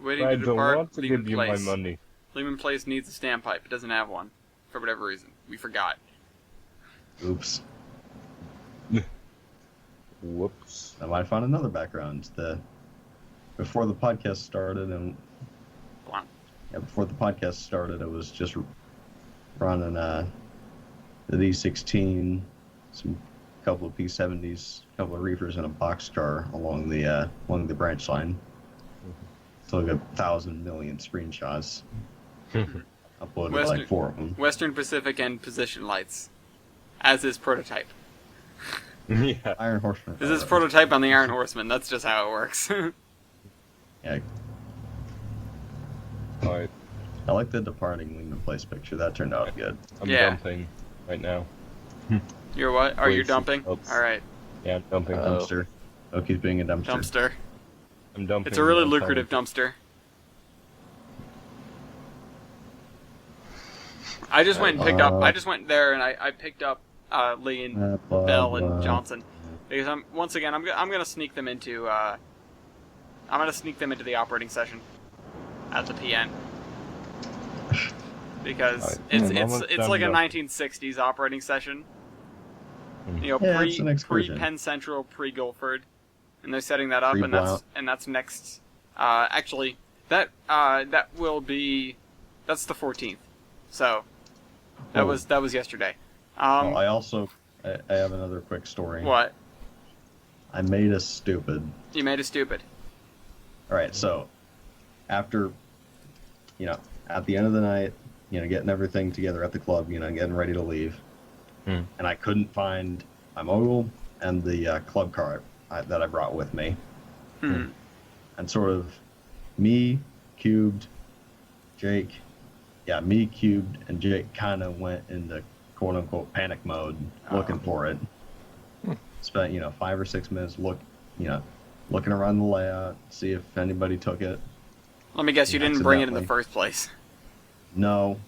Waiting I to don't depart. want to Lehman give you my Place. money. Lehman Place needs a standpipe. It doesn't have one. For whatever reason. We forgot. Oops. Whoops. I might have found another background. Before the podcast started, before the podcast started, I was just running the D16, some couple of P70s, a couple of reefers, and a boxcar along the branch line. So like 1,000 million screenshots. Uploaded like 4 of them. Western Pacific and position lights. As is prototype. Yeah. Iron Horseman. This is prototype on the Iron Horseman. That's just how it works. Yeah, Alright. I like the departing Lehman Place picture. That turned out good. I'm Yeah. dumping right now. You're what? Are you Please, dumping? oops. Alright. Yeah, I'm dumping. Dumpster. Oki's being a dumpster. Dumpster. I'm dumping. It's a really I'm lucrative telling dumpster. I just went and picked up. I just went there and I picked up Lee and Bell and Johnson because I'm gonna sneak them into the operating session at the PN because it's like a 1960s operating session. You know, Yeah, it's an pre excursion. Penn Central, pre Guilford, and they're setting that up, Pre and that's next. Actually, that will be that's the 14th. So that was yesterday. Well, I have another quick story. What? I made us stupid. You made it stupid. All right, so after, at the end of the night, getting everything together at the club, getting ready to leave, and I couldn't find my mogul and the club car that I brought with me, and sort of me, Cubed, Jake, me, Cubed, and Jake kind of went into quote-unquote panic mode looking for it. Spent 5 or 6 minutes looking around the layout, see if anybody took it. Let me guess, you didn't bring it in the Accidentally. first place. No,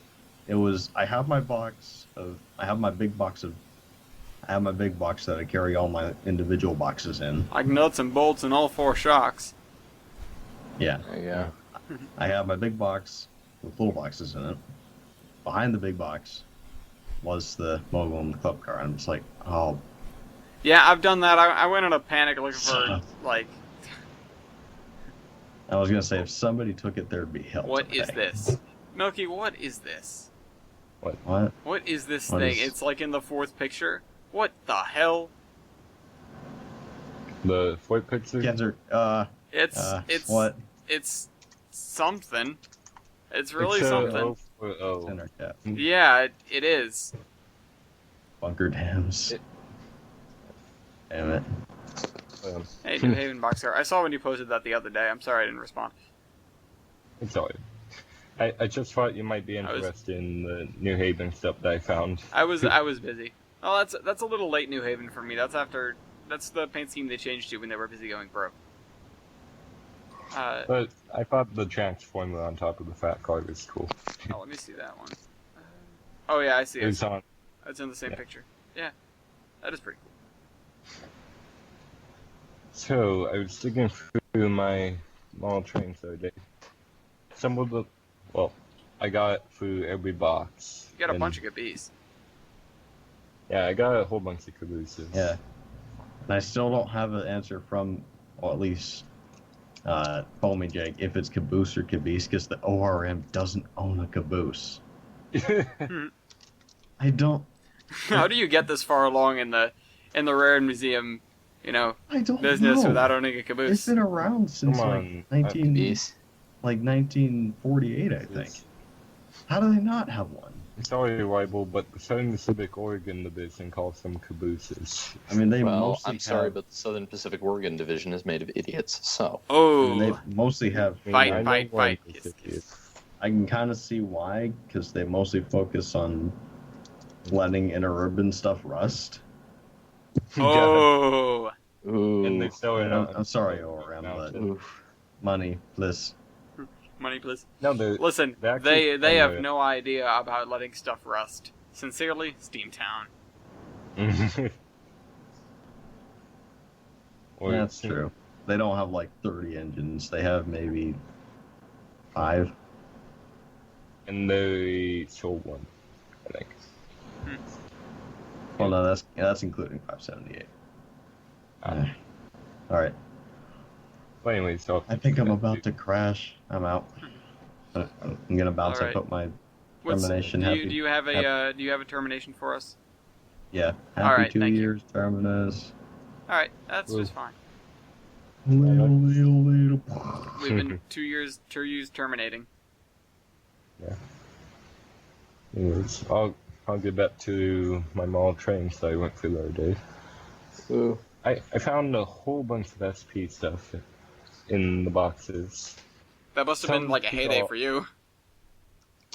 it was. I have my big box that I carry all my individual boxes in. Like nuts and bolts and all 4 shocks. Yeah, There you go. I have my big box with little boxes in it. Behind the big box was the mogul and the club car. I'm just like, oh. Yeah, I've done that. I went in a panic looking for like. I was gonna say if somebody took it, there'd be hell. What to is pay. this? Milky, what is this? What? What is this What thing? is- It's like in the 4th picture. What the hell? The Fort picture? Kenzer, It's what? It's something. It's really It's something. O. Center cap. Yeah, it is. Bunker dams. Damn it. Hey, New Haven boxcar. I saw when you posted that the other day. I'm sorry I didn't respond. It's alright. I just thought you might be interested in the New Haven stuff that I found. I was busy. Oh, that's a little late New Haven for me. That's the paint scheme they changed to when they were busy going broke. But I thought the transformer on top of the fat car was cool. Oh, let me see that one. Oh yeah, I see it. It's on. It's in the same picture. Yeah, that is pretty cool. So, I was digging through my model trains the other day. Some of the... Well, I got through every box. You got a bunch of good bees. Yeah, I got a whole bunch of cabooses. Yeah. And I still don't have an answer from, or at least, Foamy Jake, if it's caboose or caboose, because the ORM doesn't own a caboose. I don't... How do you get this far along in the Rare Museum, I don't business know. without owning a caboose? It's been around since Come like on, 1948, I think. How do they not have one? Sorry, Wiebold, but the Southern Pacific Oregon Division calls them cabooses. I mean, they Well, mostly I'm sorry, have, but the Southern Pacific Oregon Division is made of idiots, so... Oh, they mostly have. Fight, I know fight, one fight. Pacific. I can kind of see why, because they mostly focus on letting interurban stuff rust. oh. Ooh. And they sell it out. I'm sorry, ORM, but Oof. money, bliss. Money, please. No, they're... Listen, They're actually they have somewhere. no idea about letting stuff rust. Sincerely, Steamtown. Or That's true. They don't have like 30 engines. They have maybe 5. And they sold one, I think. Well, no, that's including 578. All right. But anyways, so I think I'm about to crash. I'm out. I'm gonna bounce. All right. I put my What's, termination. do Happy. you have a termination for us? Yeah. All Happy right, 2 thank you. years terminus. All right, that's Cool. just fine. Little. We've been 2 years terminating. anyways, I'll get back to my model trains that I went through the other day. Ooh. I found a whole bunch of SP stuff in the boxes. That must have been Some like a heyday people- for you.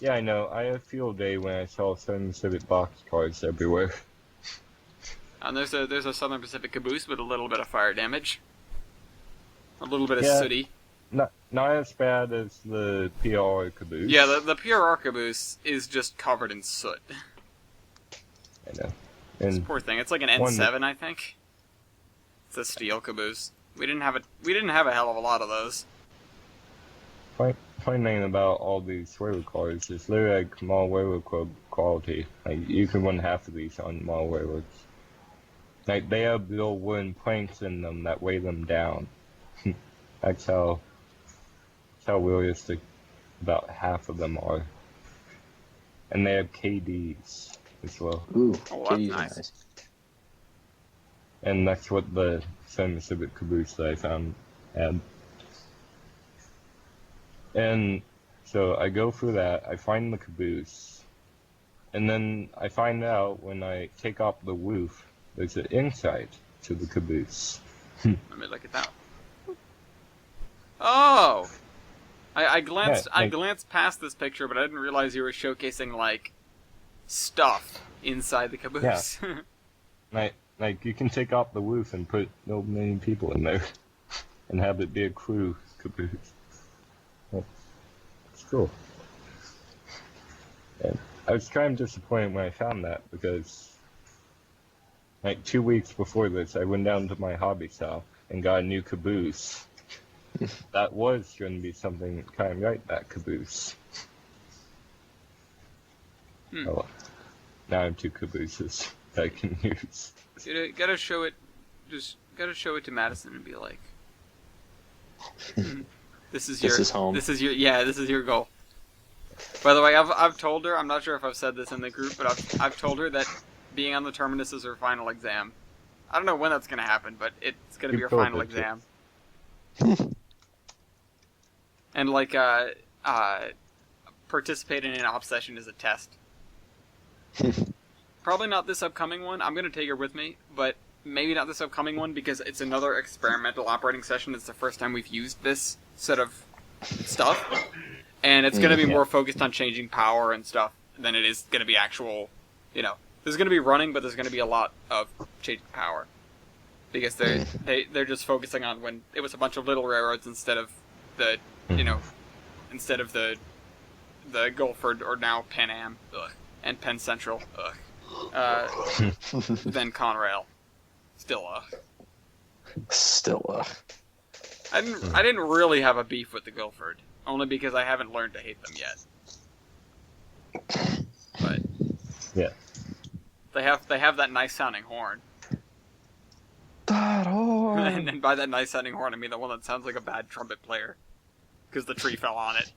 Yeah, I know. I had a field day when I saw Southern Pacific box cars everywhere. And there's a Southern Pacific caboose with a little bit of fire damage. A little bit of Yeah. sooty. Not as bad as the PR caboose. Yeah, the PRR caboose is just covered in soot. I know. This And poor thing. It's like an one- N7, I think. It's a steel caboose. We didn't have a hell of a lot of those. funny thing about all these railroad cars is they're like model railroad quality. Like you can run half of these on model railroads. Like they have little wooden planks in them that weigh them down. That's how realistic about half of them are. And they have KDs as well. Ooh. Oh, that's Katie's nice. And that's what the Southern Pacific caboose that I found had. And so I go through that, I find the caboose, and then I find out when I take off the roof, there's an inside to the caboose. Let me look at that one. Oh! I glanced Yeah, I glanced past this picture, but I didn't realize you were showcasing like stuff inside the caboose. Like you can take off the roof and put no many people in there, and have it be a crew caboose. It's cool. And I was kind of disappointed when I found that because, like 2 weeks before this, I went down to my hobby shop and got a new caboose. That was going to be something kind of like that caboose. Hmm. Oh, well. Now I have 2 cabooses that I can use. Gotta show it to Madison and be like, this is home. This is your goal. By the way, I've told her, I'm not sure if I've said this in the group, but I've told her that being on the Terminus is her final exam. I don't know when that's gonna happen, but it's gonna be our Keep going, final Richard. exam. And like participating in an op session is a test. Probably not this upcoming one. I'm gonna take her with me, but maybe not this upcoming one because it's another experimental operating session. It's the first time we've used this set of stuff, and it's gonna be more focused on changing power and stuff than it is gonna be actual. You know, there's gonna be running, but there's gonna be a lot of changing power because they're just focusing on when it was a bunch of little railroads instead of the instead of the Guilford or now Pan Am and Penn Central then Conrail. Still I didn't really have a beef with the Guilford, only because I haven't learned to hate them yet. But Yeah. they have that nice sounding horn. That horn. And by that nice sounding horn, I mean the one that sounds like a bad trumpet player, because the tree fell on it.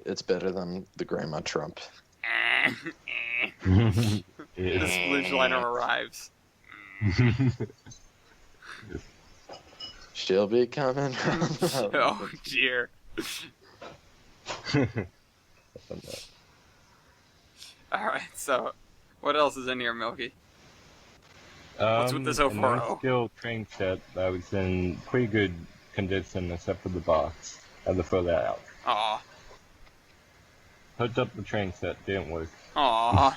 It's better than the Grandma Trump. The splooge liner arrives. She'll be coming from the Oh dear. Alright, so what else is in here, Milky? What's with this 040? Steel train set that was in pretty good condition except for the box. I had to throw that out. Aw. Hooked up the train set, didn't work. Aw.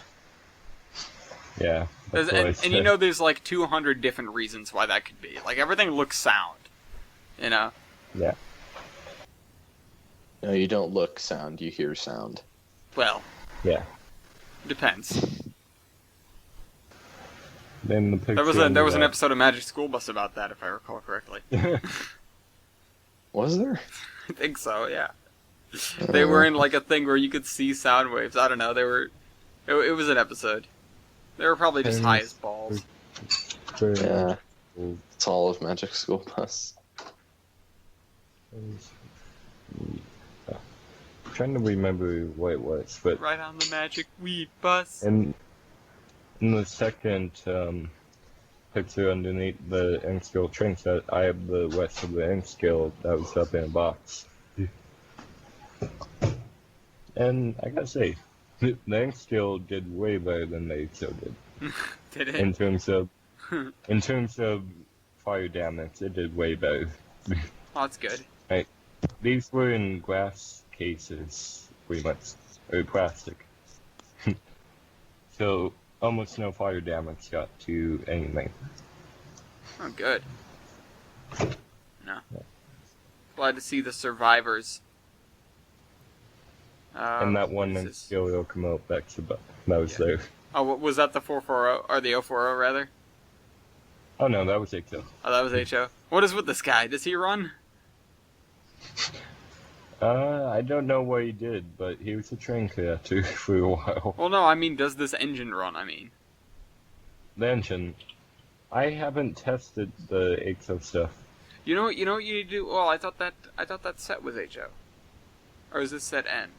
Yeah. that's what I And said. you know there's like 200 different reasons why that could be. Like everything looks sound. You know? Yeah. No, you don't look sound, you hear sound. Well, Yeah. depends. Then the picture There was under an that- episode of Magic School Bus about that, if I recall correctly. Was there? I think so, yeah. They were in like a thing where you could see sound waves. I don't know. It was an episode. They were probably just high as balls. Yeah. It's all of Magic School Bus. I'm trying to remember what it was, but Right on the magic weed bus. in the second picture underneath the N-scale train set, I have the rest of the N-scale that was up in a box. And I gotta say, the N-scale did way better than the HO did. Did it? In terms of fire damage, it did way better. Oh, that's good. These were in glass cases, pretty much, or plastic. So almost no fire damage got to anything. Oh, good. No. Glad to see the survivors. And that one what is in this? skill locomotive that was Yeah. there. Oh, was that the 440 or the 040 rather? Oh no, that was HO. Oh, that was HO. What is with this guy? Does he run? I don't know what he did, but he was a train conductor for a while. Well, no, I mean, does this engine run? I mean, The engine. I haven't tested the HO stuff. you know what you need to do. Well, I thought that set was HO, or is this set N?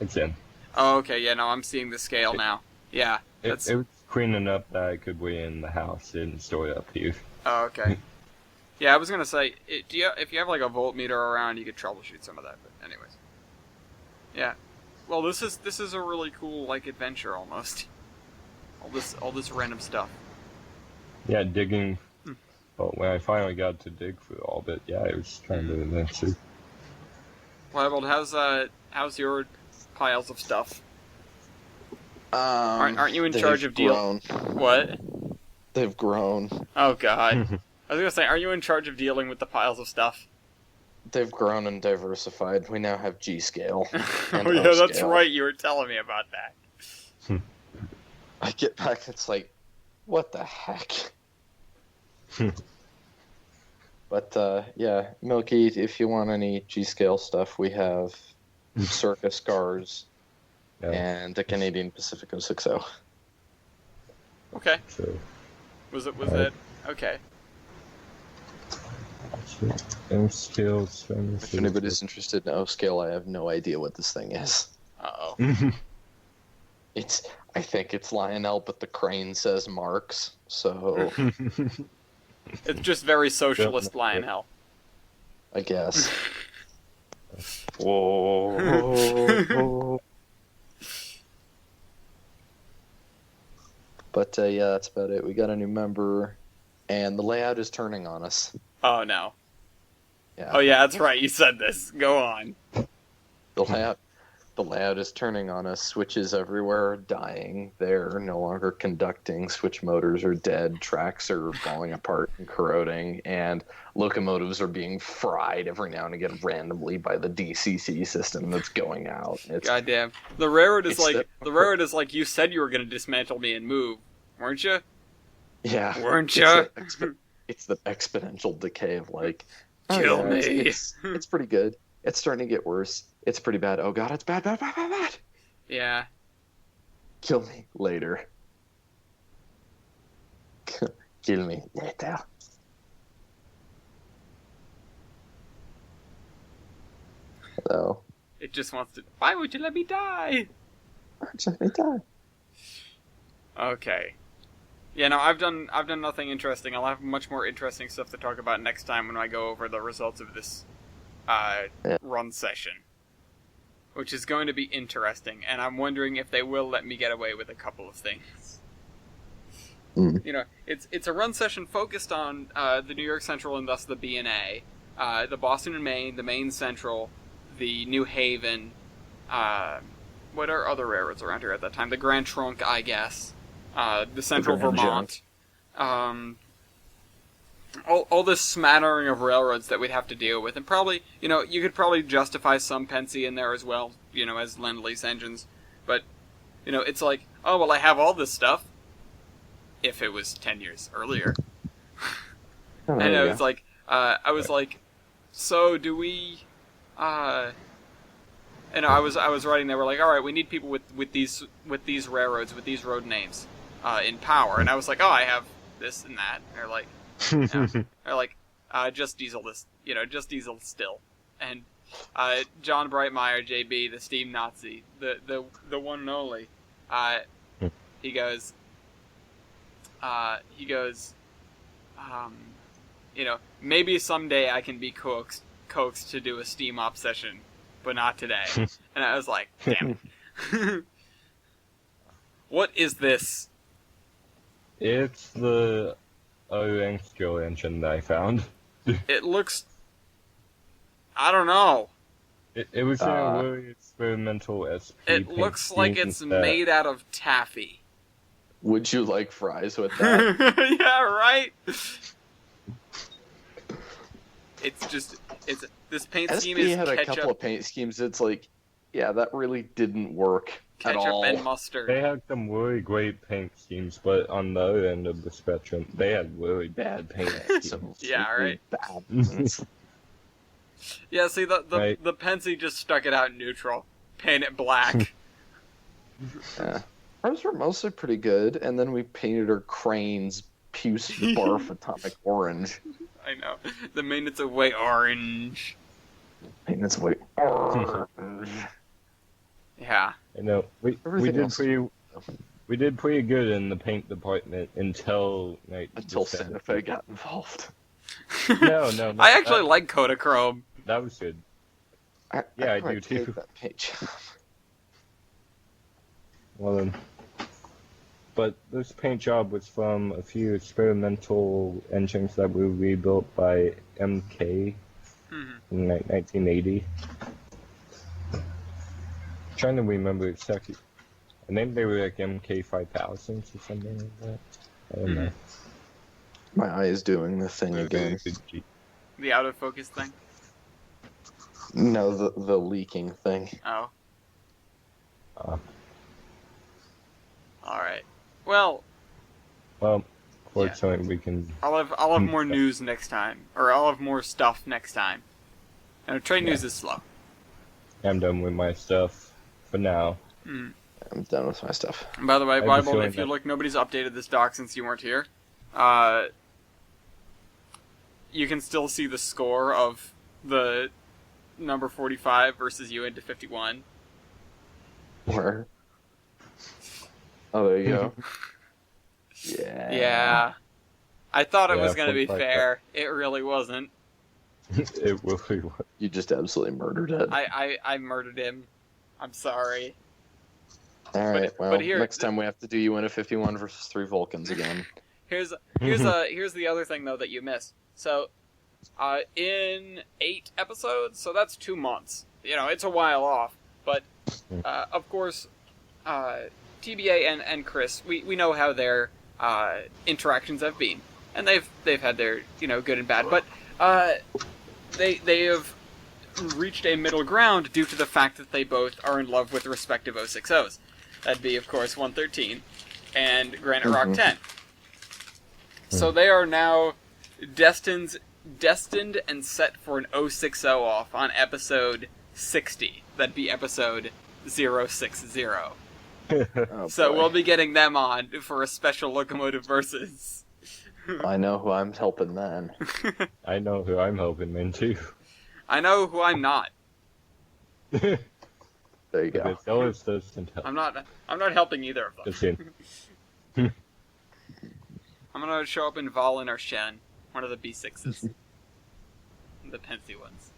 It's in. Oh, okay, yeah, no, I'm seeing the scale now. Yeah, that's. It was clean enough that I could weigh in the house and store it up here. Oh, okay. Yeah, I was gonna say, if you have like a voltmeter around, you could troubleshoot some of that. But anyways, yeah. Well, this is a really cool like adventure almost. All this random stuff. Yeah, digging. Well, when I finally got to dig for all of it, yeah, it was kind of an adventure. Wiebold, how's your piles of stuff? Aren't you in They've charge of grown. What? They've grown. Oh God. I was gonna say, are you in charge of dealing with the piles of stuff? They've grown and diversified. We now have G scale. Oh yeah, that's right. You were telling me about that. I get back, it's like, what the heck? But yeah, Milky, if you want any G scale stuff, we have Circus Cars Yeah, and the Canadian Pacifico 60. Okay. so Was it Alright. okay? and scale. If anybody's interested in O scale, I have no idea what this thing is. Uh oh. I think it's Lionel, but the crane says Marx, so It's just very socialist Lionel. I guess. Whoa. But yeah, that's about it. We got a new member, and the layout is turning on us. Oh no. Yeah. Oh yeah, that's right. You said this. Go on. The layout is turning on us. Switches everywhere are dying. They're no longer conducting. Switch motors are dead. Tracks are falling apart and corroding. And locomotives are being fried every now and again randomly by the DCC system that's going out. Goddamn. The railroad is like you said you were going to dismantle me and move, weren't you? Yeah. Weren't you? It's the exponential decay of like, kill me. It's pretty good. It's starting to get worse. It's pretty bad. Oh god, it's bad, bad, bad, bad, bad. Yeah. Kill me later. Kill me later. So. It just wants to. Why would you let me die? Why would you let me die? Okay. Yeah, no, I've done nothing interesting. I'll have much more interesting stuff to talk about next time when I go over the results of this run session, which is going to be interesting, and I'm wondering if they will let me get away with a couple of things. You know, it's a run session focused on the New York Central and thus the B&A, the Boston and Maine, the Maine Central, the New Haven, what are other railroads around here at that time? The Grand Trunk, I guess, the Central Vermont, all this smattering of railroads that we'd have to deal with, and probably, you know, you could probably justify some Pennsy in there as well, you know, as Lend-Lease engines, but, you know, it's like, oh, well, I have all this stuff, if it was 10 years earlier. And I was like, so do we, and I was writing, they were like, all right, we need people with these railroads, with these road names, in power, and I was like, oh, I have this and that, and they're like, yeah. They're like, just Diesel this, you know, just Diesel still. And John Brightmeyer, JB, the Steam Nazi, the one and only, he goes, you know, maybe someday I can be coaxed to do a Steam op session, but not today. And I was like, damn it. What is this? It's the Orange engine that I found. It looks... I don't know. It was in a really experimental SP. It looks like it's made out of taffy. Would you like fries with that? Yeah, right? This paint scheme is had ketchup. A couple of paint schemes. It's like, yeah, that really didn't work at Ketchup all. and mustard. They had some really great paint schemes, but on the other end of the spectrum, they had really bad paint schemes. Yeah, right. Bad. Yeah, see, the Pennsy just stuck it out neutral. Paint it black. Yeah. Ours were mostly pretty good, and then we painted our cranes puce barf atomic orange. I know. The maintenance of way orange. Maintenance way orange. Yeah. I know. We did pretty good in the paint department until Santa Fe got involved. No. I actually like Kodachrome. That was good. I do too. That page. Well then. But this paint job was from a few experimental engines that were rebuilt by MK in 1980. Trying to remember exactly. I think they were like MK5000s or something like that. I don't know. My eye is doing the thing again. The out of focus thing? No, the leaking thing. Oh. Alright. Well, fortunately we can... I'll have more news next time. Or I'll have more stuff next time. And trade news is slow. I'm done with my stuff for now. I'm done with my stuff. And by the way, Wiebold, if you look, nobody's updated this doc since you weren't here. You can still see the score of the number 45 versus you into 51. Where? Oh, there you go. Yeah. Yeah. I thought it Yeah, was going to be 45 fair. It really wasn't. It really was. You just absolutely murdered it. I murdered him. I'm sorry. All right. but Well, here- next time we have to do UN 51 versus 3 Vulcans again. Here's the other thing though that you missed. So, in 8 episodes, so that's 2 months. You know, it's a while off. But of course, TBA and Chris, we know how their interactions have been, and they've had their good and bad. But they have reached a middle ground due to the fact that they both are in love with respective 060s. That'd be, of course, 113 and Granite Rock 10. So they are now destined and set for an 060 off on episode 60. That'd be episode 060. Oh, So boy. we'll be getting them on for a special Locomotive Versus. I know who I'm helping then. I know who I'm helping then too. I know who I'm not. There you go. Because Ellis doesn't help. I'm not helping either of them. Just him. I'm gonna show up in Valen or Shen, one of the B6s, the Pensy ones.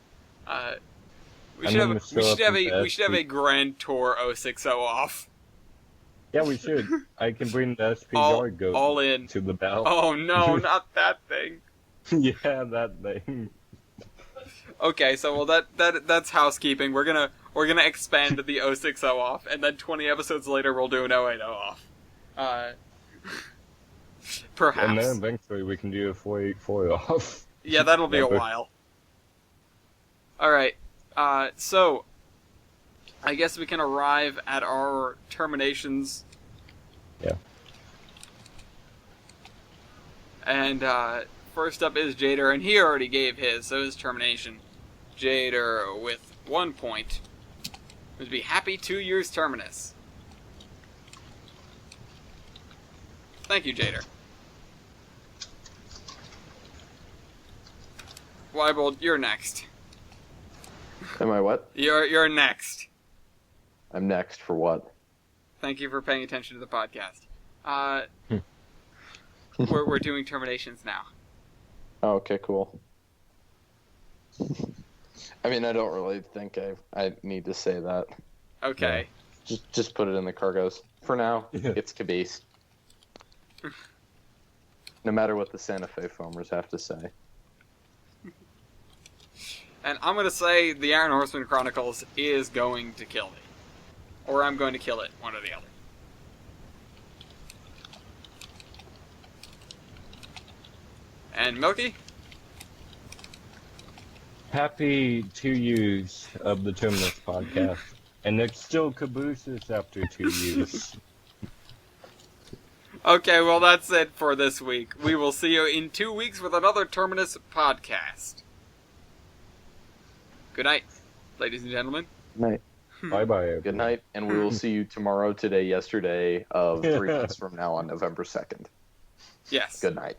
We I'm should gonna have show up in we should have a Grand Tour 060 off. Yeah, we should. I can bring the All SPR goat all in. to the battle. Oh no, not that thing. Yeah, that thing. Okay, so well that's housekeeping. We're gonna expand the 060 off, and then 20 episodes later we'll do an 080 off. Perhaps. And then eventually we can do a 484 off. Yeah, that'll be a Never. while. Alright, so I guess we can arrive at our terminations. Yeah. And first up is JDur, and he already gave his, so his termination. JDur with 1 point would be happy 2 years terminus. Thank you, JDur. Wiebold, you're next. Am I what? You're next. I'm next for what? Thank you for paying attention to the podcast. We're doing terminations now. Oh, okay, cool. I mean, I don't really think I need to say that. Okay. Just put it in the cargoes. For now, Yeah. it's caboose. No matter what the Santa Fe foamers have to say. And I'm gonna say the Iron Horseman Chronicles is going to kill me. Or I'm going to kill it, one or the other. And Milky? Happy 2 years of the Terminus podcast. And it's still cabooses after 2 years. Okay, well that's it for this week. We will see you in 2 weeks with another Terminus podcast. Good night, ladies and gentlemen. Night. Bye-bye, everyone. Good night, and we will see you tomorrow, today, yesterday of 3 months from now on November 2nd. Yes. Good night.